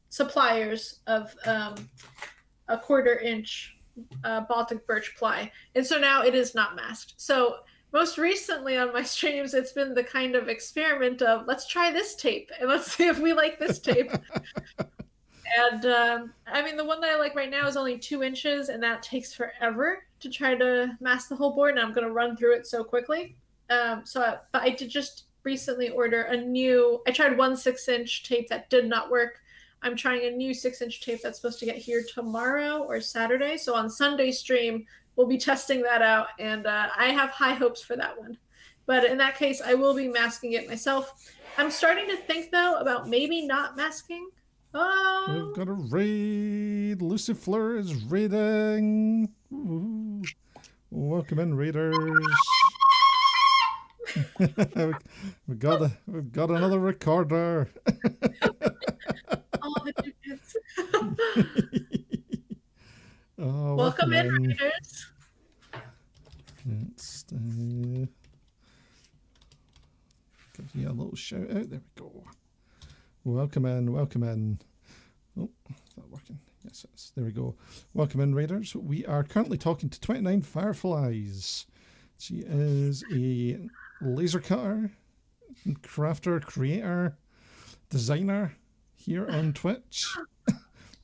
suppliers of a 1/4 inch Baltic birch ply. And so now it is not masked. So most recently on my streams, it's been the kind of experiment of, let's try this tape and let's see if we like this tape. And the one that I like right now is only 2 inches, and that takes forever to try to mask the whole board, and I'm going to run through it so quickly. But I did just recently order I tried one 6-inch tape that did not work. I'm trying a new 6-inch tape that's supposed to get here tomorrow or Saturday. So on Sunday stream, we'll be testing that out, and I have high hopes for that one. But in that case, I will be masking it myself. I'm starting to think, though, about maybe not masking. Oh. We've got a raid. Lucifleur is raiding. Ooh. Welcome in, raiders. we've got another recorder. Oh, the chickens. Oh, welcome in, readers. Let's give you a little shout out. There we go. Welcome in. Oh, is that working? Yes, it is. There we go. Welcome in, raiders. We are currently talking to 29fireflies. She is a laser cutter, crafter, creator, designer here on Twitch.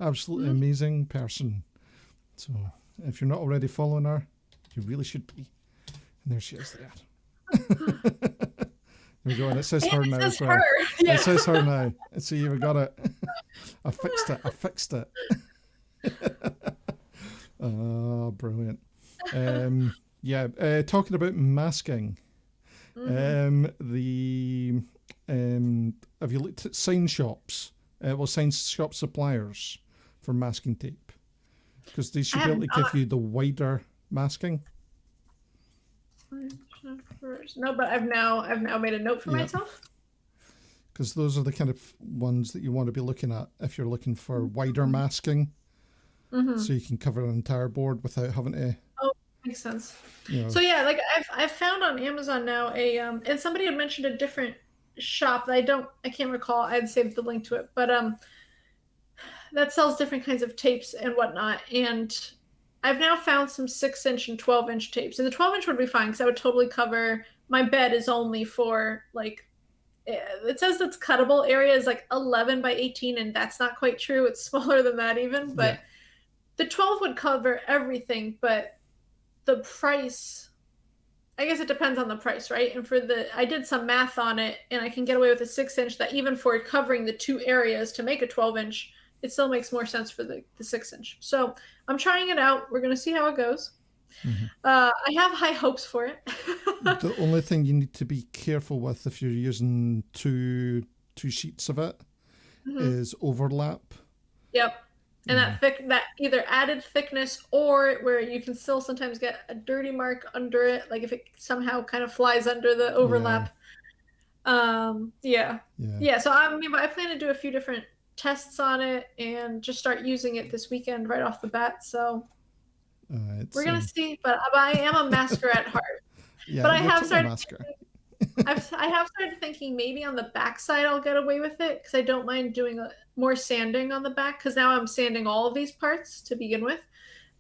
Absolutely amazing person. So if you're not already following her, you really should be. And there she is there. There we go, and it says her now as well. Yeah. It says her now. See, we got it. I fixed it. Oh, brilliant. Talking about masking. Have you looked at sign shops? Sign shop suppliers for masking tape, because they should be able to give you the wider masking. No, but I've now made a note for myself. Because those are the kind of ones that you want to be looking at if you're looking for wider masking, so you can cover an entire board without having to. Oh, makes sense. So yeah, like I've found on Amazon now and somebody had mentioned a different shop that I can't recall. I'd saved the link to it, but that sells different kinds of tapes and whatnot. And I've now found some 6-inch and 12-inch tapes. And the 12-inch would be fine because I would totally cover. My bed is only for it says its cuttable area is like 11 by 18, and that's not quite true. It's smaller than that even. But the 12 would cover everything, but the price, I guess it depends on the price, right? And I did some math on it, and I can get away with a 6-inch that even for covering the 2 areas to make a 12-inch, it still makes more sense for the 6-inch. So I'm trying it out. We're going to see how it goes. I have high hopes for it. The only thing you need to be careful with if you're using two sheets of it is overlap. Yep. And that either added thickness or where you can still sometimes get a dirty mark under it, like if it somehow kind of flies under the overlap. Yeah. So I plan to do a few different tests on it and just start using it this weekend right off the bat. So we're gonna see. But I am a masker at heart. Yeah, but I have started. I have started thinking maybe on the back side I'll get away with it because I don't mind doing more sanding on the back because now I'm sanding all of these parts to begin with.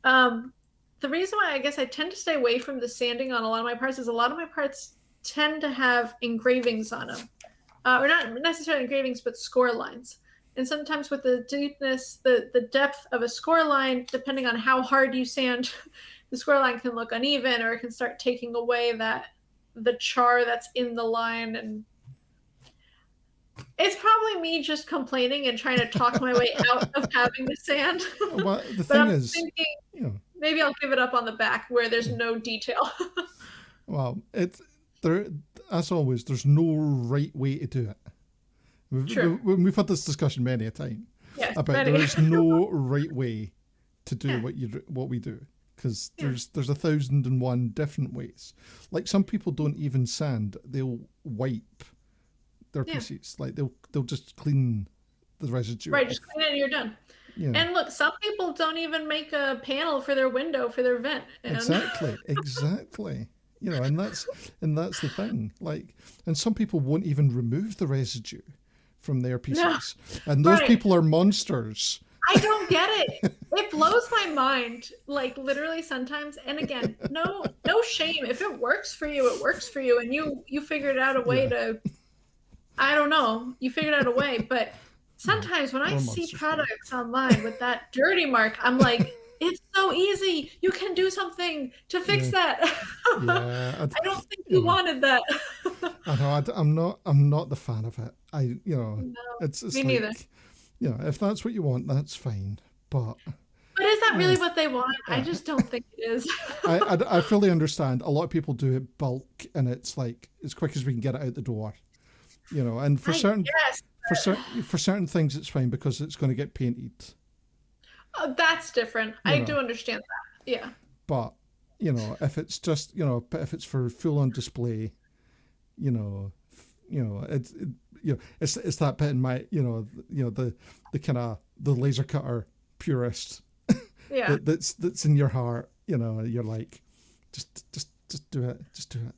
The reason why I guess I tend to stay away from the sanding on a lot of my parts is a lot of my parts tend to have engravings on them. Or not necessarily engravings, but score lines. And sometimes with the deepness, the depth of a score line, depending on how hard you sand, the score line can look uneven or it can start taking away the char that's in the line. And it's probably me just complaining and trying to talk my way out of having to sand. Well, the thing is, thinking, maybe I'll give it up on the back where there's no detail. Well, as always, there's no right way to do it. We've had this discussion many a time about there is no right way to do what we do because there's 1,001 different ways. Like some people don't even sand; they'll wipe their pieces. Like they'll just clean the residue. Right, just clean it and you're done. Yeah. And look, some people don't even make a panel for their window for their vent. Exactly. You know, and that's the thing. Like, and some people won't even remove the residue from their pieces. No. And those people are monsters. I don't get it. It blows my mind, like literally sometimes. And again, no shame. If it works for you, it works for you. And you figured out a way to, I don't know, you figured out a way. But sometimes when I see products online with that dirty mark, I'm like, it's so easy. You can do something to fix that. I don't think you wanted that. I know. I'm not the fan of it. It's me neither. You know, if that's what you want, that's fine. But is that really what they want? I just don't think it is. I fully understand. A lot of people do it bulk, and it's like as quick as we can get it out the door. You know, and for certain things, it's fine because it's going to get painted. Oh, that's different. I do understand that. Yeah. But, you know, if it's just, if it's for full on display, it's that bit in my, the kind of the laser cutter purist. Yeah. that's in your heart, you're like, just do it. Just do it.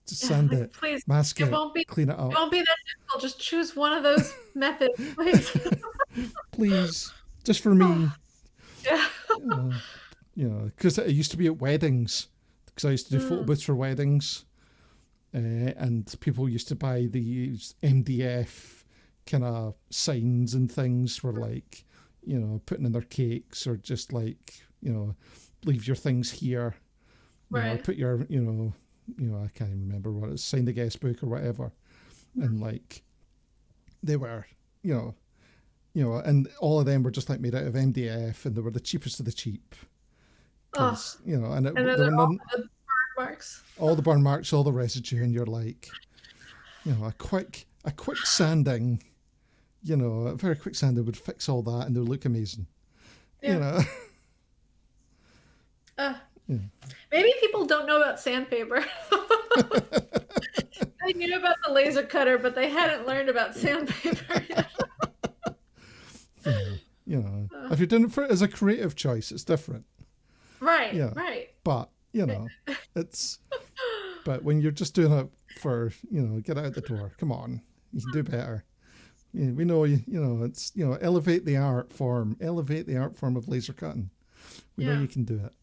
Just sand it. Please. Mask it. Clean it up. It won't be that difficult. Just choose one of those methods, please. Please. Just for me. Yeah. Because it used to be at weddings, because I used to do photo booths for weddings, and people used to buy these MDF kind of signs and things for like, putting in their cakes or just like, leave your things here, or put your, I can't even remember what it is, sign the guest book or whatever, and like they were, and all of them were just like made out of MDF, and they were the cheapest of the cheap. And then all the burn marks. All the burn marks, all the residue, and you're like, a quick sanding, a very quick sanding would fix all that, and they would look amazing. Yeah. Maybe people don't know about sandpaper. They knew about the laser cutter, but they hadn't learned about sandpaper yet. If you're doing it as a creative choice, it's different. Right, right. But, it's... But when you're just doing it for, get out the door, come on, you can do better. We know, it's, elevate the art form of laser cutting. We know you can do it.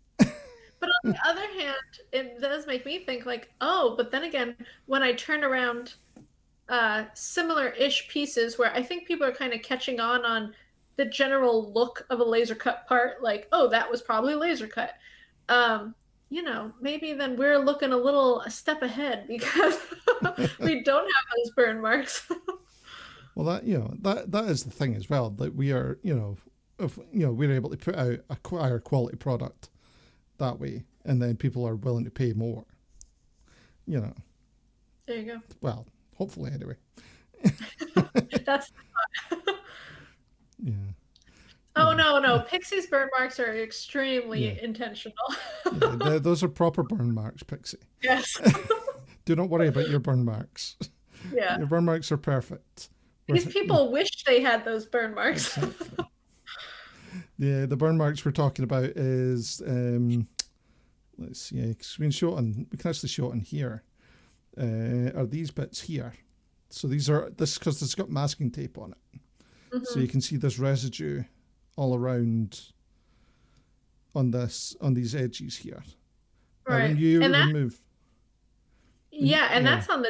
But on the other hand, it does make me think like, but then again, when I turn around similar-ish pieces where I think people are kind of catching on the general look of a laser cut part, like, oh, that was probably laser cut. Maybe then we're looking a step ahead because we don't have those burn marks. Well, that is the thing as well, that we are, if we're able to put out a higher quality product that way, and then people are willing to pay more. There you go. Well, hopefully anyway. That's yeah. Oh no! Pixie's burn marks are extremely intentional. Those are proper burn marks, Pixie. Yes. Do not worry about your burn marks. Yeah. Your burn marks are perfect. Because people wish they had those burn marks. Exactly. Yeah, the burn marks we're talking about is let's see, we can actually show it on here. Are these bits here? So this because it's got masking tape on it. Mm-hmm. So you can see this residue all around on these edges here. Right. When you remove. That's on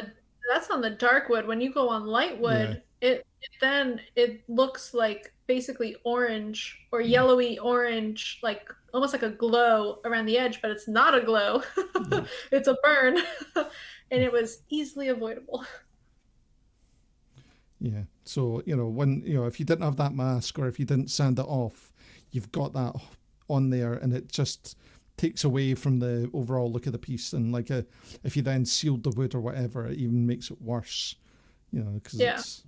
the dark wood. When you go on light wood, it looks like basically orange or yellowy orange, like almost like a glow around the edge, but it's not a glow. It's a burn. And it was easily avoidable. Yeah. So, when, if you didn't have that mask or if you didn't sand it off, you've got that on there and it just takes away from the overall look of the piece. And if you then sealed the wood or whatever, it even makes it worse, because it's,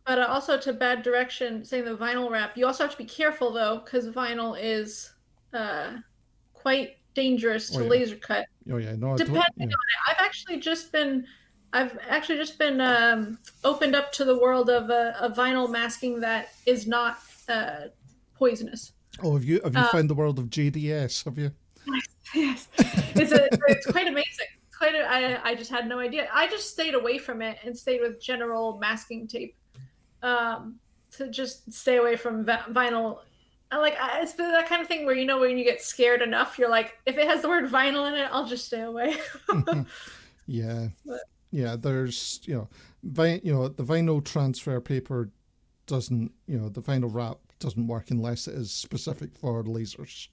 But also to bad direction, saying the vinyl wrap, you also have to be careful though, because vinyl is quite dangerous to laser cut. Oh yeah, no. Depending on it, I've actually just been opened up to the world of a vinyl masking that is not poisonous. Oh, have you found the world of JDS? Have you? Yes, it's quite amazing. I just had no idea. I just stayed away from it and stayed with general masking tape. To just stay away from vinyl. It's that kind of thing where when you get scared enough, you're like, if it has the word vinyl in it, I'll just stay away. Yeah. Yeah, there's, the vinyl transfer paper doesn't, the vinyl wrap doesn't work unless it is specific for lasers.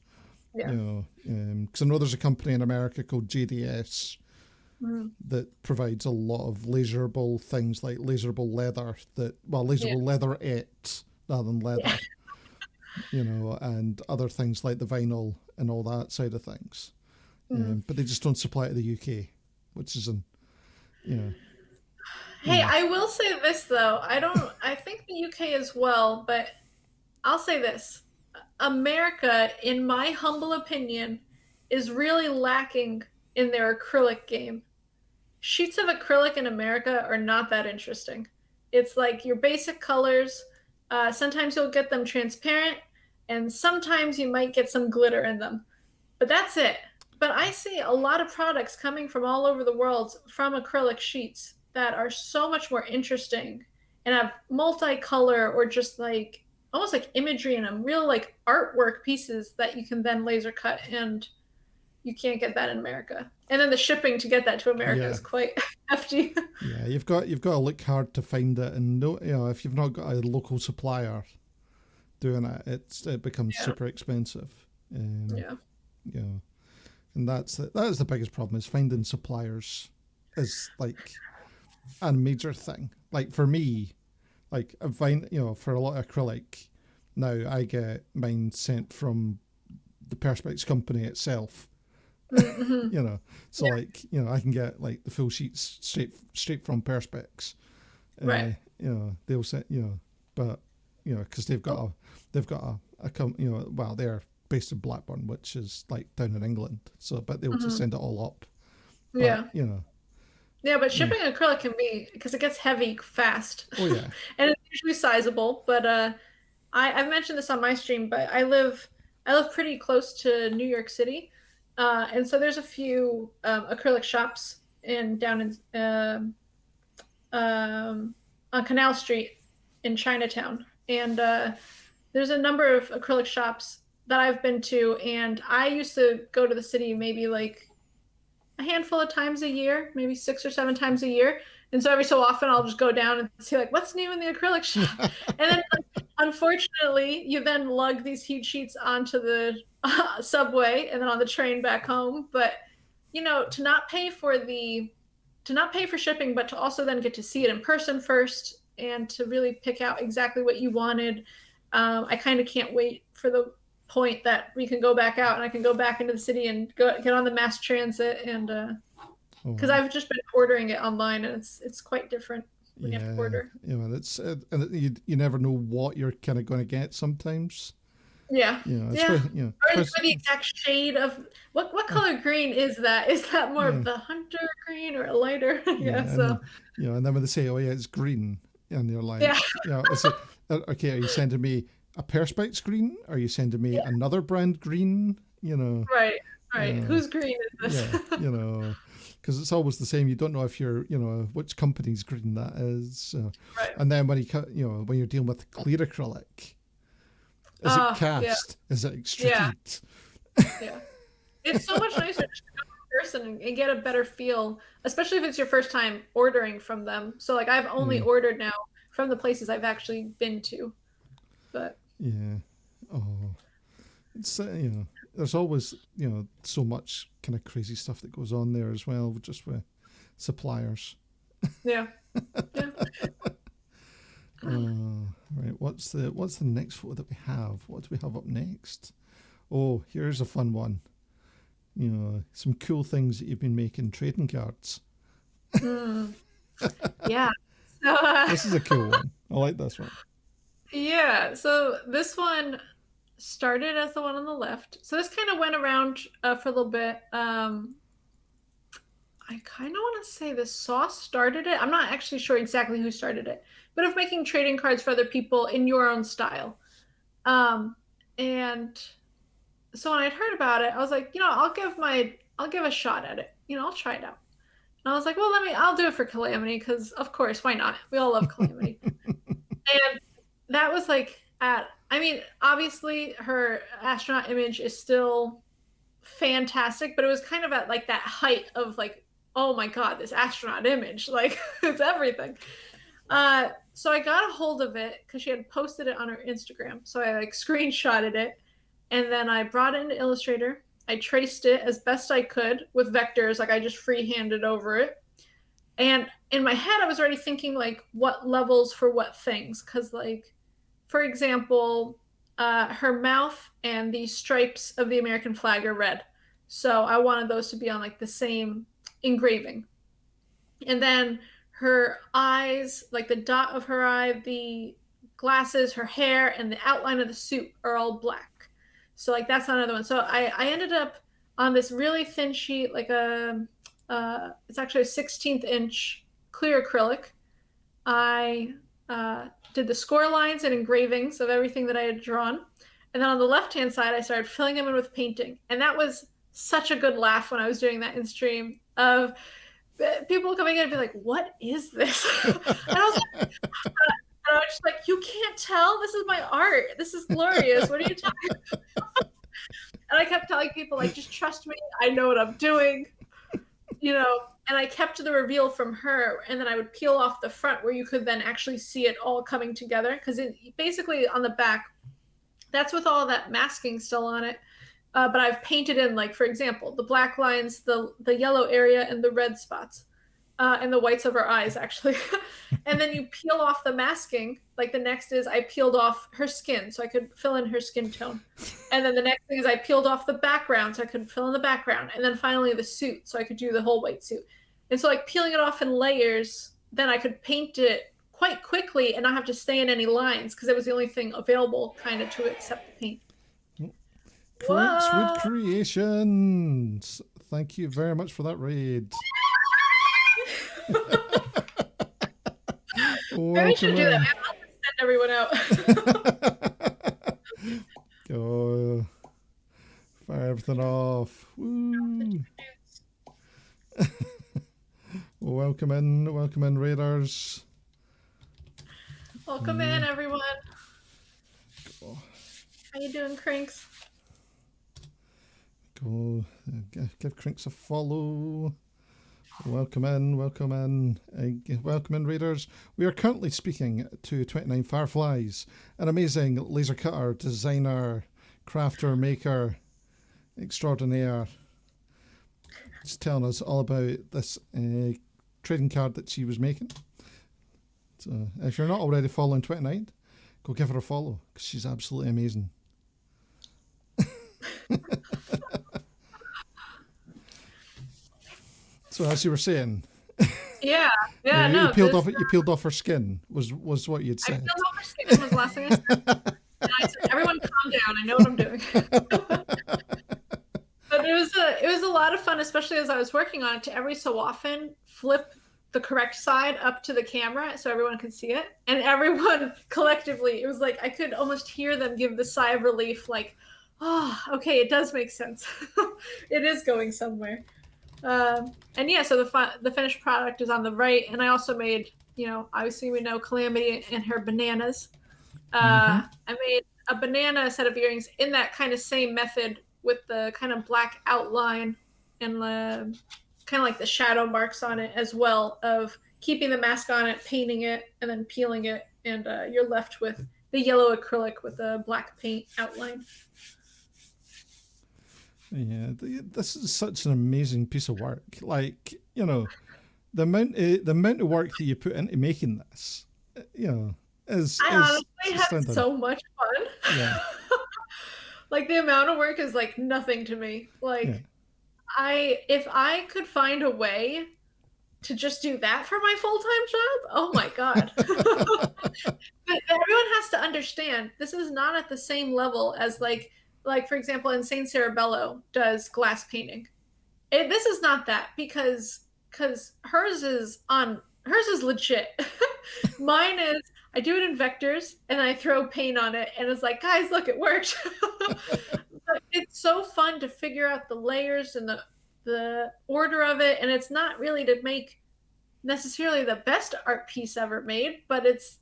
Yeah. Because I know there's a company in America called JDS that provides a lot of laserable things like laserable leather leatherette rather than leather, and other things like the vinyl and all that side of things. But they just don't supply it to the UK, which is Hey, I will say this though. I think the UK as well, but I'll say this. America, in my humble opinion, is really lacking in their acrylic game. Sheets of acrylic in America are not that interesting. It's like your basic colors. Sometimes you'll get them transparent, and sometimes you might get some glitter in them. But that's it. But I see a lot of products coming from all over the world from acrylic sheets that are so much more interesting and have multicolor or just like almost like imagery in them, real like artwork pieces that you can then laser cut, and you can't get that in America. And then the shipping to get that to America is quite hefty. Yeah, you've got to look hard to find it, and if you've not got a local supplier doing it, it becomes super expensive. And that is the biggest problem, is finding suppliers is like a major thing. Like for me, like for a lot of acrylic, now I get mine sent from the Perspex company itself. Mm-hmm. I can get like the full sheets straight from Perspex. Right. They'll send but because they've got a they're based in Blackburn, which is like down in England. So, but they'll just send it all up. But, Yeah, but shipping acrylic can be, because it gets heavy fast. Oh yeah. And it's usually sizable. But I've mentioned this on my stream, but I live pretty close to New York City. And so there's a few acrylic shops down in on Canal Street in Chinatown. And there's a number of acrylic shops that I've been to, and I used to go to the city maybe like a handful of times a year, maybe 6 or 7 times a year. And so every so often I'll just go down and see like what's new in the acrylic shop. And then unfortunately you then lug these huge sheets onto the subway and then on the train back home. But to not pay for shipping, but to also then get to see it in person first and to really pick out exactly what you wanted. I kind of can't wait for the point that we can go back out and I can go back into the city and get on the mass transit and because I've just been ordering it online and it's quite different when you have to order. It's and you never know what you're kind of going to get sometimes. Yeah. Or the exact shade of what color green is that? Is that more of the hunter green or a lighter? And then when they say, "Oh yeah, it's green," and you're like, is it okay? Are you sending me a Perspex green? Are you sending me another brand green? Right. Whose green is this? Because it's always the same. You don't know if you're, which company's green that is. Right. And then when when you're dealing with clear acrylic, is it cast? Yeah. Is it extruded? Yeah. It's so much nicer to go in person and get a better feel, especially if it's your first time ordering from them. So like I've only ordered now from the places I've actually been to. But it's there's always so much kind of crazy stuff that goes on there as well, just with suppliers. Yeah. Right. What's the next photo that we have? What do we have up next? Oh, here's a fun one. Some cool things that you've been making, trading cards. Yeah. This is a cool one. I like this one. Yeah. So this one started as the one on the left. So this kind of went around for a little bit. I kind of want to say the sauce started it. I'm not actually sure exactly who started it, but of making trading cards for other people in your own style. And so when I'd heard about it, I was like, I'll give a shot at it. I'll try it out. And I was like, well, I'll do it for Calamity because of course, why not? We all love Calamity. And that was like obviously her astronaut image is still fantastic, but it was kind of at like that height of like, oh my God, this astronaut image, like it's everything. So I got a hold of it because she had posted it on her Instagram. So I like screenshotted it and then I brought it into Illustrator. I traced it as best I could with vectors. Like I just freehanded over it. And in my head, I was already thinking like what levels for what things. Cause like, for example, her mouth and the stripes of the American flag are red. So I wanted those to be on like the same engraving. And then her eyes, like the dot of her eye, the glasses, her hair, and the outline of the suit are all black. So like that's another one. So I ended up on this really thin sheet, like it's actually a 16th inch clear acrylic. I did the score lines and engravings of everything that I had drawn. And then on the left-hand side, I started filling them in with painting. And that was such a good laugh when I was doing that in stream of people coming in and be like, what is this? And I was just like, you can't tell? This is my art. This is glorious. What are you talking about? And I kept telling people, like, just trust me. I know what I'm doing. And I kept the reveal from her. And then I would peel off the front where you could then actually see it all coming together. Because basically on the back, that's with all that masking still on it. But I've painted in, like, for example, the black lines, the yellow area, and the red spots. And the whites of her eyes, actually. And then you peel off the masking. Like the next is I peeled off her skin so I could fill in her skin tone. And then the next thing is I peeled off the background so I could fill in the background. And then finally the suit so I could do the whole white suit. And so like peeling it off in layers, then I could paint it quite quickly and not have to stay in any lines because it was the only thing available kind of to accept the paint. Cranks Wood Creations. Thank you very much for that raid. Maybe we should do that. I'll just send everyone out. Go. Fire everything off. Woo. Welcome in, raiders. Welcome in, everyone. Go. How you doing, Cranks? Go. Give Cranks a follow. Welcome in, welcome in, readers. We are currently speaking to 29fireflies, an amazing laser cutter, designer, crafter, maker, extraordinaire. She's telling us all about this trading card that she was making. So if you're not already following 29, go give her a follow because she's absolutely amazing. So as you were saying, Yeah, you peeled off her skin was what you'd I said. peeled off her skin was the last thing I said. And I said, everyone calm down. I know what I'm doing. But it was a lot of fun, especially as I was working on it, to every so often flip the correct side up to the camera so everyone could see it. And everyone collectively, it was like I could almost hear them give the sigh of relief, like, oh, okay, it does make sense. It is going somewhere. And yeah, so the finished product is on the right. And I also made, obviously we know Calamity and her bananas. I made a banana set of earrings in that kind of same method with the kind of black outline and the kind of like the shadow marks on it as well, of keeping the mask on it, painting it, and then peeling it. And you're left with the yellow acrylic with the black paint outline. Yeah, this is such an amazing piece of work. Like, the amount of work that you put into making this, is. I honestly had so much fun. Yeah. Like the amount of work is like nothing to me. Like, yeah. If I could find a way to just do that for my full-time job, oh my God. But everyone has to understand this is not at the same level as like for example, Insane Cerebello does glass painting. This is not that because hers is legit. Mine is I do it in vectors and I throw paint on it and it's like, guys, look, it worked. But it's so fun to figure out the layers and the order of it, and it's not really to make necessarily the best art piece ever made, but it's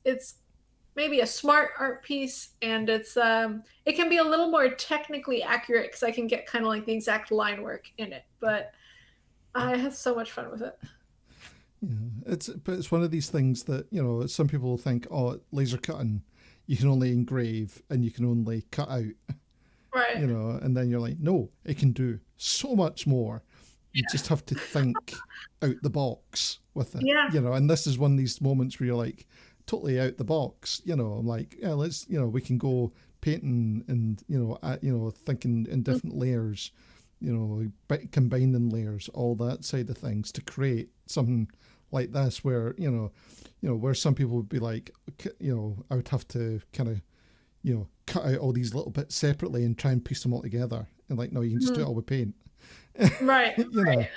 maybe a smart art piece, and it's it can be a little more technically accurate because I can get kind of like the exact line work in it. But I have so much fun with it. Yeah, it's one of these things that some people think, oh, laser cutting, you can only engrave and you can only cut out, right? And then you're like, no, it can do so much more. You just have to think out the box with it, and this is one of these moments where you're like, totally out the box, I'm like, yeah, let's, we can go painting and, thinking in different layers, combining layers, all that side of things to create something like this where, where some people would be like, I would have to kind of, cut out all these little bits separately and try and piece them all together. And like, no, you can just do it all with paint. Right. Right.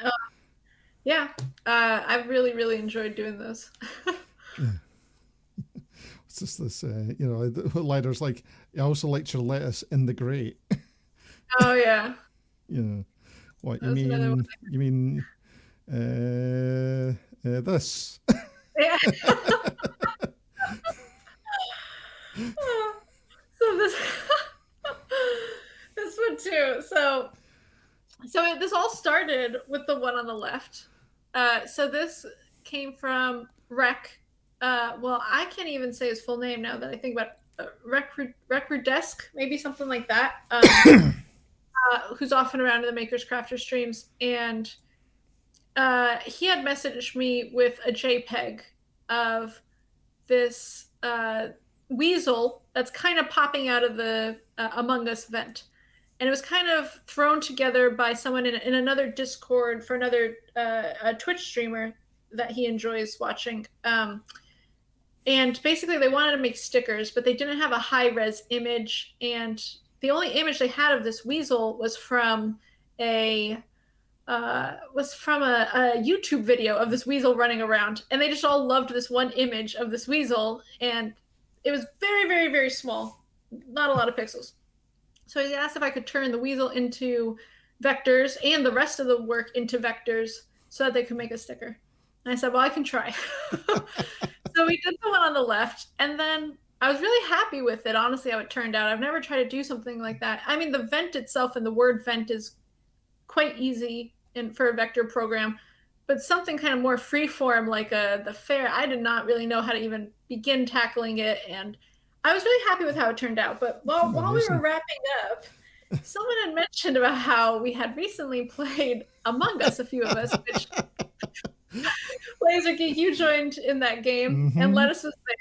Yeah. I've really, really enjoyed doing this. Yeah. It's just this, the lighter's like, I also liked your lettuce in the grate. Oh yeah. What you mean? You mean this? Yeah. So this one too. So this all started with the one on the left. So this came from Rec. Well, I can't even say his full name now that I think about Recrudesk, maybe something like that. Who's often around in the Makers Crafter streams, and he had messaged me with a JPEG of this weasel that's kind of popping out of the Among Us vent. And it was kind of thrown together by someone in another Discord for another a Twitch streamer that he enjoys watching. And basically they wanted to make stickers, but they didn't have a high-res image. And the only image they had of this weasel was from a YouTube video of this weasel running around. And they just all loved this one image of this weasel. And it was very, very, very small. Not a lot of pixels. So he asked if I could turn the weasel into vectors and the rest of the work into vectors so that they could make a sticker. And I said, well, I can try. So we did the one on the left, and then I was really happy with it, honestly, how it turned out. I've never tried to do something like that. I mean, the vent itself and the word vent is quite easy for a vector program, but something kind of more freeform, like the fair, I did not really know how to even begin tackling it, and I was really happy with how it turned out. But while we were wrapping up, someone had mentioned about how we had recently played Among Us, a few of us, which Laser Geek, you joined in that game, and Lettuce was there.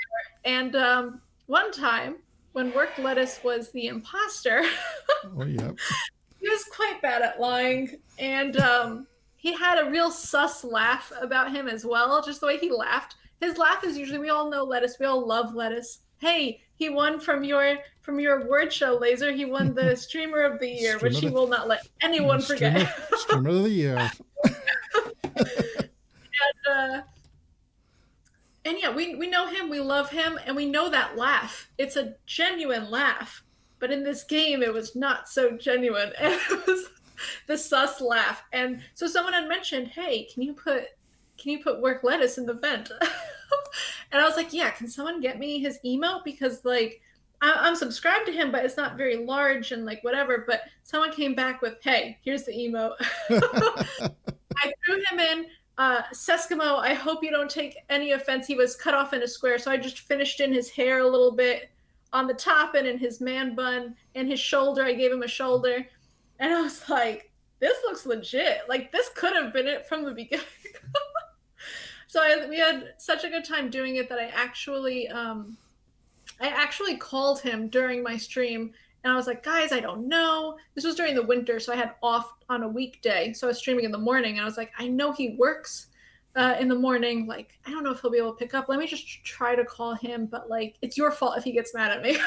And one time, when Work Lettuce was the imposter, oh yeah, he was quite bad at lying, and he had a real sus laugh about him as well. Just the way he laughed. His laugh is usually, we all know Lettuce, we all love Lettuce. Hey, he won from your word show, Laser. He won the Streamer of the Year, which he will not let anyone forget. Streamer of the Year. And yeah, we know him, we love him, and we know that laugh. It's a genuine laugh. But in this game, it was not so genuine. And it was the sus laugh. And so someone had mentioned, hey, can you put Work Lettuce in the vent? And I was like, yeah, can someone get me his emote? Because like I'm subscribed to him, but it's not very large and like whatever. But someone came back with, hey, here's the emote. I threw him in. Seskimo, I hope you don't take any offense. He was cut off in a square, so I just finished in his hair a little bit on the top and in his man bun and his shoulder. I gave him a shoulder, and I was like, this looks legit. Like, this could have been it from the beginning. So we had such a good time doing it that I actually called him during my stream, and I was like, guys, I don't know. This was during the winter, so I had off on a weekday. So I was streaming in the morning, and I was like, I know he works in the morning. Like, I don't know if he'll be able to pick up. Let me just try to call him, but like, it's your fault if he gets mad at me. So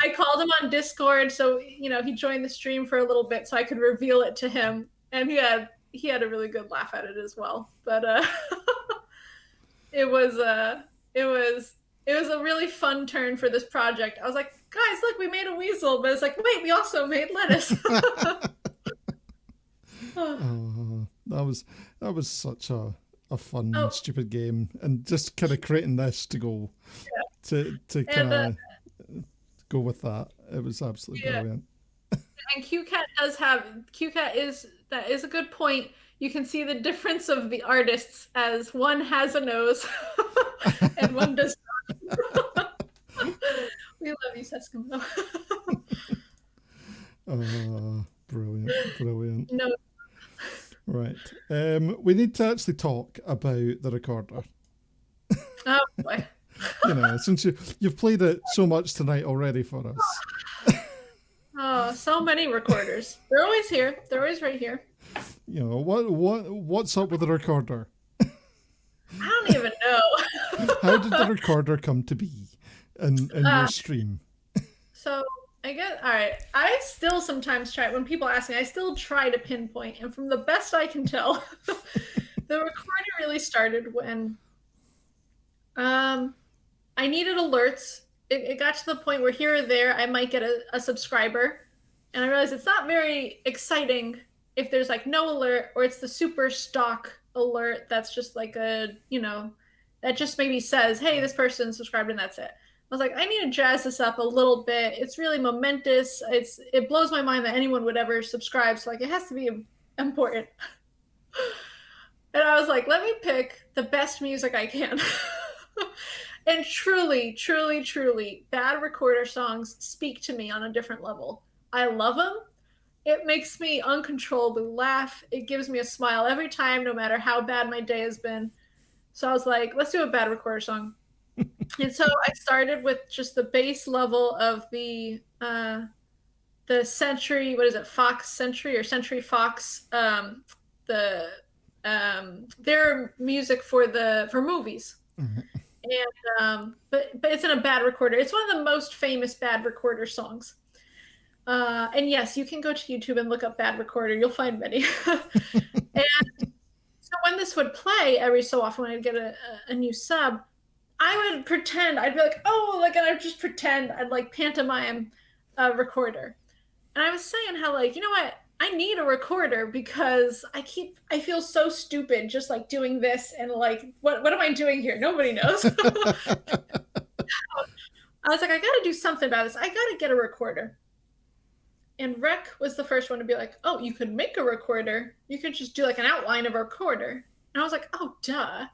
I called him on Discord, so he joined the stream for a little bit so I could reveal it to him, and he had a really good laugh at it as well. But it was a really fun turn for this project. I was like, guys, look, we made a weasel, but it's like, wait, we also made lettuce. That was such a fun, stupid game, and just kind of creating this to go to kind of go with that. It was absolutely brilliant. And QCat is a good point. You can see the difference of the artists, as one has a nose and one does not. We love you, Seskimo. Brilliant. No. Right. We need to actually talk about the recorder. Oh boy. Since you've played it so much tonight already for us. Oh, so many recorders. They're always here. They're always right here. What's up with the recorder? I don't even know. How did the recorder come to be in your stream? So I guess, all right. I still sometimes try, when people ask me, I still try to pinpoint. And from the best I can tell, the recorder really started when I needed alerts. It got to the point where here or there, I might get a subscriber. And I realized it's not very exciting if there's like no alert, or it's the super stock alert that's just like that just maybe says, hey, this person subscribed, and that's it. I was like, I need to jazz this up a little bit. It's really momentous. It blows my mind that anyone would ever subscribe. So like, it has to be important. And I was like, let me pick the best music I can. And truly, truly, truly, bad recorder songs speak to me on a different level. I love them. It makes me uncontrollably laugh. It gives me a smile every time, no matter how bad my day has been. So I was like, let's do a bad recorder song. And so I started with just the base level of the Century, what is it, Fox Century or Century Fox, their music for movies. Mm-hmm. And but it's in a bad recorder. It's one of the most famous bad recorder songs. And yes, you can go to YouTube and look up bad recorder. You'll find many. And so when this would play every so often, when I'd get a new sub, I would pretend, I'd be like, oh, like, and I'd just pretend, I'd like pantomime a recorder. And I was saying how, like, you know what? I need a recorder because I feel so stupid just like doing this, and like, what am I doing here? Nobody knows. I was like, I got to do something about this. I got to get a recorder. And Rec was the first one to be like, oh, you could make a recorder. You could just do like an outline of a recorder. And I was like, oh, duh.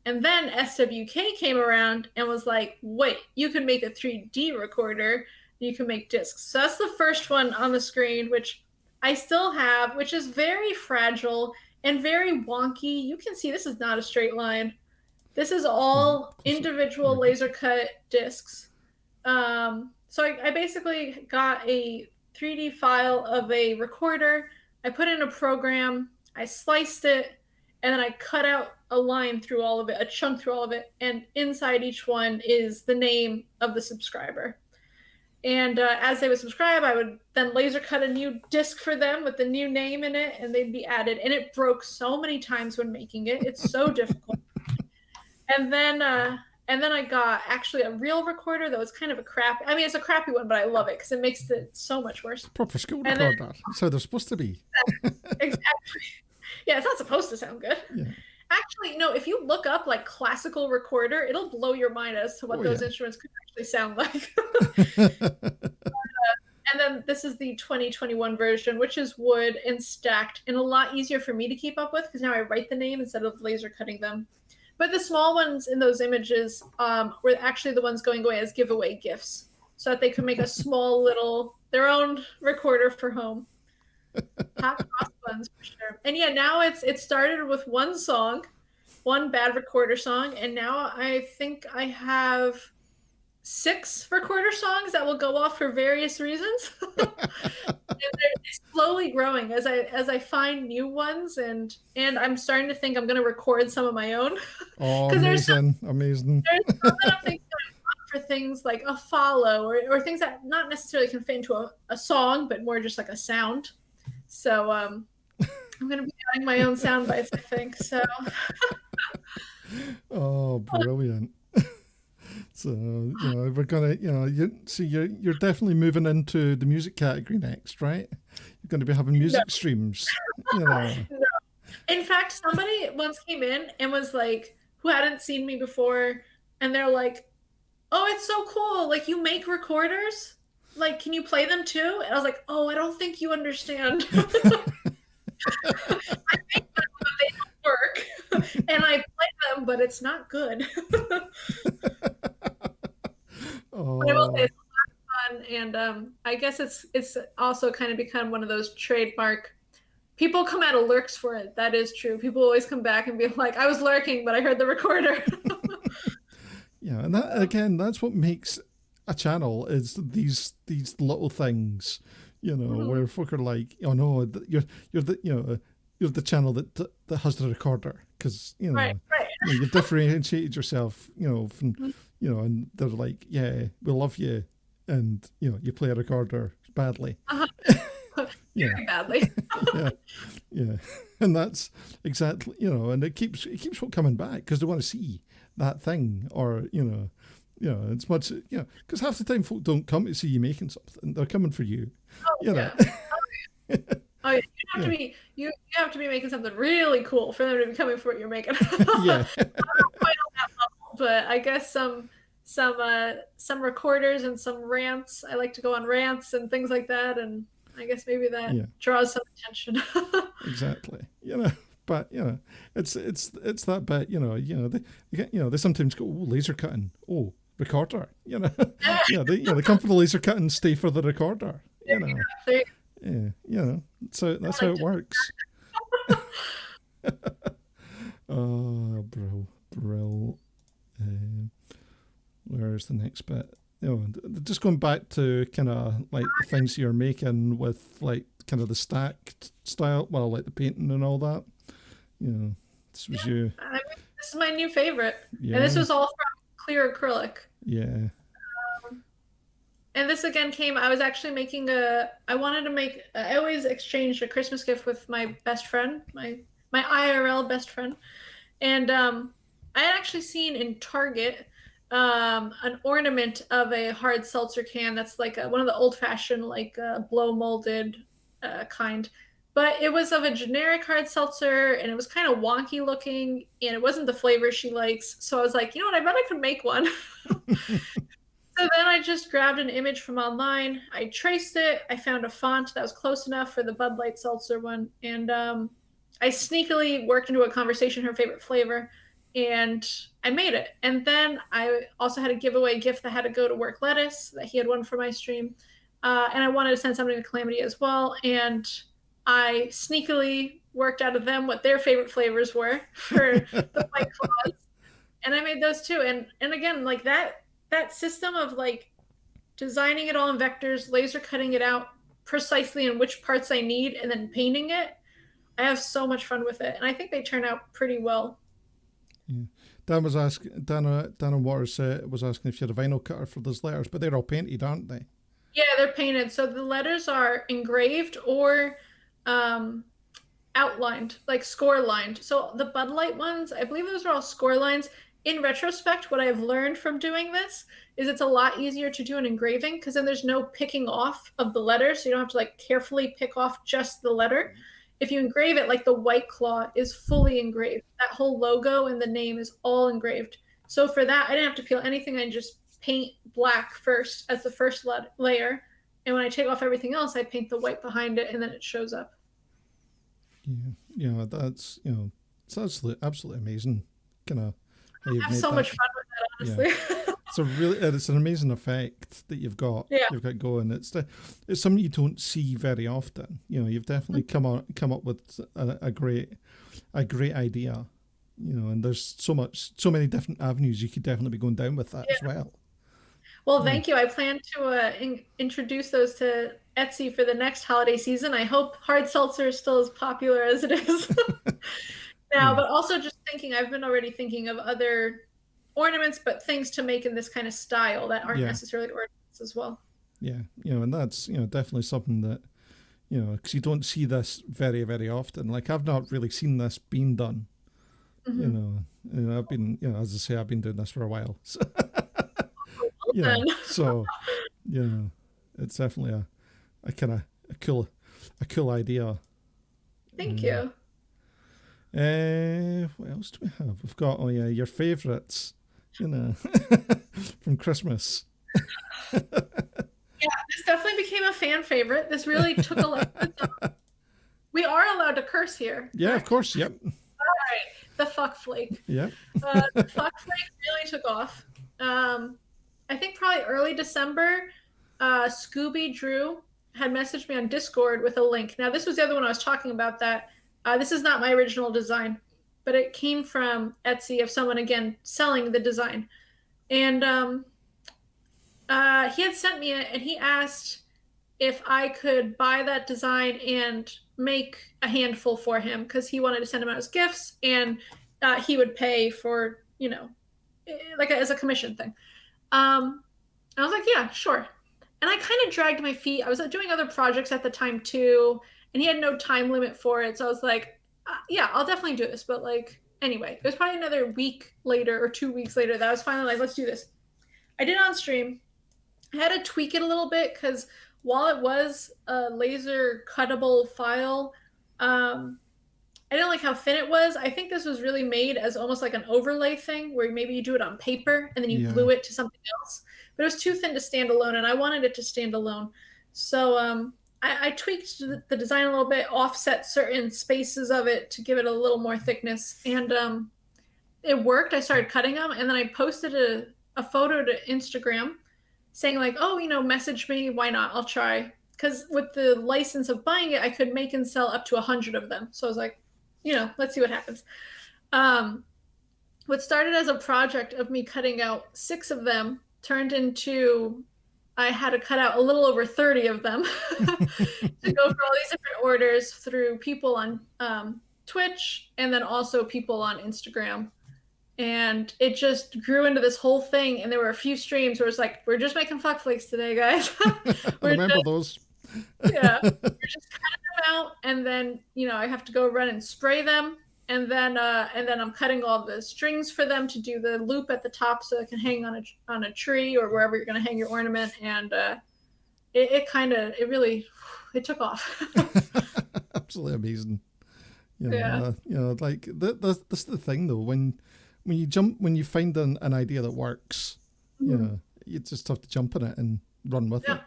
And then SWK came around and was like, wait, you can make a 3D recorder. You can make discs. So that's the first one on the screen, which I still have, which is very fragile and very wonky. You can see this is not a straight line. This is all individual laser cut discs. So I basically got a 3D file of a recorder. I put in a program, I sliced it, and then I cut out a line through all of it, a chunk through all of it, and inside each one is the name of the subscriber. And as they would subscribe, I would then laser cut a new disc for them with the new name in it, and they'd be added. And it broke so many times when making it. It's so difficult. And then I got actually a real recorder that was kind of a crap. I mean, it's a crappy one, but I love it because it makes it so much worse. Proper school recorder. That's how they're supposed to be. Exactly. Yeah, it's not supposed to sound good. Yeah. Actually, no, if you look up like classical recorder, it'll blow your mind as to what those instruments could actually sound like. And then this is the 2021 version, which is wood and stacked and a lot easier for me to keep up with because now I write the name instead of laser cutting them. But the small ones in those images were actually the ones going away as giveaway gifts so that they could make a small little, their own recorder for home. Hot cross buns for sure. And yeah, now it started with one song, one bad recorder song, and now I think I have 6 recorder songs that will go off for various reasons. And they're slowly growing as I find new ones, and I'm starting to think I'm going to record some of my own. Oh, amazing. Amazing. There's some that I'm thinking for things like a follow or things that not necessarily can fit into a song, but more just like a sound. So I'm going to be adding my own sound bites, I think. So. Oh, brilliant. So, we're gonna, you're definitely moving into the music category next, right? You're going to be having music streams. No. In fact, somebody once came in and was like, who hadn't seen me before, and they're like, "Oh, it's so cool! Like, you make recorders? Like, can you play them too?" And I was like, "Oh, I don't think you understand. I make them, but they don't work, and I play them, but it's not good." Oh. But I will say it's a lot of fun, and I guess it's also kind of become one of those trademark. People come out of lurks for it. That is true. People always come back and be like, "I was lurking, but I heard the recorder." Yeah, and that again, that's what makes a channel is these little things, where folk are like, "Oh no, you're the channel that has the recorder," because right. You've differentiated yourself, from and they're like, "Yeah, we love you," and you play a recorder badly. Very badly. yeah, and that's exactly and it keeps coming back because they want to see that thing, or it's much because half the time folk don't come to see you making something; they're coming for you. Oh yeah, you have to be making something really cool for them to be coming for what you're making. Yeah. I'm not quite on that level, but I guess some recorders and some rants. I like to go on rants and things like that, and I guess maybe that draws some attention. Exactly. But it's that bit. They sometimes go, "Oh, laser cutting. Oh, recorder." They come for the laser cutting, stay for the recorder. So that's how it works. Oh, bro. Where's the next bit? Just going back to kind of like the things you're making with like kind of the stacked style, well, like the painting and all that. This was you. I mean, this is my new favorite, Yeah. and this was all from clear acrylic. Yeah. And this again came, I was actually making I always exchange a Christmas gift with my best friend, my IRL best friend. And I had actually seen in Target an ornament of a hard seltzer can that's like one of the old-fashioned, like blow molded kind. But it was of a generic hard seltzer, and it was kind of wonky looking, and it wasn't the flavor she likes. So I was like, you know what, I bet I could make one. So then I just grabbed an image from online. I traced it. I found a font that was close enough for the Bud Light Seltzer one. And I sneakily worked into a conversation her favorite flavor. And I made it. And then I also had a giveaway gift that had to go to Work Lettuce, that he had won for my stream. And I wanted to send something to Calamity as well. And I sneakily worked out of them what their favorite flavors were for the White Claws. And I made those too. And again, like that system of like designing it all in vectors, laser cutting it out precisely in which parts I need, and then painting it. I have so much fun with it, and I think they turn out pretty well. Yeah. Dan was asking. Dan Waters was asking if you had a vinyl cutter for those letters, but they're all painted, aren't they? Yeah, they're painted. So the letters are engraved or outlined, like score lined. So the Bud Light ones, I believe those are all score lines. In retrospect, what I've learned from doing this is it's a lot easier to do an engraving because then there's no picking off of the letter. So you don't have to like carefully pick off just the letter. If you engrave it, like the White Claw is fully engraved. That whole logo and the name is all engraved. So for that, I didn't have to peel anything. I just paint black first as the first layer. And when I take off everything else, I paint the white behind it and then it shows up. Yeah, that's, it's absolutely amazing. Kind of. I have so much fun with that, honestly. Yeah. It's an amazing effect that you've got. Yeah. You've got going. It's something you don't see very often. You've definitely come up with a great idea. And there's so many different avenues you could definitely be going down with that as well. Well, thank you. I plan to introduce those to Etsy for the next holiday season. I hope hard seltzer is still as popular as it is now, but also just I've been already thinking of other ornaments, but things to make in this kind of style that aren't necessarily ornaments as well. Yeah, and that's, definitely something that, because you don't see this very, very often. Like, I've not really seen this being done. Mm-hmm. I've been, as I say, I've been doing this for a while. So, it's definitely a kind of a cool idea. Thank you. What else do we have? We've got your favourites, from Christmas. Yeah, this definitely became a fan favorite. This really took a lot. We are allowed to curse here. Yeah, right? Of course. Yep. All right, the fuck flake. Yeah. The fuck flake really took off. I think probably early December. Scooby Drew had messaged me on Discord with a link. Now, this was the other one I was talking about that. This is not my original design, but it came from Etsy of someone, again, selling the design. And he had sent me it, and he asked if I could buy that design and make a handful for him because he wanted to send him out as gifts, and he would pay for, like as a commission thing. I was like, yeah, sure. And I kind of dragged my feet. I was doing other projects at the time too, and he had no time limit for it. So I was like, yeah, I'll definitely do this. But like, anyway, it was probably another week later or 2 weeks later that I was finally like, let's do this. I did it on stream. I had to tweak it a little bit because while it was a laser cuttable file, I didn't like how thin it was. I think this was really made as almost like an overlay thing where maybe you do it on paper and then you glue it to something else. But it was too thin to stand alone, and I wanted it to stand alone. So I tweaked the design a little bit, offset certain spaces of it to give it a little more thickness. And it worked. I started cutting them, and then I posted a photo to Instagram saying like, oh, message me. Why not? I'll try. Because with the license of buying it, I could make and sell up to 100 of them. So I was like, let's see what happens. What started as a project of me cutting out 6 of them turned into I had to cut out a little over 30 of them to go for all these different orders through people on Twitch and then also people on Instagram. And it just grew into this whole thing. And there were a few streams where it's like, we're just making fuck flakes today, guys. I remember those. Yeah. We're just cutting them out. And then, I have to go run and spray them. And then I'm cutting all the strings for them to do the loop at the top so it can hang on a tree or wherever you're going to hang your ornament. And it really took off. Absolutely amazing. Like that's the thing though. When you find an idea that works, you just have to jump in it and run with it.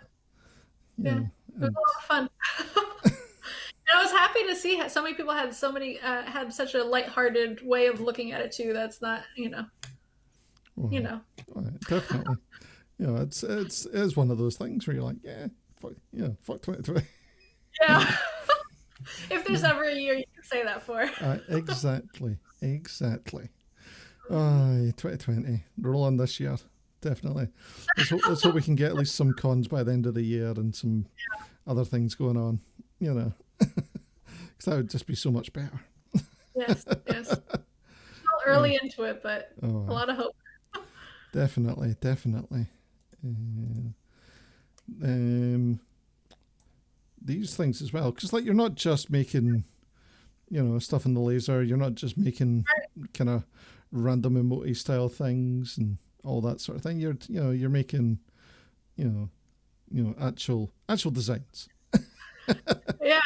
Yeah, it was a lot of fun. And I was happy to see how so many people had had such a lighthearted way of looking at it too. That's not, Well, definitely. It's one of those things where you're like, fuck 2020. Yeah. If there's ever a year you can say that for. Exactly. 2020. Roll on this year. Definitely. Let's hope we can get at least some cons by the end of the year and some other things going on, because that would just be so much better. Yes. Still early into it, but a lot of hope. Definitely. These things as well, because like you're not just making, stuff in the laser. You're not just making kind of random emoji style things and all that sort of thing. You're making, actual designs. Yeah.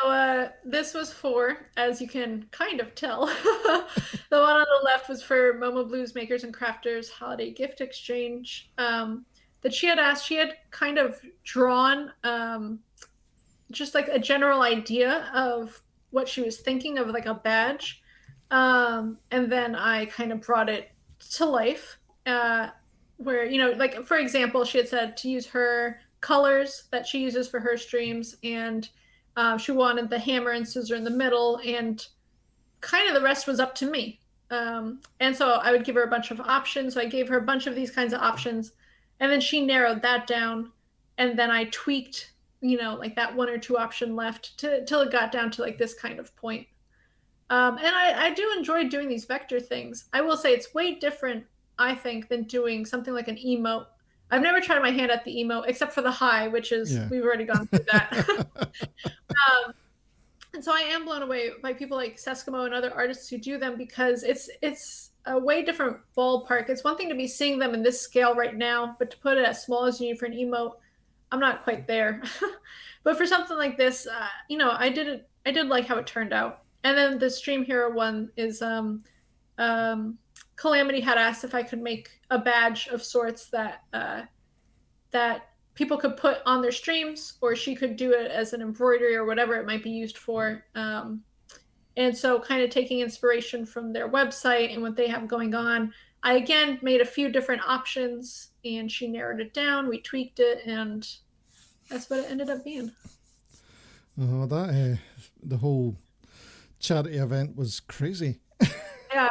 So this was for, as you can kind of tell, the one on the left was for Momo Blues Makers and Crafters Holiday Gift Exchange. That she had kind of drawn just like a general idea of what she was thinking of, like a badge. And then I kind of brought it to life, where, like, for example, she had said to use her colors that she uses for her streams, and she wanted the hammer and scissor in the middle, and kind of the rest was up to me. And so I would give her a bunch of options. So I gave her a bunch of these kinds of options, and then she narrowed that down, and then I tweaked, like that one or two option left till it got down to like this kind of point. And I do enjoy doing these vector things. I will say it's way different, I think, than doing something like an emote. I've never tried my hand at the emote except for the high, which is, we've already gone through that. And so I am blown away by people like Seskimo and other artists who do them, because it's a way different ballpark. It's one thing to be seeing them in this scale right now, but to put it as small as you need for an emote, I'm not quite there. But for something like this, I did like how it turned out. And then the Stream Hero one is Calamity had asked if I could make a badge of sorts that people could put on their streams, or she could do it as an embroidery or whatever it might be used for. And so kind of taking inspiration from their website and what they have going on, I again made a few different options, and she narrowed it down. We tweaked it, and that's what it ended up being. Oh, the whole charity event was crazy. Yeah,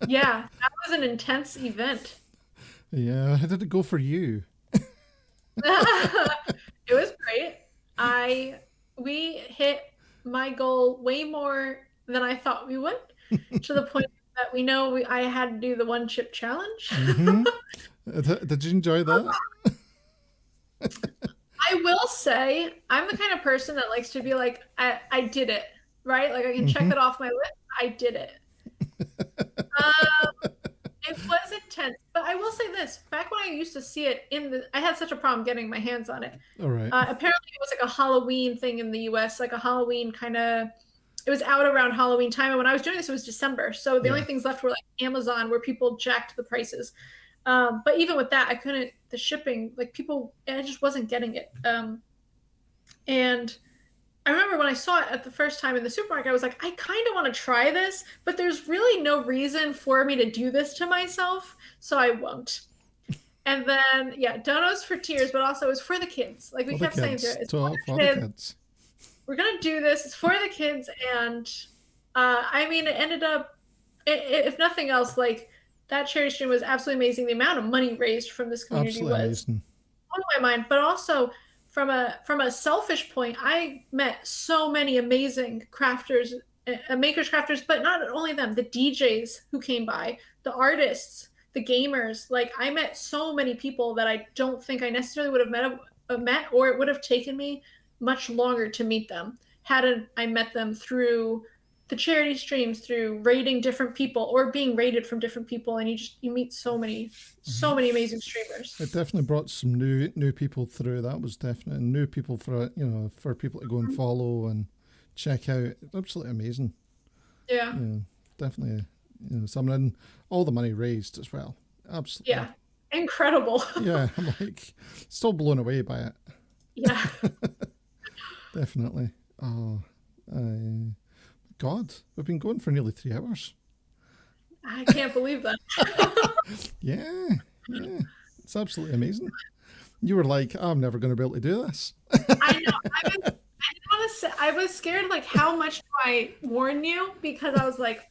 that was an intense event. Yeah, how did it go for you? It was great. We hit my goal way more than I thought we would, to the point that I had to do the one chip challenge. Mm-hmm. Did you enjoy that? I will say I'm the kind of person that likes to be like, I did it, right? Like I can check it off my list. I did it. It was intense, but I will say this: back when I used to see it I had such a problem getting my hands on it. All right. Apparently, it was like a Halloween thing in the U.S., like a Halloween kind of. It was out around Halloween time, and when I was doing this, it was December. So the only things left were like Amazon, where people jacked the prices. But even with that, I couldn't. The shipping, like I just wasn't getting it. And I remember when I saw it at the first time in the supermarket, I was like, I kind of want to try this, but there's really no reason for me to do this to myself, so I won't. And then, donuts for tears, but also it's for the kids. Like we kept saying to it, it's for the kids. We're going to do this. It's for the kids. And it ended up, if nothing else, like that charity stream was absolutely amazing. The amount of money raised from this community was on my mind, but also from a selfish point, I met so many amazing crafters, makers, crafters, but not only them, the DJs who came by, the artists, the gamers. Like I met so many people that I don't think I necessarily would have met, or it would have taken me much longer to meet them had I met them through the charity streams, through rating different people or being rated from different people, and you meet so many amazing streamers. It definitely brought some new people through. That was definitely new people for people to go and follow and check out. Absolutely amazing. Yeah. Definitely. Something, all the money raised as well. Absolutely. Yeah. incredible. Yeah, I'm like still blown away by it. Yeah. Definitely. Oh, God, we've been going for nearly 3 hours. I can't believe that. Yeah, yeah, it's absolutely amazing. You were like, I'm never going to be able to do this. I know. I didn't want to say, I was scared, like, how much do I warn you? Because I was like,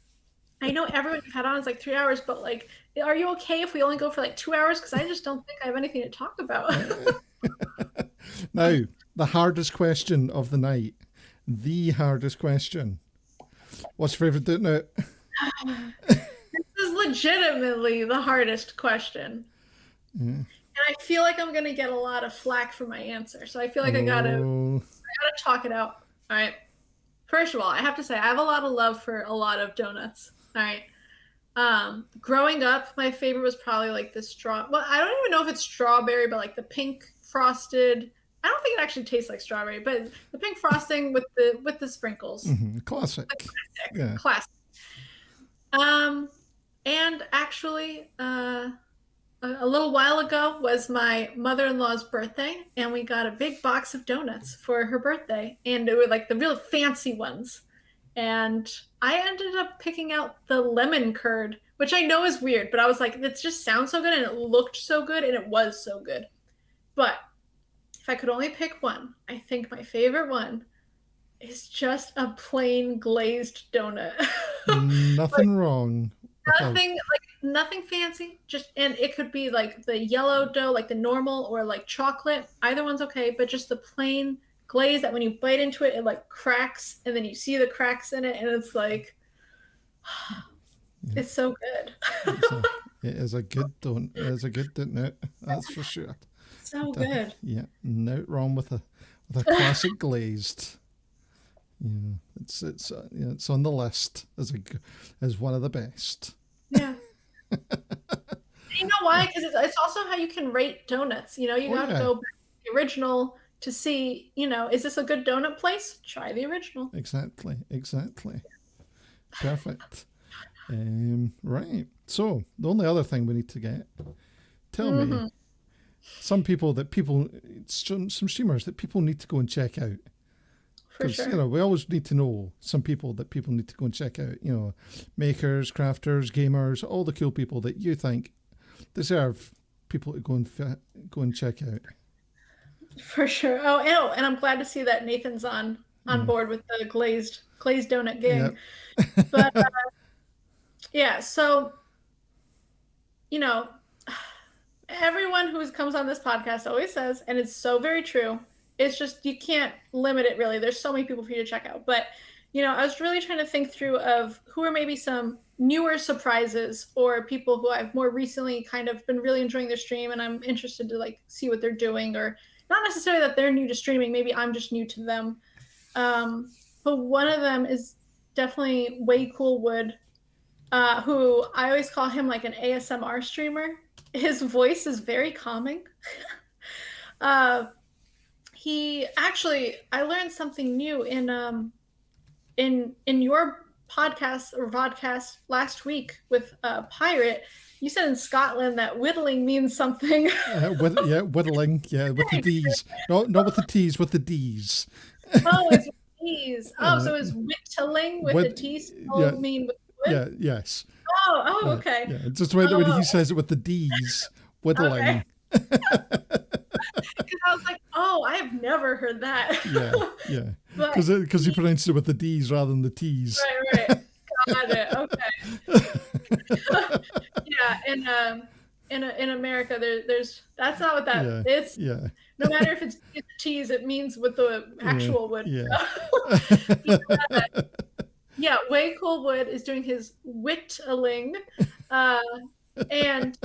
I know everyone you've had on is like 3 hours, but like, are you okay if we only go for like 2 hours? Because I just don't think I have anything to talk about. Now, the hardest question of the night. The hardest question. What's your favorite DOOTNOOT? This is legitimately the hardest question. Yeah. And I feel like I'm gonna get a lot of flack for my answer. So I feel like I gotta talk it out. All right. First of all, I have to say I have a lot of love for a lot of donuts. All right. Growing up, my favorite was probably like the well, I don't even know if it's strawberry, but like the pink frosted. I don't think it actually tastes like strawberry, but the pink frosting with the sprinkles. Classic. Classic. Yeah. Classic. And actually, a little while ago was my mother-in-law's birthday, and we got a big box of donuts for her birthday, and they were like the real fancy ones. And I ended up picking out the lemon curd, which I know is weird, but I was like, it just sounds so good, and it looked so good, and it was so good. But if I could only pick one, I think my favorite one is just a plain glazed donut. Nothing wrong. Nothing fancy. Just, and it could be like the yellow dough, like the normal, or like chocolate. Either one's okay, but just the plain glaze that when you bite into it, it like cracks, and then you see the cracks in it, and it's like, it's so good. It is a good donut. It is a good donut. That's for sure. So good. Yeah, no wrong with a classic glazed. Yeah, it's on the list as one of the best. Yeah. You know why? Because it's also how you can rate donuts. You know, you have to go back to the original to see, is this a good donut place? Try the original. Exactly. Perfect. Right. So the only other thing we need to get, tell me, some streamers that people need to go and check out. For sure. We always need to know some people that people need to go and check out. Makers, crafters, gamers, all the cool people that you think deserve people to go and check out. For sure. Oh, and I'm glad to see that Nathan's on board with the glazed donut gang. Yep. But yeah, so everyone who comes on this podcast always says, and it's so very true, it's just you can't limit it really. There's so many people for you to check out. But I was really trying to think through of who are maybe some newer surprises or people who I've more recently kind of been really enjoying their stream, and I'm interested to like see what they're doing, or not necessarily that they're new to streaming, maybe I'm just new to them. But one of them is definitely Way Cool Wood, who I always call him like an ASMR streamer. His voice is very calming. He actually, I learned something new in your podcast or vodcast last week with Pirate. You said in Scotland that whittling means something. Whittling. Yeah, with the D's. No, not with the T's, with the D's. Oh, it's with T's. Oh, so it's whittling with the T's mean with wood? Yeah, yes. Oh, okay. Yeah, just the way that he says it with the D's, whittling. Okay. Because I was like, oh, I have never heard that. Yeah. Because he pronounced it with the D's rather than the T's. Right. Got it. Okay. Yeah, in America, there's that's not what that it's. Yeah. No matter if it's cheese, it means with the actual wood. Yeah. Way Cool Wood is doing his whittling, and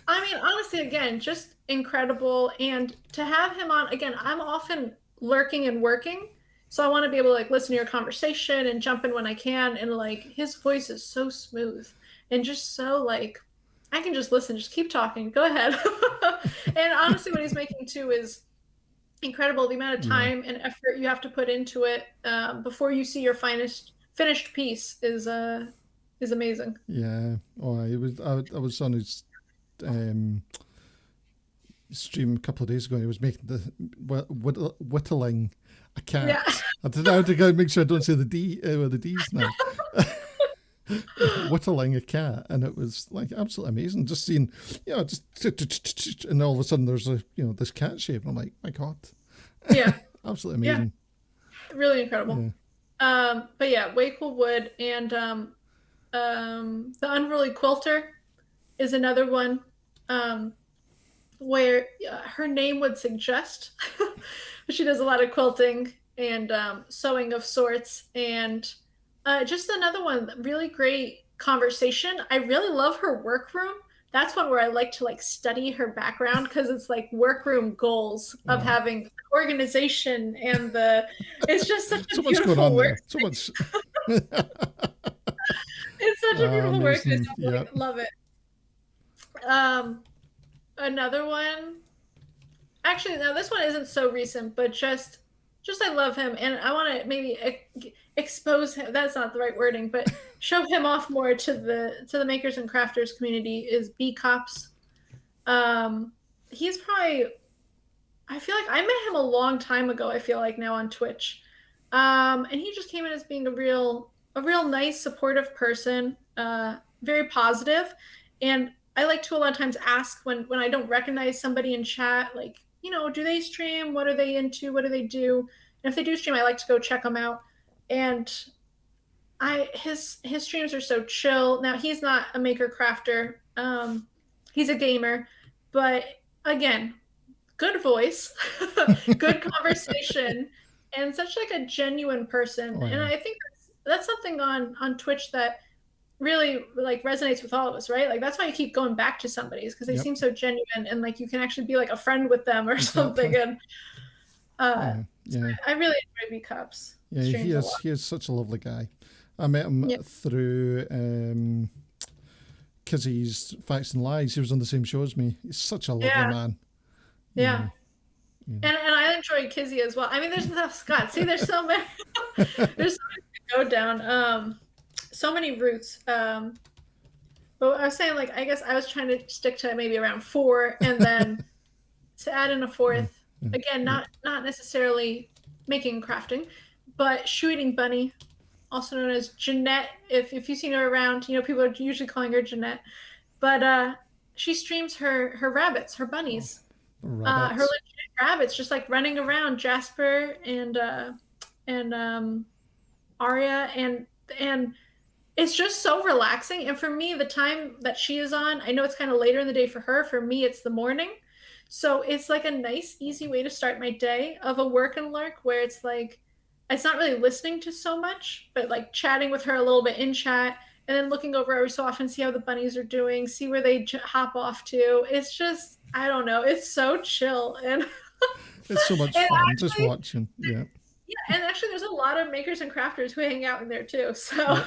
I mean, honestly, again, just incredible. And to have him on, again, I'm often lurking and working. So I want to be able to like listen to your conversation and jump in when I can. And like his voice is so smooth and just so like, I can just listen, just keep talking. Go ahead. And honestly, what he's making too is incredible. The amount of time and effort you have to put into it before you see your finished piece is amazing. Yeah. Oh, I was on his stream a couple of days ago. He was making whittling a cat. Yeah. I have to go make sure I don't say the D with the D's now. Whittling a cat, and it was like absolutely amazing. Just seeing, just and all of a sudden there's this cat shape, and I'm like, my God, Yeah. absolutely amazing. Yeah. Really incredible. Yeah. But yeah, way cool wood, and the Unruly Quilter is another one where her name would suggest she does a lot of quilting and sewing of sorts, and just another one, really great conversation. I really love her workroom. That's one where I like to study her background, because it's like workroom goals of having organization, and it's just such a beautiful work. So much. It's such a beautiful work. I just Yeah. love it. Another one. Actually, now this one isn't so recent, but just I love him, and I want to maybe expose him. That's not the right wording, but show him off more to the makers and crafters community. Is B Cops. He's probably. I feel like I met him a long time ago. I feel like now on Twitch, and he just came in as being a real nice, supportive person, very positive, and I like to a lot of times ask when I don't recognize somebody in chat, like, do they stream? What are they into? What do they do? And if they do stream, I like to go check them out. And his streams are so chill. Now, he's not a maker crafter. He's a gamer, but again, good voice, good conversation, and such a genuine person. Oh, yeah. And I think that's something on Twitch that really resonates with all of us, right? That's why you keep going back to somebody's, because they seem so genuine, and you can actually be a friend with them or something. And so I really enjoy B Cups. Yeah, he is such a lovely guy. I met him through Kizzy's Facts and Lies. He was on the same show as me. He's such a lovely man. Yeah. And I enjoy Kizzy as well. I mean, there's Scott. See, there's so many. There's so many to go down. So many routes. But I was saying, I guess I was trying to stick to maybe around 4, and then to add in a fourth. Again, not necessarily making and crafting, but Shoe-Eating Bunny, also known as Jeanette. If you've seen her around, people are usually calling her Jeanette. But she streams her rabbits, her bunnies. Her legit rabbits, just running around, Jasper and Arya, and it's just so relaxing. And for me, the time that she is on, I know it's kind of later in the day for her. For me, it's the morning. So it's a nice, easy way to start my day of a work and lurk, where it's it's not really listening to so much, but chatting with her a little bit in chat, and then looking over every so often, see how the bunnies are doing, see where they hop off to. It's just, I don't know, it's so chill. And it's so much fun actually, just watching. Yeah, and actually there's a lot of makers and crafters who hang out in there too. So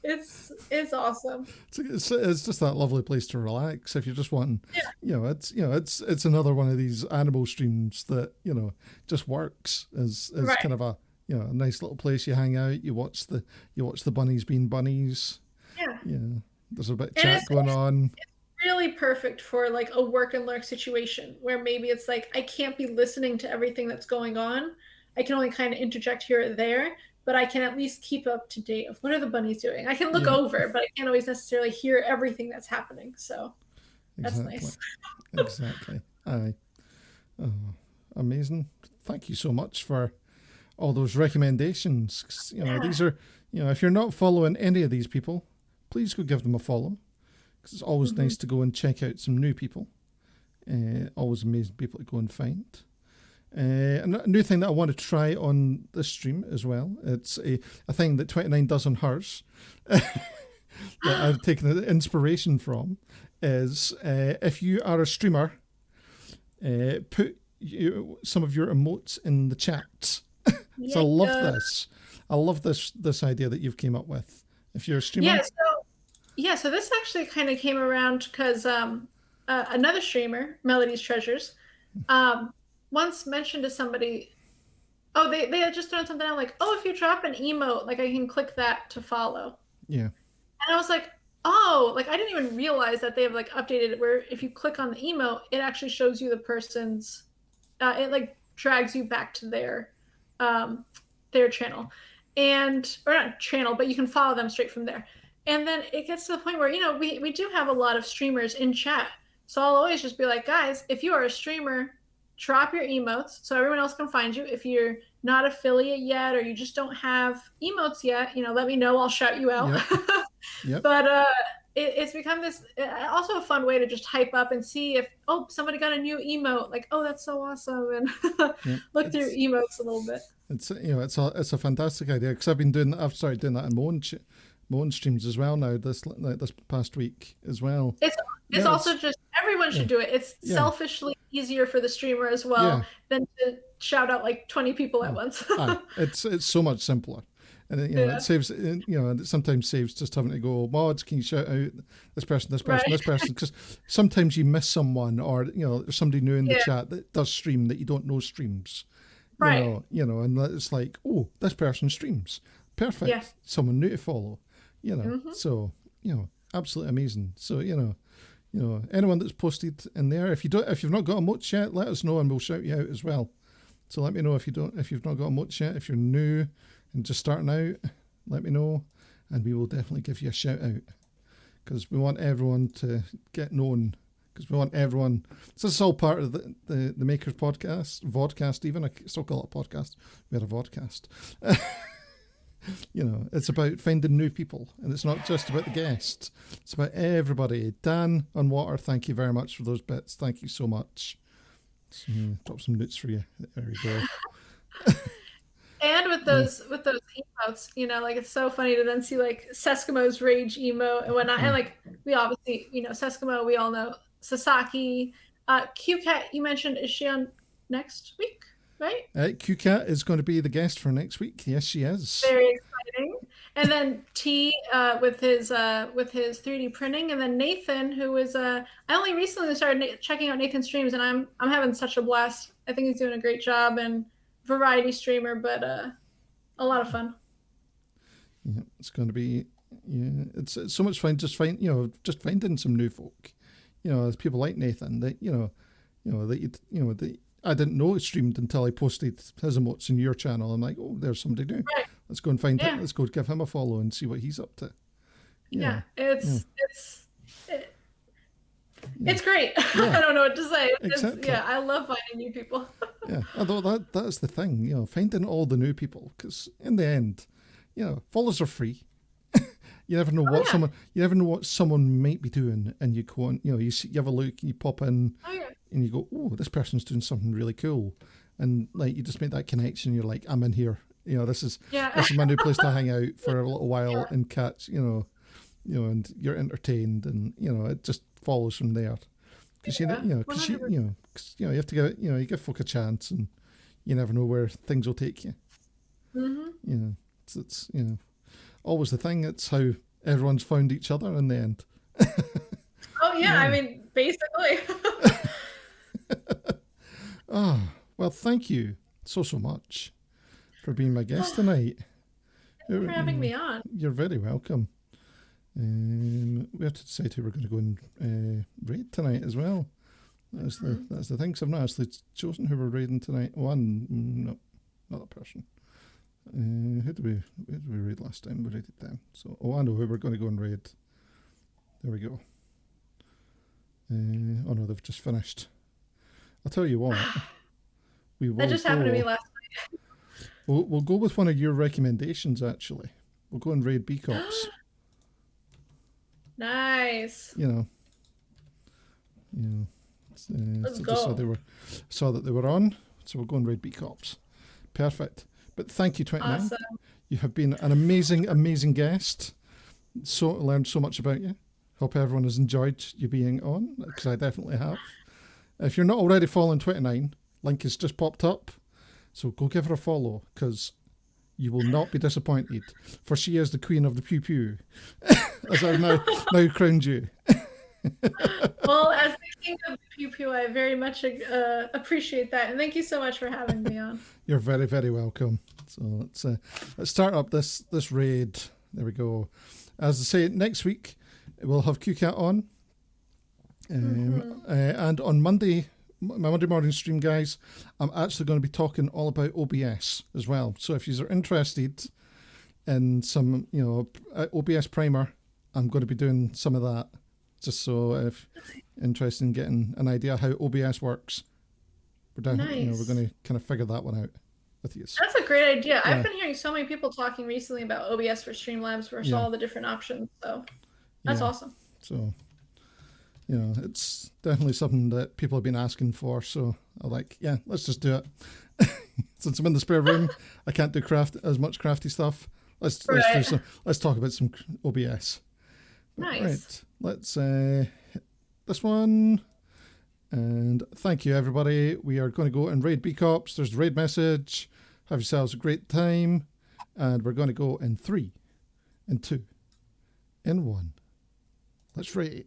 it's awesome. It's just that lovely place to relax if you're just wanting. It's another one of these animal streams that just works as kind of a a nice little place you hang out. You watch the bunnies being bunnies. Yeah. There's a bit of chat going on. It's really perfect for a work and lurk situation where maybe it's I can't be listening to everything that's going on. I can only kind of interject here or there, but I can at least keep up to date of what are the bunnies doing. I can look over, but I can't always necessarily hear everything that's happening. So that's nice. Exactly. Aye. Oh, amazing. Thank you so much for all those recommendations. These are, if you're not following any of these people, please go give them a follow, because it's always nice to go and check out some new people. Always amazing people to go and find. A new thing that I want to try on this stream as well. It's a thing that 29 does on hers that I've taken an inspiration from. Is if you are a streamer, put some of your emotes in the chat. So I love this. I love this idea that you've came up with. If you're a streamer, so this actually kind of came around because another streamer, Melody's Treasures, once mentioned to somebody, they had just thrown something out if you drop an emote, I can click that to follow. Yeah. And I was like, oh, like I didn't even realize that they have like updated it where if you click on the emote, it actually shows you the person's, it like drags you back to their channel, and or not channel, but you can follow them straight from there. And then it gets to the point where, we do have a lot of streamers in chat. So I'll always just be like, guys, if you are a streamer, drop your emotes so everyone else can find you. If you're not affiliate yet or you just don't have emotes yet, let me know. I'll shout you out. Yep. But it's become this also a fun way to just hype up and see if, somebody got a new emote. Like, oh, that's so awesome. And look through emotes a little bit. It's it's a fantastic idea because I've started doing that in my own streams as well now this past week as well. It's also just everyone should do it. It's selfishly easier for the streamer as well than to shout out like 20 people at once. It's so much simpler. And it saves, it sometimes saves just having to go, mods, can you shout out this person, this person? Because sometimes you miss someone or, there's somebody new in the chat that does stream that you don't know streams. Right. And it's like, oh, this person streams. Perfect. Yeah. Someone new to follow, So, absolutely amazing. So, anyone that's posted in there, if you've not got emotes yet, let us know and we'll shout you out as well. So let me know if you've not got emotes yet. If you're new and just starting out, let me know, and we will definitely give you a shout out because we want everyone to get known. Because we want everyone. So this is all part of the Makers podcast, Vodcast. Even I still call it a podcast. We had a Vodcast. It's about finding new people, and it's not just about the guests. It's about everybody. Dan on Water, thank you very much for those bits. Thank you so much. So, drop some notes for you. There we go. And with those emotes, like it's so funny to then see like Seskimo's rage emote and whatnot. And like we obviously, Seskimo, we all know Sasaki. QCat, you mentioned, is she on next week, right? QCat is going to be the guest for next week. Yes, she is. Very exciting. And then T with his 3D printing, and then Nathan, who is I only recently started checking out Nathan's streams, and I'm having such a blast. I think he's doing a great job and variety streamer, but a lot of fun. Yeah, it's going to be it's so much fun. Just finding some new folk. There's people like Nathan that that I didn't know it streamed until I posted his emotes in your channel. I'm like, oh, there's somebody new. Right. Let's go and find it. Let's go give him a follow and see what he's up to. It's great. I don't know what to say. Exactly. I love finding new people. Although that's the thing, finding all the new people, because in the end, follows are free. You never know you never know what someone might be doing, and you go on, you have a look, and you pop in, and you go, oh, this person's doing something really cool, and like you just make that connection. You're like, I'm in here. This is my new place to hang out for a little while and catch, and you're entertained, and it just follows from there. Because you have to give you give folk a chance, and you never know where things will take you. Mm-hmm. It's always the thing. It's how everyone's found each other in the end. I mean, basically. Well, thank you so much for being my guest tonight. Thank you for having me on. You're very welcome. We have to decide who we're going to go and raid tonight as well. That's the thing. 'Cause I've not actually chosen who we're raiding tonight. No, not that person. Who did we raid last time? We raided them. So I know who we're going to go and raid. There we go. Oh no, they've just finished. I'll tell you what. That just happened to me last night. We'll go with one of your recommendations. Actually, we'll go and raid B Cops. Nice. Let's go. Saw that they were on, so we'll go and raid B Cops. Perfect. But thank you, Twenty9. Awesome. You have been an amazing guest. Learned so much about you. Hope everyone has enjoyed you being on, because I definitely have. If you're not already following Twenty9, link has just popped up, so go give her a follow, because you will not be disappointed, for she is the queen of the pew pew, as I've now crowned you. Well, as the king of the pew pew, I very much appreciate that, and thank you so much for having me on. You're very, very welcome. So let's start up this raid. There we go. As I say, next week we'll have QCat on. And on Monday, my Monday morning stream, guys, I'm actually going to be talking all about OBS as well. So if you are interested in some, OBS primer, I'm going to be doing some of that. Just so if interested in getting an idea how OBS works, we're going to kind of figure that one out with you. That's a great idea. I've been hearing so many people talking recently about OBS for Streamlabs versus all the different options. So that's awesome. So, it's definitely something that people have been asking for. So I'm like, yeah, let's just do it. Since I'm in the spare room, I can't do as much crafty stuff. Let's talk about some OBS. Nice. Right, let's hit this one. And thank you, everybody. We are going to go and raid B-Cops. There's the raid message. Have yourselves a great time. And we're going to go in 3, in 2, in 1. Let's raid.